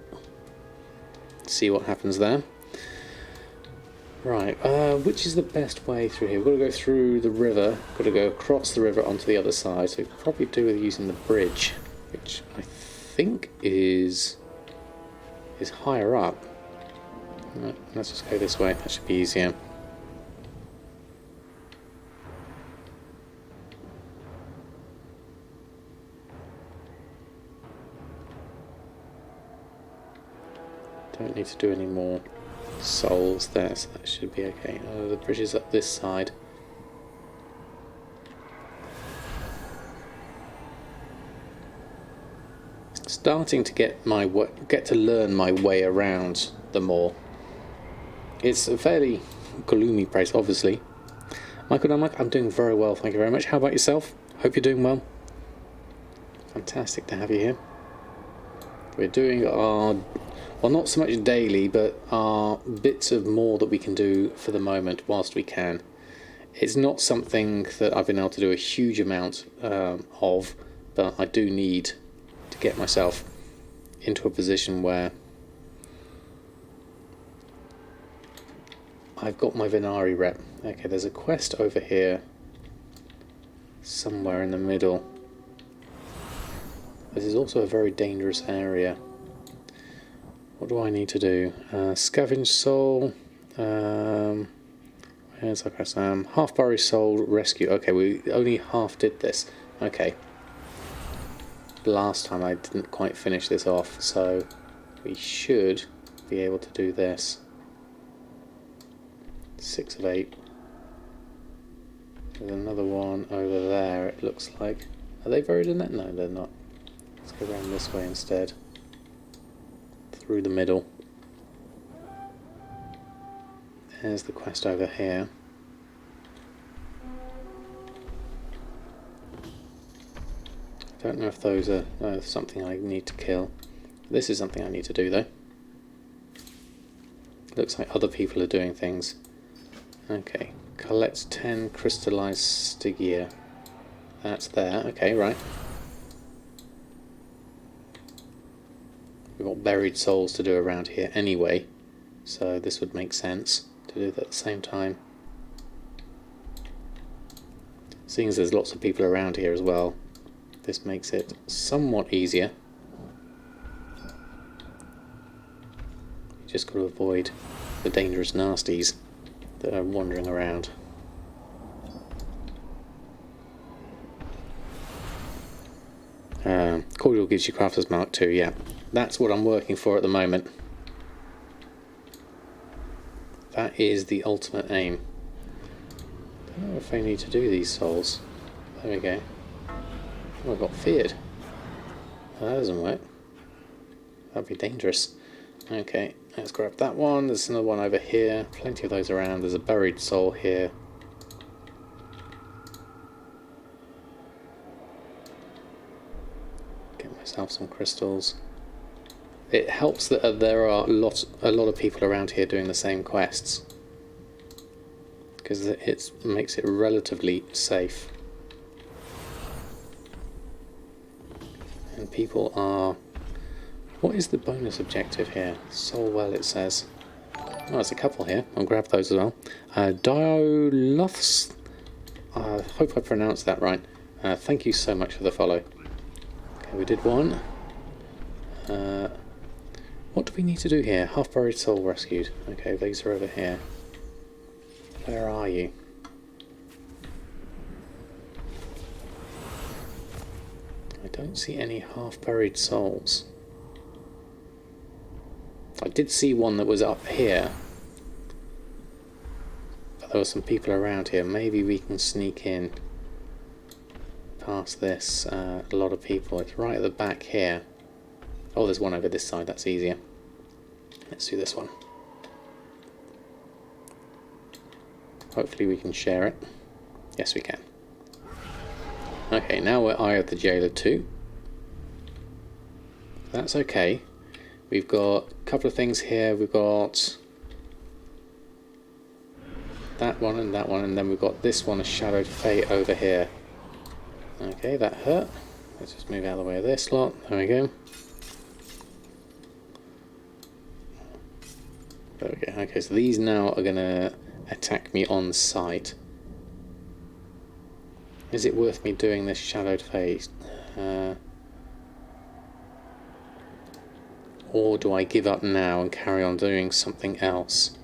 See what happens there. Right, which is the best way through here? We've got to go through the river, got to go across the river onto the other side, so we could probably do with using the bridge, which I think is higher up. Right, let's just go this way, that should be easier. Don't need to do any more souls there, so that should be okay. The bridge is up this side. Starting to get to learn my way around the moor. It's a fairly gloomy place, obviously. Michael Dunlap, I'm doing very well, thank you very much. How about yourself? Hope you're doing well. Fantastic to have you here. We're doing our, well, not so much daily, but our bits of more that we can do for the moment whilst we can. It's not something that I've been able to do a huge amount of, but I do need to get myself into a position where I've got my Venari rep. Okay, there's a quest over here somewhere in the middle. This is also a very dangerous area. What do I need to do? Scavenge soul. Where's our quest? Half buried soul rescue. Okay, we only half did this. Okay. Last time I didn't quite finish this off, so we should be able to do this. 6 of 8. There's another one over there, it looks like. Are they buried in that? No, they're not. Let's go around this way instead. Through the middle. There's the quest over here. I don't know if those are something I need to kill. This is something I need to do though. Looks like other people are doing things. Okay, collect 10 crystallized Stygia. That's there, okay, right. We've got buried souls to do around here anyway, so this would make sense to do that at the same time. Seeing as there's lots of people around here as well, this makes it somewhat easier. You just got to avoid the dangerous nasties that are wandering around. Cordial gives you Crafter's Mark 2, yeah. That's what I'm working for at the moment. That is the ultimate aim. I don't know if I need to do these souls. There we go. Oh, I got feared. Oh, that doesn't work. That'd be dangerous. Okay. Let's grab that one. There's another one over here. Plenty of those around. There's a buried soul here. Get myself some crystals. It helps that there are a lot of people around here doing the same quests, because it makes it relatively safe. And people are... What is the bonus objective here? Soul Well, it says. Oh, there's a couple here. I'll grab those as well. Dioloths. I hope I pronounced that right. Thank you so much for the follow. Okay, we did one. What do we need to do here? Half buried soul rescued. Okay, these are over here. Where are you? I don't see any half buried souls. I did see one that was up here, but there were some people around here. Maybe we can sneak in past this. A lot of people. It's right at the back here. Oh, there's one over this side. That's easier. Let's do this one. Hopefully we can share it. Yes, we can. Okay, now we're Eye of the Jailer 2. That's okay. We've got a couple of things here. We've got that one, and then we've got this one, a Shadowed Fate over here. Okay, that hurt. Let's just move out of the way of this lot. There we go. There we go. Okay, so these now are going to attack me on sight. Is it worth me doing this Shadowed Fate? Or do I give up now and carry on doing something else?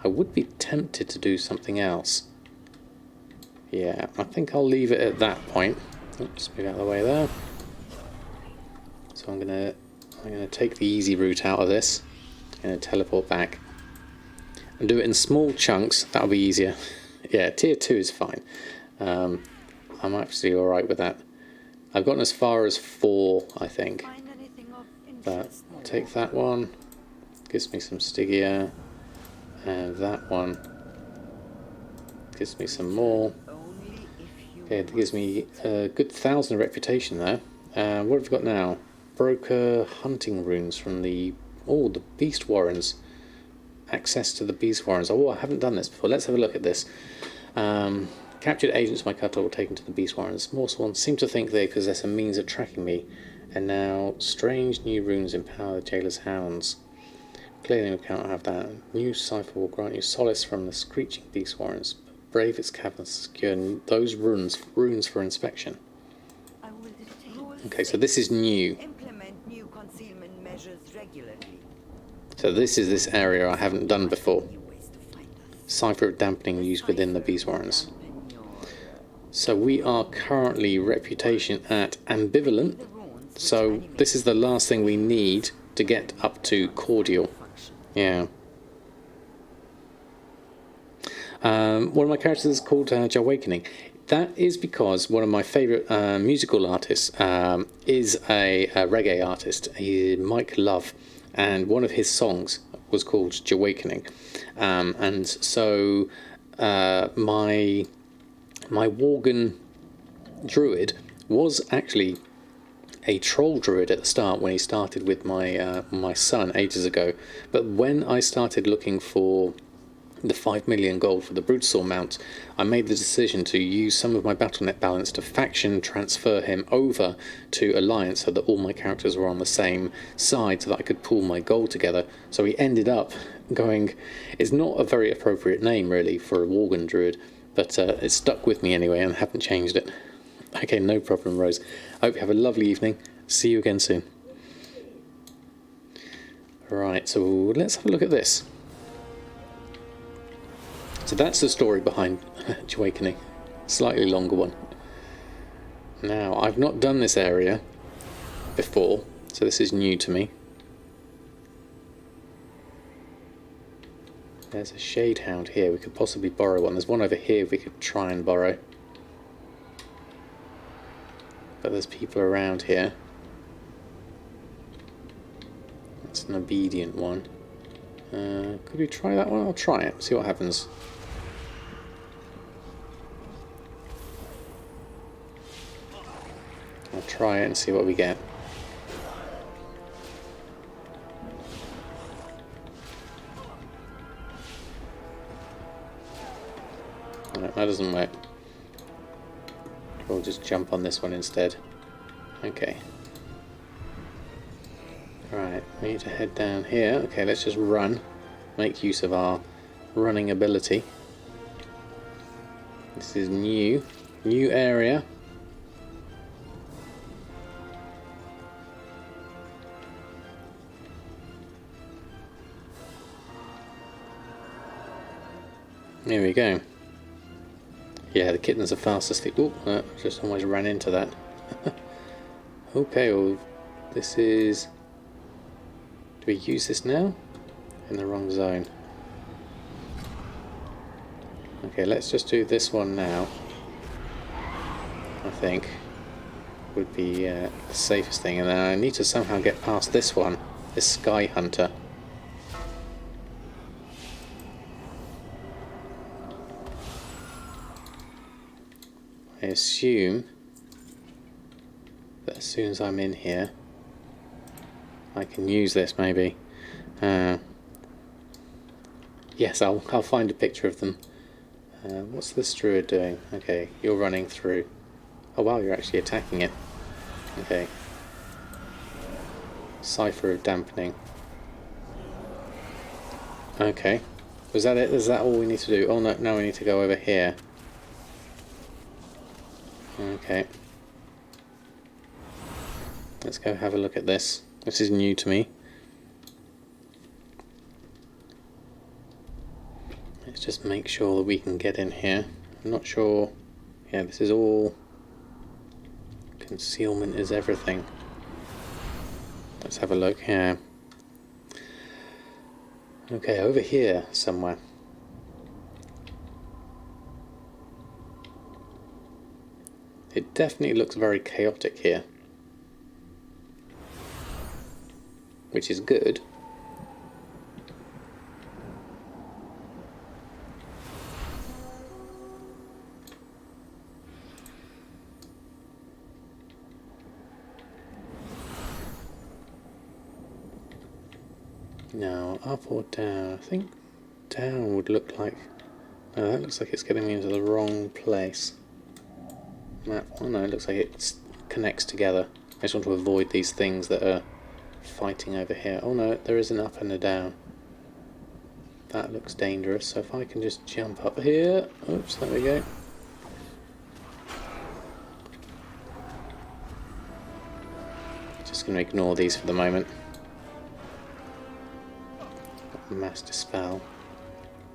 I would be tempted to do something else. Yeah, I think I'll leave it at that point. Oops, move out of the way there. So I'm gonna take the easy route out of this. I'm gonna teleport back and do it in small chunks. That'll be easier. Yeah, tier 2 is fine. I'm actually all right with that. I've gotten as far as 4, I think. But I'll take that one. Gives me some Stygia. And that one gives me some more. Okay, it gives me a good 1,000 reputation there. What have we got now? Broker hunting runes from the Beast Warrens. Access to the Beast Warrens. Oh, I haven't done this before. Let's have a look at this. Captured agents of my cutter were taken to the Beast Warrens. More swans seem to think they possess a means of tracking me. And now, strange new runes empower the Jailer's hounds. Clearly we cannot have that. New cipher will grant you solace from the screeching Beast Warrens. Brave its caverns, secure those runes for inspection. Okay, so this is new. Implement new concealment measures regularly. So this is this area I haven't done before. Cipher of dampening used within the Beast Warrens. So we are currently reputation at ambivalent. So this is the last thing we need to get up to cordial. Yeah. One of my characters is called Awakening. That is because one of my favourite musical artists is a reggae artist, Mike Love, and one of his songs was called Awakening. And so my Worgen druid was actually a troll druid at the start when he started with my son ages ago. But when I started looking for the 5 million gold for the Brutesaw mount, I made the decision to use some of my Battle.net balance to faction transfer him over to Alliance so that all my characters were on the same side so that I could pool my gold together. So he ended up going... It's not a very appropriate name really for a Worgen druid, but it stuck with me anyway and I haven't changed it. Okay, no problem, Rose. I hope you have a lovely evening. See you again soon. Right, so let's have a look at this. So that's the story behind Awakening. Slightly longer one. Now, I've not done this area before, so this is new to me. There's a Shade Hound here. We could possibly borrow one. There's one over here we could try and borrow. But there's people around here. That's an obedient one. Could we try that one? I'll try it, see what happens. I'll try it and see what we get. No, that doesn't work. We'll just jump on this one instead. Okay. Right, we need to head down here. Okay, let's just run. Make use of our running ability. This is new. New area. There we go. Yeah, the kittens are fast asleep. Oh, just almost ran into that. Okay, well, this is... Do we use this now? In the wrong zone. Okay, let's just do this one now. I think would be the safest thing. And then I need to somehow get past this one, this Sky Hunter. I assume that as soon as I'm in here, I can use this maybe. Yes, I'll find a picture of them. What's this druid doing? Okay, you're running through. Oh wow, you're actually attacking it. Okay. Cipher of dampening. Okay. Was that it? Is that all we need to do? Oh no, now we need to go over here. Okay. Let's go have a look at this. This is new to me. Let's just make sure that we can get in here. I'm not sure. Yeah, this is all... Concealment is everything. Let's have a look here. Okay, over here somewhere. It definitely looks very chaotic here, which is good. Now, up or down? I think down would look like... No, that looks like it's getting me into the wrong place. Oh no, it looks like it connects together. I just want to avoid these things that are fighting over here. Oh no, there is an up and a down. That looks dangerous, so if I can just jump up here. Oops, there we go. Just going to ignore these for the moment. Mass dispel.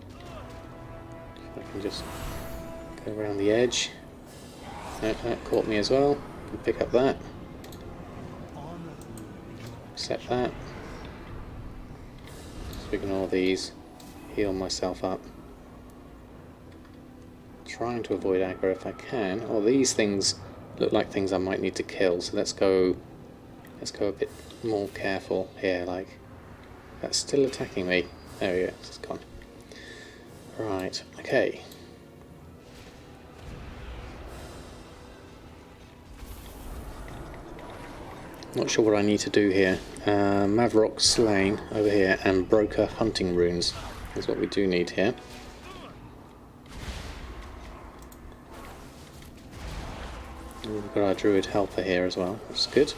If I can just go around the edge. That caught me as well. Can pick up that. Accept that. Just ignore these. Heal myself up. Trying to avoid aggro if I can. Oh, these things look like things I might need to kill. So let's go a bit more careful here. Like, that's still attacking me. There we go. It's gone. Right. Okay. Not sure what I need to do here. Mavrock slain over here and broker hunting runes is what we do need here. And we've got our druid helper here as well, which is good.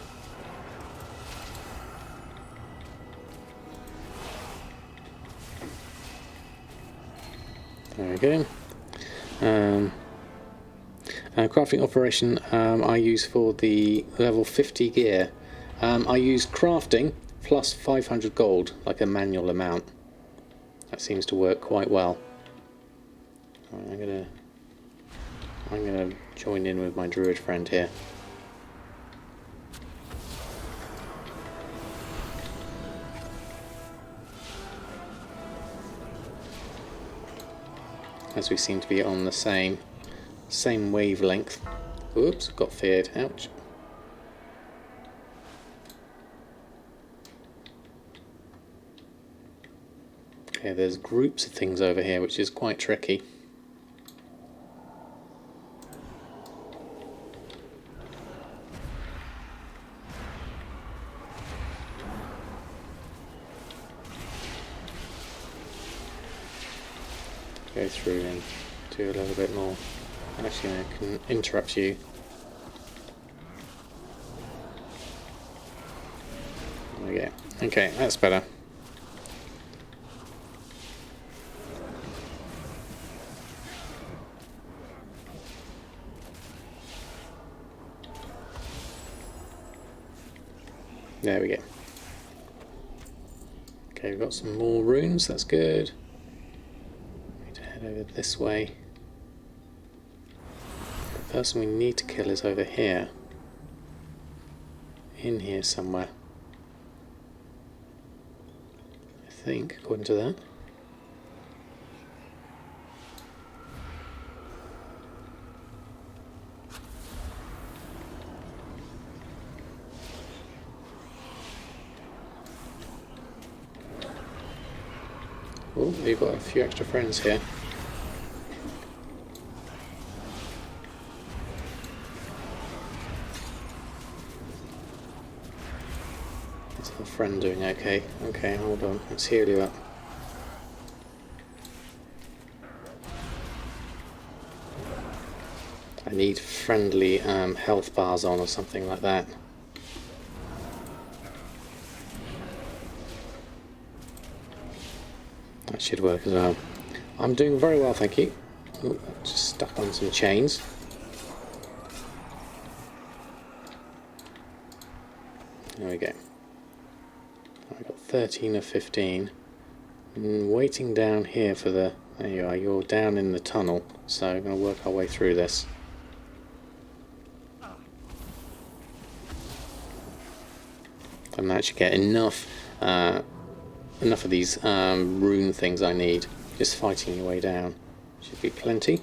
There we go. Crafting operation I use for the level 50 gear. I use crafting plus 500 gold, like a manual amount. That seems to work quite well. Right, I'm gonna join in with my druid friend here. As we seem to be on the same wavelength. Oops, got feared. Ouch. Okay, there's groups of things over here, which is quite tricky. Go through and do a little bit more. Actually, I can interrupt you. There we go. Okay, that's better. There we go. Okay, we've got some more runes, that's good. Need to head over this way. The person we need to kill is over here. In here somewhere. I think, according to that. Oh, you've got a few extra friends here. Is our friend doing okay? Okay, hold on. Let's heal you up. I need friendly health bars on or something like that. That should work as well. I'm doing very well, thank you. Ooh, just stuck on some chains. There we go. I got 13 of 15. Waiting down here for the... There you are, you're down in the tunnel, so we're going to work our way through this. I'm actually get enough of these rune things I need. Just fighting your way down should be plenty.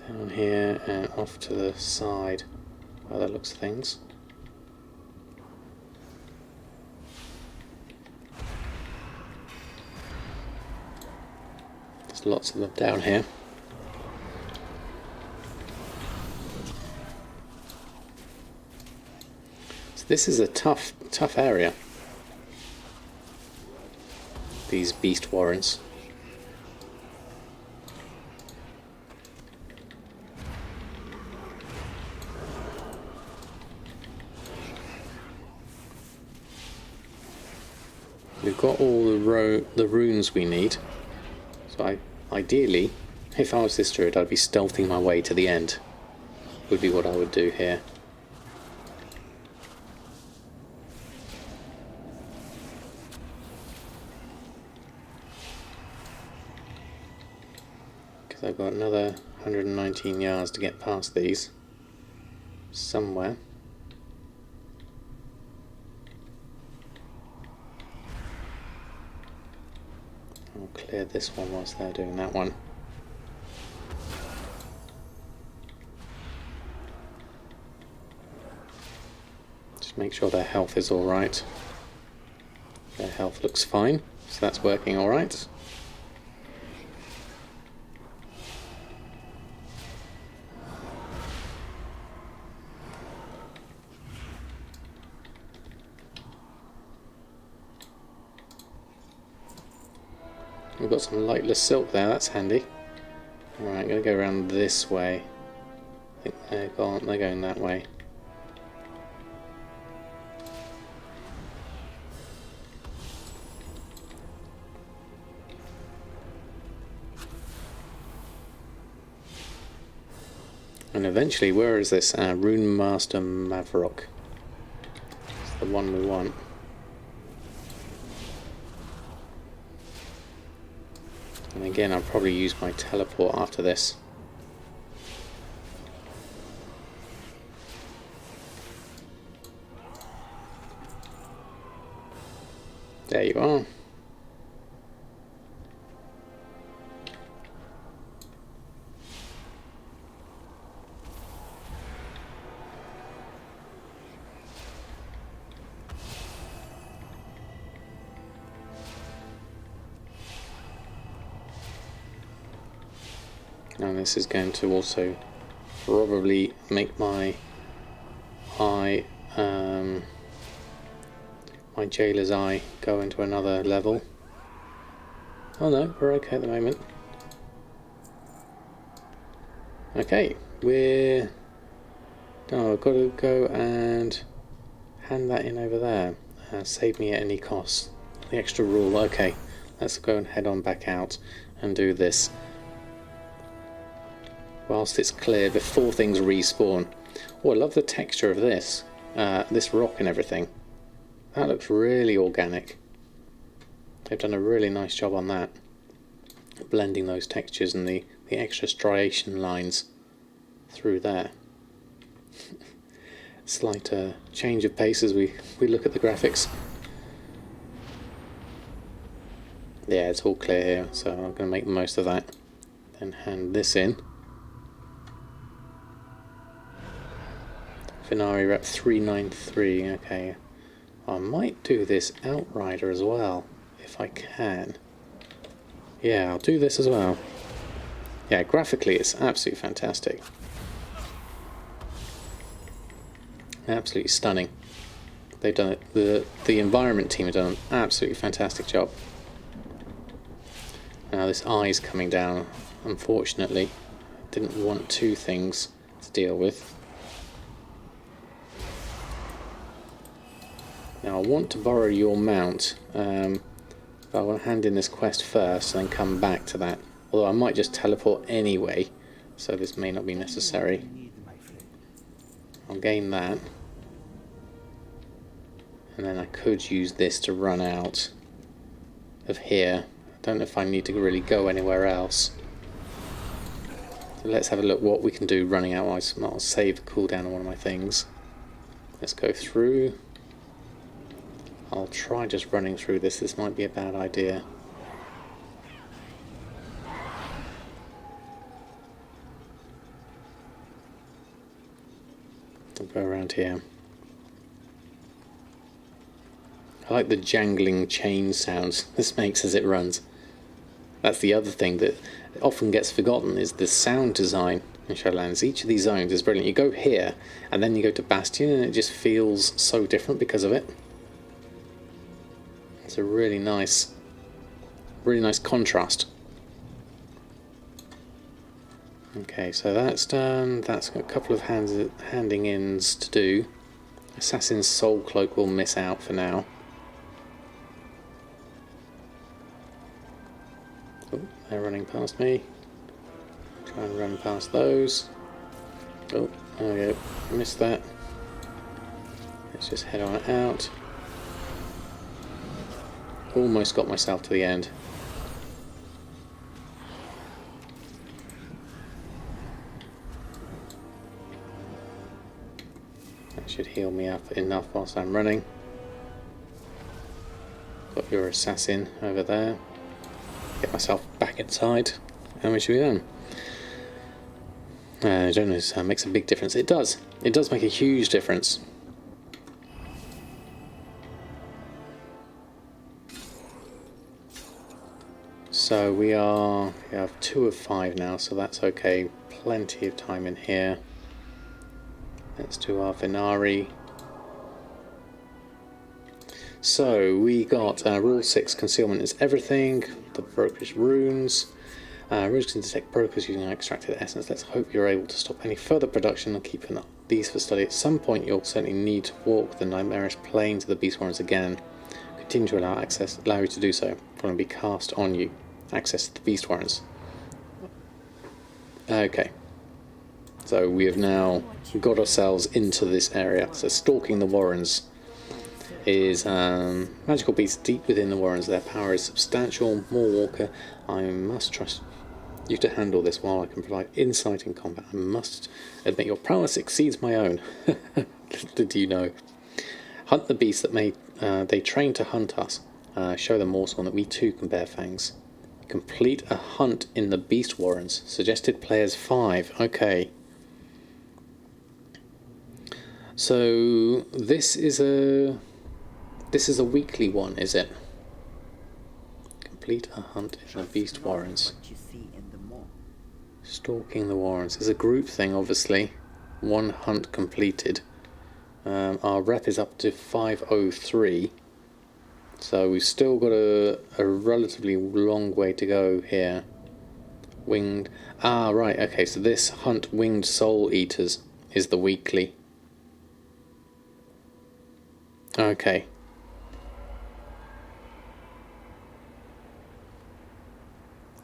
Down here and off to the side by the looks of things. There's lots of them down here. This is a tough area. These beast warrens. We've got all the runes we need. So ideally, if I was this druid, I'd be stealthing my way to the end. Would be what I would do here. I've got another 119 yards to get past these somewhere. I'll clear this one whilst they're doing that one. Just make sure their health is alright. Their health looks fine, so that's working alright. We've got some lightless silk there, that's handy. Alright, I'm going to go around this way. I think they're going that way. And eventually, where is this? Rune Master Mavrock. It's the one we want. And again, I'll probably use my teleport after this. There you are. Now this is going to also probably make my eye, my jailer's eye go into another level. Oh no, we're okay at the moment. Okay, we're... Oh, I've got to go and hand that in over there. Save me at any cost. The extra rule, okay. Let's go and head on back out and do this. Whilst it's clear, before things respawn. Oh, I love the texture of this. This rock and everything. That looks really organic. They've done a really nice job on that. Blending those textures and the extra striation lines through there. Slight change of pace as we look at the graphics. Yeah, it's all clear here, so I'm going to make the most of that. Then hand this in. Finari rep 393, okay. I might do this Outrider as well, if I can. Yeah, I'll do this as well. Yeah, graphically it's absolutely fantastic. Absolutely stunning. They've done it. The environment team have done an absolutely fantastic job. Now this eye's coming down, unfortunately. Didn't want two things to deal with. Now I want to borrow your mount, but I want to hand in this quest first and then come back to that. Although I might just teleport anyway, so this may not be necessary. I'll gain that. And then I could use this to run out of here. I don't know if I need to really go anywhere else. So let's have a look what we can do running out. I'll save the cooldown on one of my things. Let's go through. I'll try just running through this. This might be a bad idea. I'll go around here. I like the jangling chain sounds this makes as it runs. That's the other thing that often gets forgotten, is the sound design in Shadowlands. Each of these zones is brilliant. You go here and then you go to Bastion and it just feels so different because of it. It's a really nice contrast. Okay, so that's done. That's got a couple of handing ins to do. Assassin's Soul Cloak will miss out for now. Oh, they're running past me. Try and run past those. Oh, there we go. Missed that. Let's just head on out. Almost got myself to the end. That should heal me up enough whilst I'm running. Got your assassin over there. Get myself back inside and we should be done. I don't know if that makes a big difference. It does. It does make a huge difference. So we have 2 of 5 now, so that's okay. Plenty of time in here. Let's do our Venari. So we got Rule 6, Concealment is everything. The Broker's Runes. Runes can detect brokers using extracted essence. Let's hope you're able to stop any further production and keep these for study. At some point you'll certainly need to walk the nightmarish plains of the Beast Warrens again. Continue to allow you to do so. Going to be cast on you. Access to the Beast Warrens. Okay. So we have now got ourselves into this area. So stalking the Warrens is magical beasts deep within the Warrens. Their power is substantial. More Walker, I must trust you to handle this while I can provide insight in combat. I must admit your prowess exceeds my own. Did you know? Hunt the beasts that they train to hunt us. Show them also that we too can bear fangs. Complete a hunt in the Beast Warrens. Suggested players 5. Okay. So this is a weekly one, is it? Complete a hunt in the Beast Warrens. Stalking the Warrens. There's a group thing, obviously. 1 hunt completed. Our rep is up to 503. So we've still got a relatively long way to go here. Winged. Ah, right, okay, so this hunt Winged Soul Eaters is the weekly. Okay.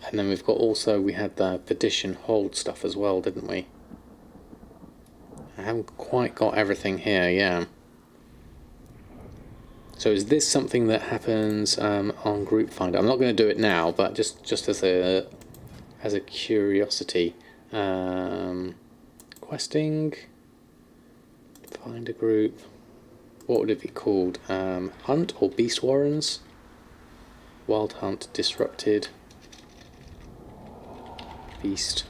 And then we've got also, we had the Perdition Hold stuff as well, didn't we? I haven't quite got everything here, yeah. So is this something that happens on Group Finder? I'm not going to do it now, but just as a curiosity. Questing, find a group. What would it be called? Hunt or Beast Warrens? Wild Hunt Disrupted. Beast.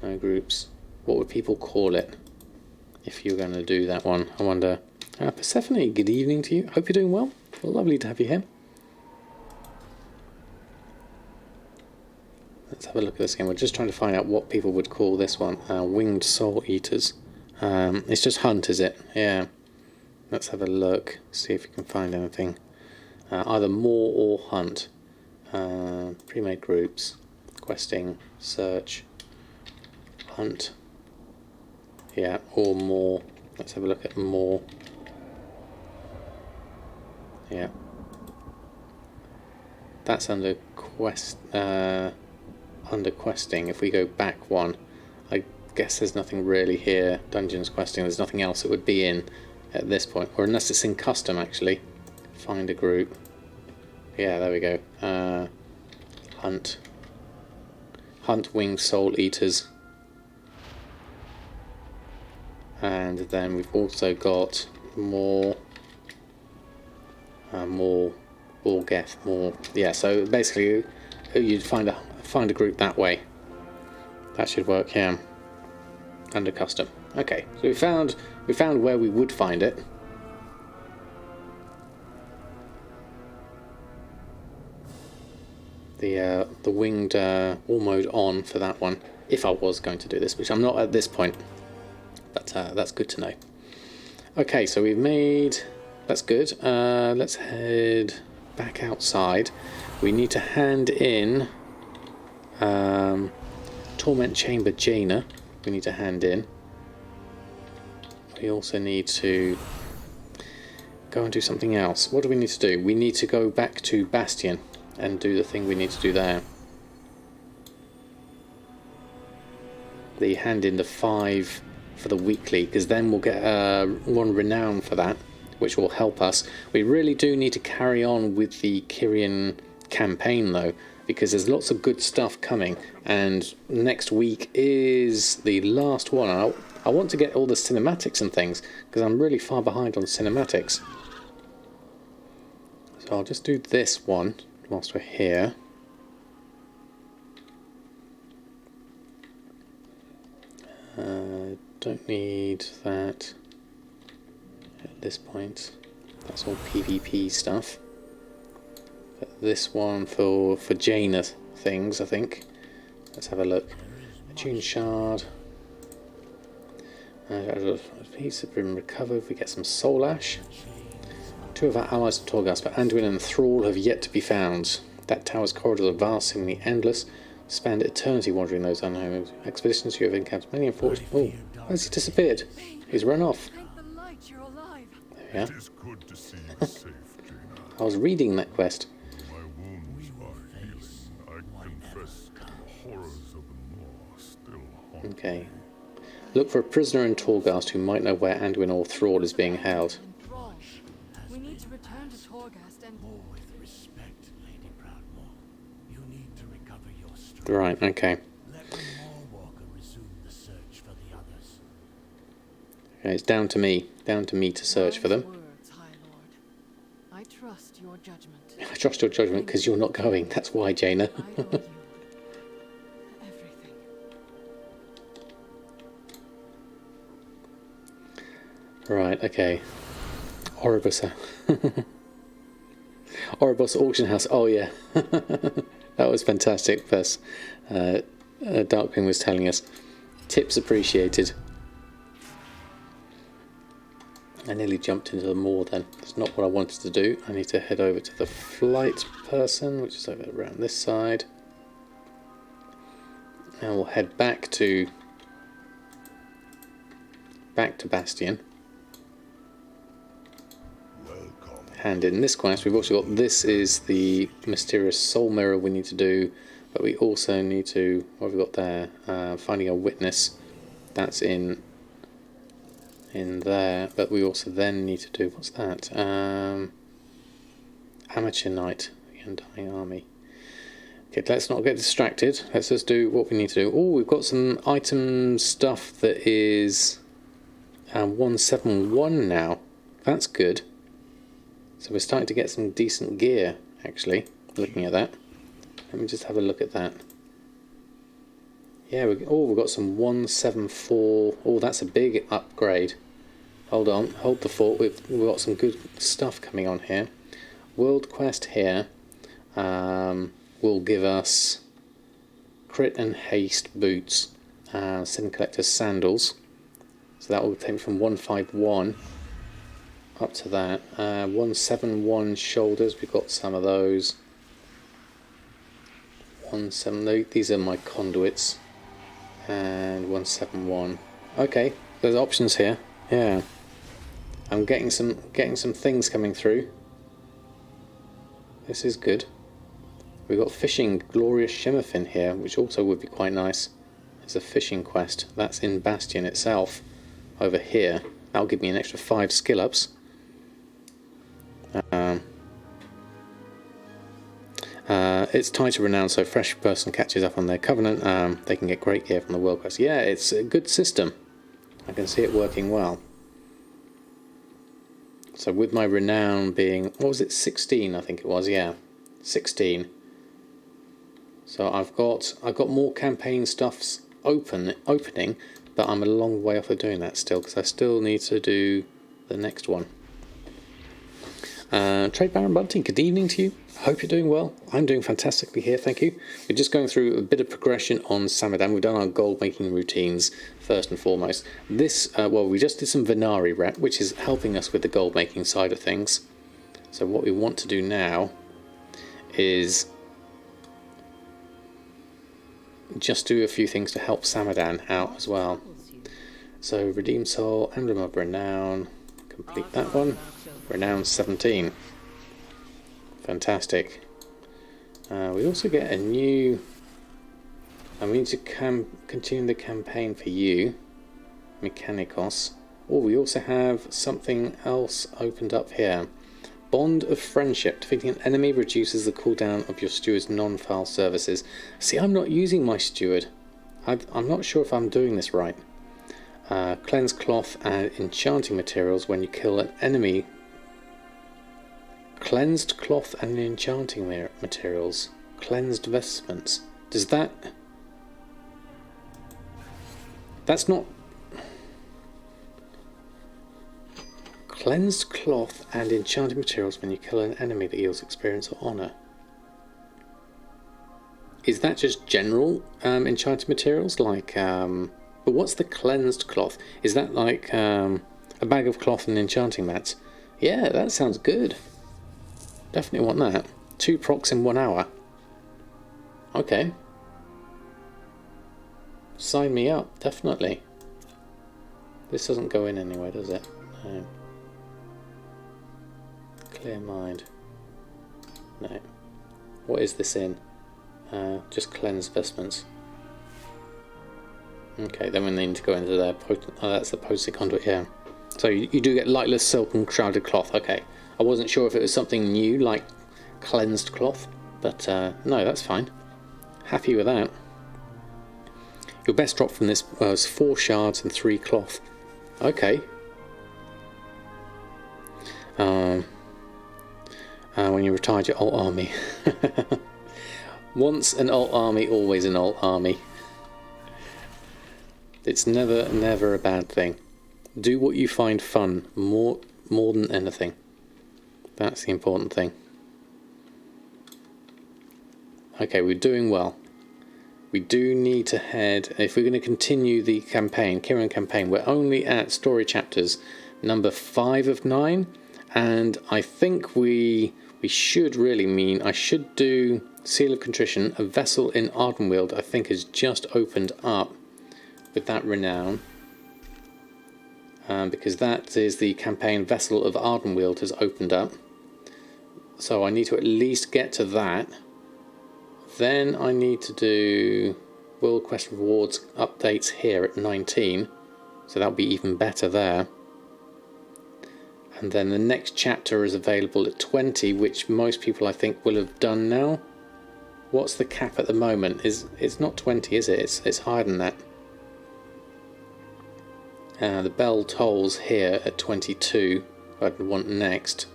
No groups. What would people call it if you're going to do that one? I wonder. Persephone, good evening to you. Hope you're doing well. Lovely to have you here. Let's have a look at this again. We're just trying to find out what people would call this one. Winged Soul Eaters. It's just hunt, is it? Yeah. Let's have a look. See if we can find anything. Either more or hunt. Pre-made groups. Questing. Search. Hunt. Yeah, or more. Let's have a look at more. Yeah. That's under quest. Under questing. If we go back one, I guess there's nothing really here. Dungeons questing. There's nothing else it would be in at this point, or unless it's in custom actually. Find a group. Yeah, there we go. Hunt. Hunt Winged Soul Eaters. And then we've also got more Borgeth, more. Yeah, so basically you'd find a group that way. That should work, yeah. Under custom. Okay, so we found where we would find it. The winged war mode on for that one, if I was going to do this, which I'm not at this point. But that's good to know. Okay, so we've made. That's good. Let's head back outside. We need to hand in Torment Chamber Jaina. We need to hand in. We also need to go and do something else. What do we need to do? We need to go back to Bastion and do the thing we need to do there. The hand in the 5 for the weekly, because then we'll get 1 renown for that, which will help us. We really do need to carry on with the Kyrian campaign though, because there's lots of good stuff coming, and next week is the last one. I want to get all the cinematics and things, because I'm really far behind on cinematics. So I'll just do this one whilst we're here. Don't need that at this point. That's all PvP stuff. But this one for Jaina things, I think. Let's have a look. Attune Shard. A piece have been recovered. We get some Soul Ash. 2 of our allies in Torghast, but Anduin and Thrall have yet to be found. That tower's corridors are vast, seemingly endless. Spend eternity wandering those unknown expeditions. You have encountered many unfortunate. Oh, where's he disappeared? He's run off. There we are. I was reading that quest. Okay. Look for a prisoner in Torghast who might know where Anduin or Thrall is being held. We need to return to Torghast and With respect, Lady Proudmore. You need to recover your strength. Right, okay. Let the Mawwalker resume the search for the others. Okay, it's down to me to search for them. words, High Lord. I trust your judgment. I trust your judgment because you're not going. That's why, Jaina. I owe you everything. Right, okay. Oribus. Oribus Auction House. Oh, yeah. That was fantastic. First, Darkwing was telling us. Tips appreciated. I nearly jumped into the moor then. That's not what I wanted to do. I need to head over to the flight person, which is over around this side. And we'll head back to Bastion. And in this quest we've also got, this is the mysterious soul mirror we need to do, but we also need to, what have we got there? Finding a witness. That's in there, but we also then need to do, what's that? Amateur Knight, the Undying Army. Okay, let's not get distracted. Let's just do what we need to do. Oh, we've got some item stuff that is 171 now. That's good. So we're starting to get some decent gear, actually, looking at that. Let me just have a look at that. Yeah, we've got some 174. Oh, that's a big upgrade. Hold on, hold the fort. We've got some good stuff coming on here. World quest here will give us crit and haste boots, sin collector sandals. So that will take me from 151 up to that. 171 shoulders. We've got some of those. 170. These are my conduits. And 171. Okay, there's options here. Yeah, I'm getting some things coming through. This is good. We've got fishing glorious shimmerfin here, which also would be quite nice. It's a fishing quest. That's in Bastion itself. Over here, that'll give me an extra 5 skill ups. It's tied to renown, so fresh person catches up on their covenant. They can get great gear from the world quest. Yeah, it's a good system. I can see it working well. So with my renown being, what was it, 16 I think it was, yeah, 16. So I've got more campaign stuffs opening, but I'm a long way off of doing that still, because I still need to do the next one. Trade Baron Bunting, good evening to you. Hope you're doing well. I'm doing fantastically here, thank you. We're just going through a bit of progression on Samadan. We've done our gold making routines first and foremost. This, well, we just did some Venari rep, which is helping us with the gold making side of things. So what we want to do now is just do a few things to help Samadan out as well. So Redeem Soul, Emblem of Renown, complete that one. Renown 17. Fantastic. We also get a new, and we need to continue the campaign for you, Mechanicos. Oh, we also have something else opened up here. Bond of Friendship. Defeating an enemy reduces the cooldown of your steward's non-foul services. See, I'm not using my steward. I'm not sure if I'm doing this right. Cleanse cloth and enchanting materials when you kill an enemy. Cleansed cloth and enchanting materials. Cleansed vestments. Does that... That's not... Cleansed cloth and enchanting materials when you kill an enemy that yields experience or honour. Is that just general enchanting materials? Like, but what's the cleansed cloth? Is that like a bag of cloth and enchanting mats? Yeah, that sounds good. Definitely want that. 2 procs in 1 hour. Okay. Sign me up, definitely. This doesn't go in anywhere, does it? No. Clear mind. No. What is this in? Just cleanse vestments. Okay, then we need to go into their... Oh, that's the posted conduit, yeah. So you do get lightless silk and shrouded cloth, okay. I wasn't sure if it was something new, like cleansed cloth, but no, that's fine. Happy with that. Your best drop from this was 4 shards and 3 cloth. Okay. When you retired your alt army. Once an alt army, always an alt army. It's never a bad thing. Do what you find fun, more than anything. That's the important thing. Okay, we're doing well. we do need to head, if we're going to continue the campaign, Kiran campaign, we're only at story chapters number 5 of 9, and I think we should really mean, I should do Seal of Contrition. A vessel in Ardenweald I think has just opened up with that renown, because that is the campaign. Vessel of Ardenweald has opened up, so I need to at least get to that. Then I need to do World Quest Rewards updates here at 19, so that'll be even better there. And then the next chapter is available at 20, which most people I think will have done now. What's the cap at the moment? It's not 20, is it? It's higher than that. The bell tolls here at 22. I'd want next.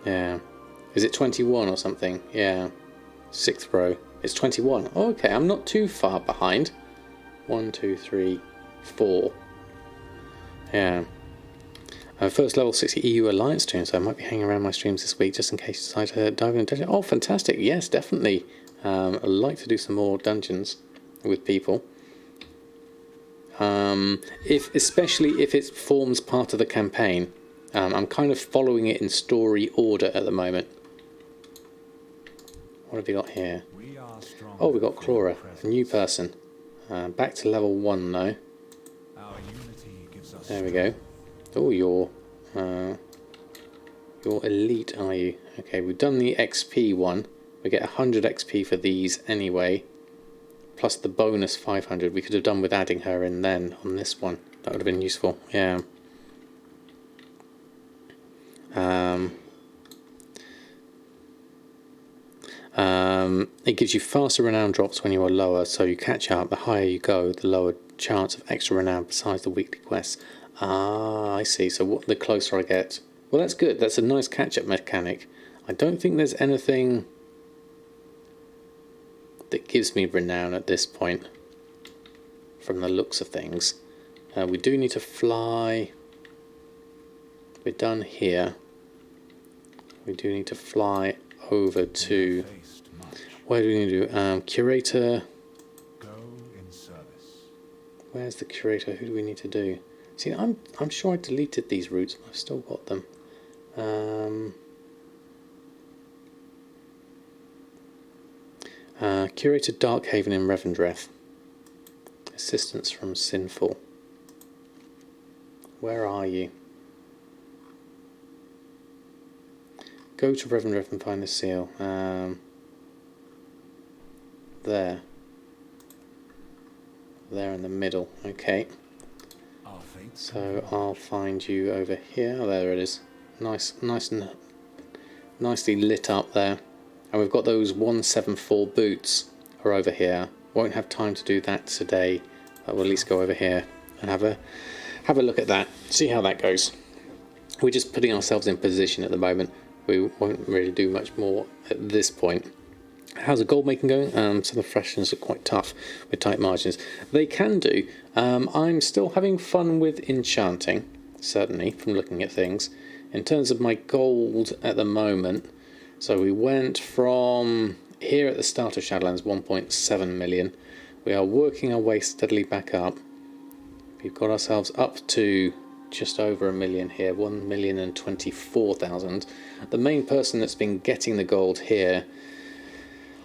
Yeah. Is it 21 or something? Yeah. 6th row. It's 21. Oh, okay, I'm not too far behind. 1, 2, 3, 4. Yeah. First level 60 EU Alliance stream, so I might be hanging around my streams this week just in case you decide to dive into dungeon. Oh, fantastic! Yes, definitely. I'd like to do some more dungeons with people. Especially if it forms part of the campaign. I'm kind of following it in story order at the moment. What have we got here? Oh, we got Clora, a new person. Back to level 1 though. There we go. Oh, you're elite, are you? Okay, we've done the XP one. We get 100 XP for these anyway, plus the bonus 500. We could have done with adding her in then on this one. That would have been useful. Yeah. It gives you faster renown drops when you are lower, so you catch up. The higher you go, the lower chance of extra renown besides the weekly quests. Ah, I see. So the closer I get. Well, that's good. That's a nice catch-up mechanic. I don't think there's anything that gives me renown at this point, from the looks of things. We do need to fly. We're done here. We do need to fly over to... Where do we need to do? Curator. Where's the curator? Who do we need to do? See, I'm sure I deleted these routes, but I've still got them. Curator Darkhaven in Revendreth. Assistance from Sinful. Where are you? Go to Revendreth and find the seal. There. There in the middle. Okay. So I'll find you over here. Oh, there it is. Nicely lit up there. And we've got those 174 boots are over here. Won't have time to do that today, but we'll at least go over here and have a look at that. See how that goes. We're just putting ourselves in position at the moment. We won't really do much more at this point. How's the gold making going? Some of the fractions are quite tough with tight margins. They can do. I'm still having fun with enchanting, certainly, from looking at things. In terms of my gold at the moment, so we went from here at the start of Shadowlands 1.7 million. We are working our way steadily back up. We've got ourselves up to just over 1 million here, 1,024,000. The main person that's been getting the gold here,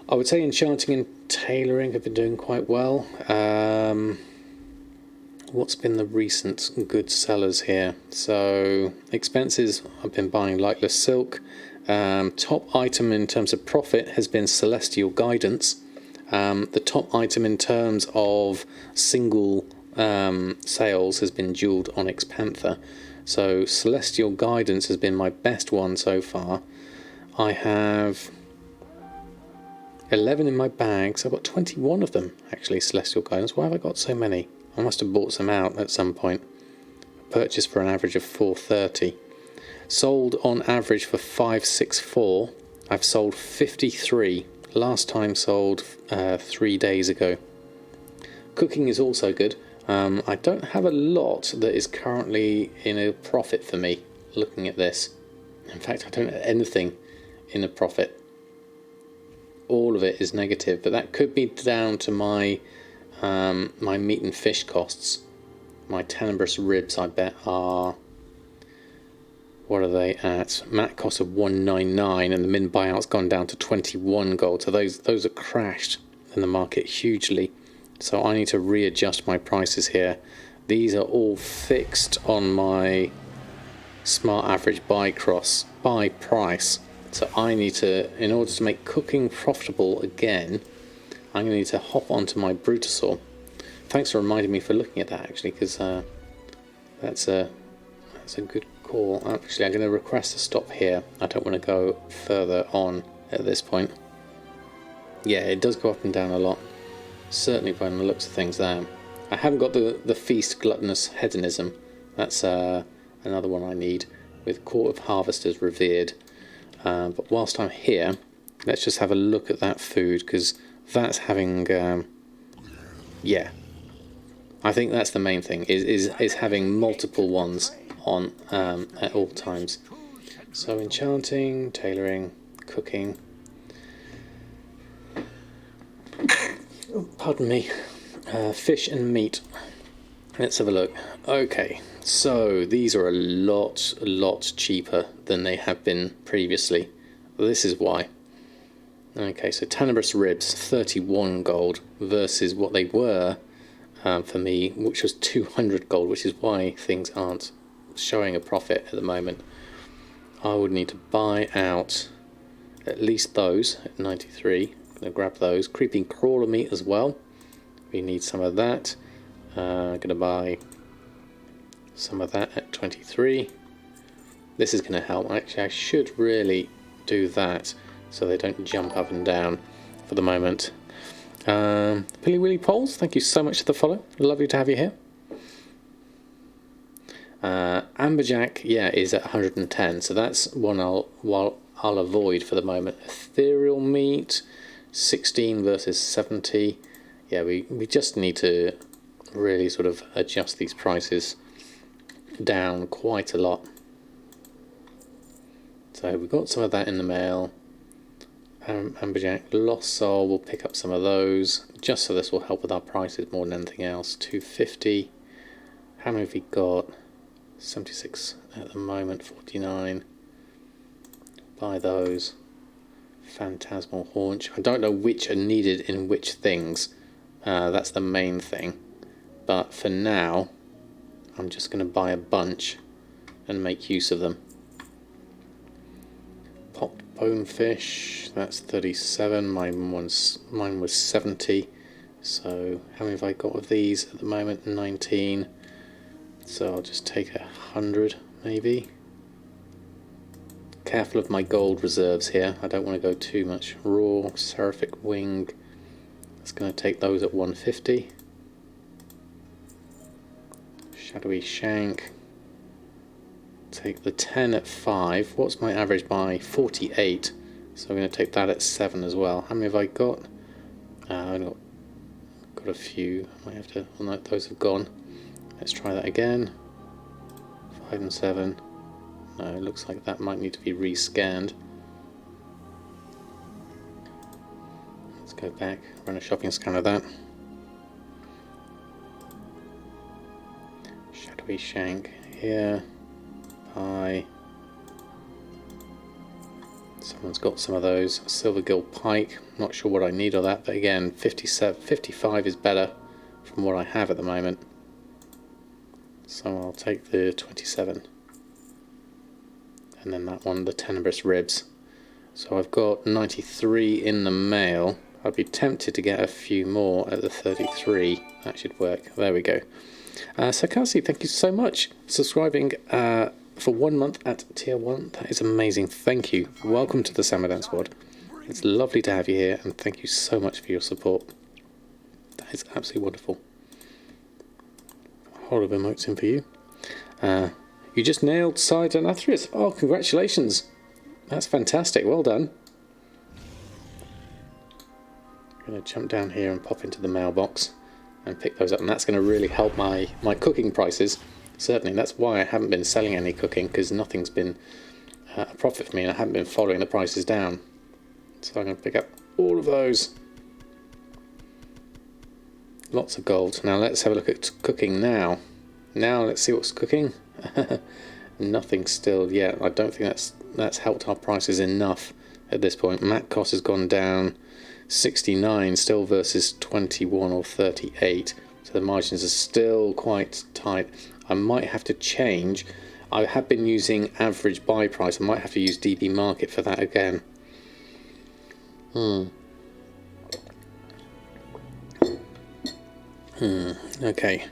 I would say enchanting and tailoring have been doing quite well. What's been the recent good sellers here? So expenses, I've been buying Lightless Silk. Top item in terms of profit has been Celestial Guidance. The top item in terms of single sales has been Jeweled Onyx Panther. So Celestial Guidance has been my best one so far. I have 11 in my bag, so I've got 21 of them actually, Celestial Guidance. Why have I got so many? I must have bought some out at some point. Purchased for an average of 430. Sold on average for 564. I've sold 53. Last time sold 3 days ago. Cooking is also good. I don't have a lot that is currently in a profit for me, looking at this. In fact, I don't have anything in a profit. all of it is negative, but that could be down to my my meat and fish costs. My tenebrous ribs, I bet, are, what are they at? Mat cost of 199, and the min buyout's gone down to 21 gold. So those are crashed in the market hugely. So I need to readjust my prices here. These are all fixed on my smart average buy price. So I need to, in order to make cooking profitable again, I'm going to need to hop onto my Brutosaur. Thanks for reminding me for looking at that, actually, because that's a good call. Actually, I'm going to request a stop here. I don't want to go further on at this point. Yeah, it does go up and down a lot. Certainly by the looks of things there. I haven't got the Feast Gluttonous Hedonism. That's another one I need, with Court of Harvesters Revered. But whilst I'm here, let's just have a look at that food, because that's having... yeah. I think that's the main thing, is having multiple ones on at all times. So enchanting, tailoring, cooking. Oh, pardon me. Fish and meat. Let's have a look. Okay, so these are a lot cheaper than they have been previously. This is why. Okay, so tenebrous ribs, 31 gold versus what they were for me, which was 200 gold, which is why things aren't showing a profit at the moment. I would need to buy out at least those at 93. I'm going to grab those. Creeping crawler meat as well. We need some of that. I'm going to buy some of that at 23. This is going to help. Actually, I should really do that so they don't jump up and down for the moment. Pilly Willy Poles, thank you so much for the follow. Lovely to have you here. Amberjack, yeah, is at 110, so that's one I'll avoid for the moment. Ethereal meat, 16 versus 70. Yeah, we just need to really sort of adjust these prices down quite a lot. So we've got some of that in the mail. Amberjack, Lost Soul, we'll pick up some of those, just so this will help with our prices more than anything else. 250. How many have we got? 76 at the moment, 49. Buy those. Phantasmal Haunch. I don't know which are needed in which things. That's the main thing. But for now, I'm just going to buy a bunch and make use of them. Popped bonefish, that's 37. Mine was 70. So how many have I got of these at the moment? 19. So I'll just take 100 maybe. Careful of my gold reserves here. I don't want to go too much. Raw, Seraphic Wing. It's going to take those at 150. Shadowy Shank. Take the 10 at 5. What's my average buy? 48. So I'm going to take that at 7 as well. How many have I got? I've got a few. I might have to. Oh no, those have gone. Let's try that again. 5 and 7. No, it looks like that might need to be rescanned. Let's go back, run a shopping scan of that. Shadowy Shank here. Buy. Someone's got some of those. Silver Gill Pike. Not sure what I need of that, but again, 55 is better from what I have at the moment. So I'll take the 27. And then that one, the tenebrous ribs. So I've got 93 in the mail. I'd be tempted to get a few more at the 33. That should work. There we go. So Kelsey, thank you so much for subscribing for 1 month at tier 1. That is amazing. Thank you. Welcome to the Samadan squad. It's lovely to have you here, and thank you so much for your support. That is absolutely wonderful. A whole of emotes in for you. You just nailed Samadan Athris. Oh, congratulations. That's fantastic. Well done. I'm going to jump down here and pop into the mailbox and pick those up, and that's going to really help my cooking prices. Certainly, that's why I haven't been selling any cooking, because nothing's been a profit for me, and I haven't been following the prices down. So I'm going to pick up All of those. Lots of gold. Now let's have a look at cooking now. Now let's see what's cooking. Nothing still yet. I don't think that's helped our prices enough at this point. Mat cost has gone down 69 still versus 21 or 38. So the margins are still quite tight. I might have to change. I have been using average buy price. I might have to use DB Market for that again. Okay.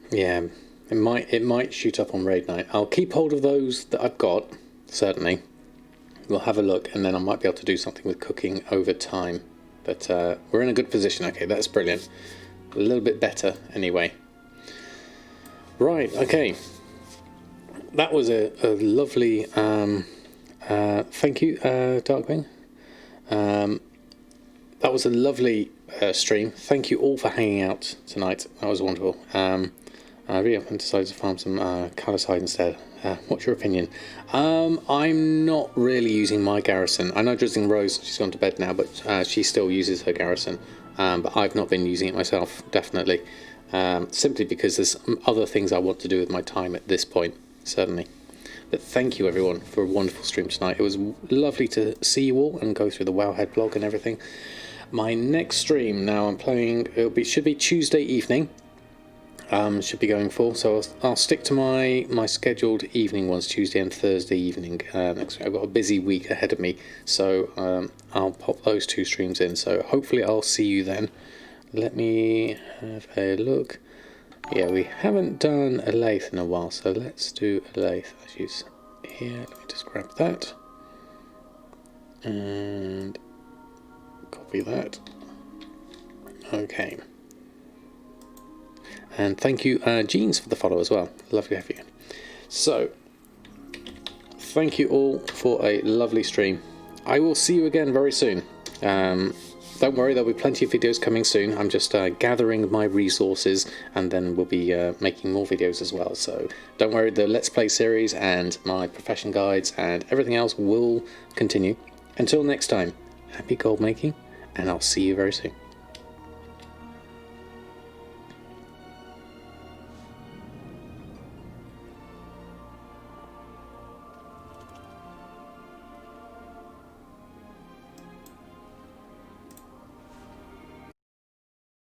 Yeah, it might shoot up on raid night. I'll keep hold of those that I've got, certainly. We'll have a look, and then I might be able to do something with cooking over time. But we're in a good position. Okay, that's brilliant. A little bit better, anyway. Right, okay. That was a lovely... thank you, Darkwing. That was a lovely stream. Thank you all for hanging out tonight. That was wonderful. I really up and decided to farm some Caliside instead. What's your opinion? I'm not really using my garrison. I know Drizzling Rose, she's gone to bed now, but she still uses her garrison. But I've not been using it myself, definitely. Simply because there's other things I want to do with my time at this point, certainly. But thank you everyone for a wonderful stream tonight. It was lovely to see you all and go through the Wowhead blog and everything. My next stream now I'm playing, should be Tuesday evening. Should be going for, so I'll stick to my scheduled evening ones, Tuesday and Thursday evening. Next week. I've got a busy week ahead of me, so I'll pop those two streams in. So hopefully I'll see you then. Let me have a look. Yeah, we haven't done a lathe in a while, so let's do a lathe. Let's use here. Let me just grab that and copy that. Okay. And thank you, Jeans, for the follow as well. Lovely to have you. So, thank you all for a lovely stream. I will see you again very soon. Don't worry, there'll be plenty of videos coming soon. I'm just gathering my resources, and then we'll be making more videos as well. So, don't worry, the Let's Play series and my profession guides and everything else will continue. Until next time, happy gold making, and I'll see you very soon.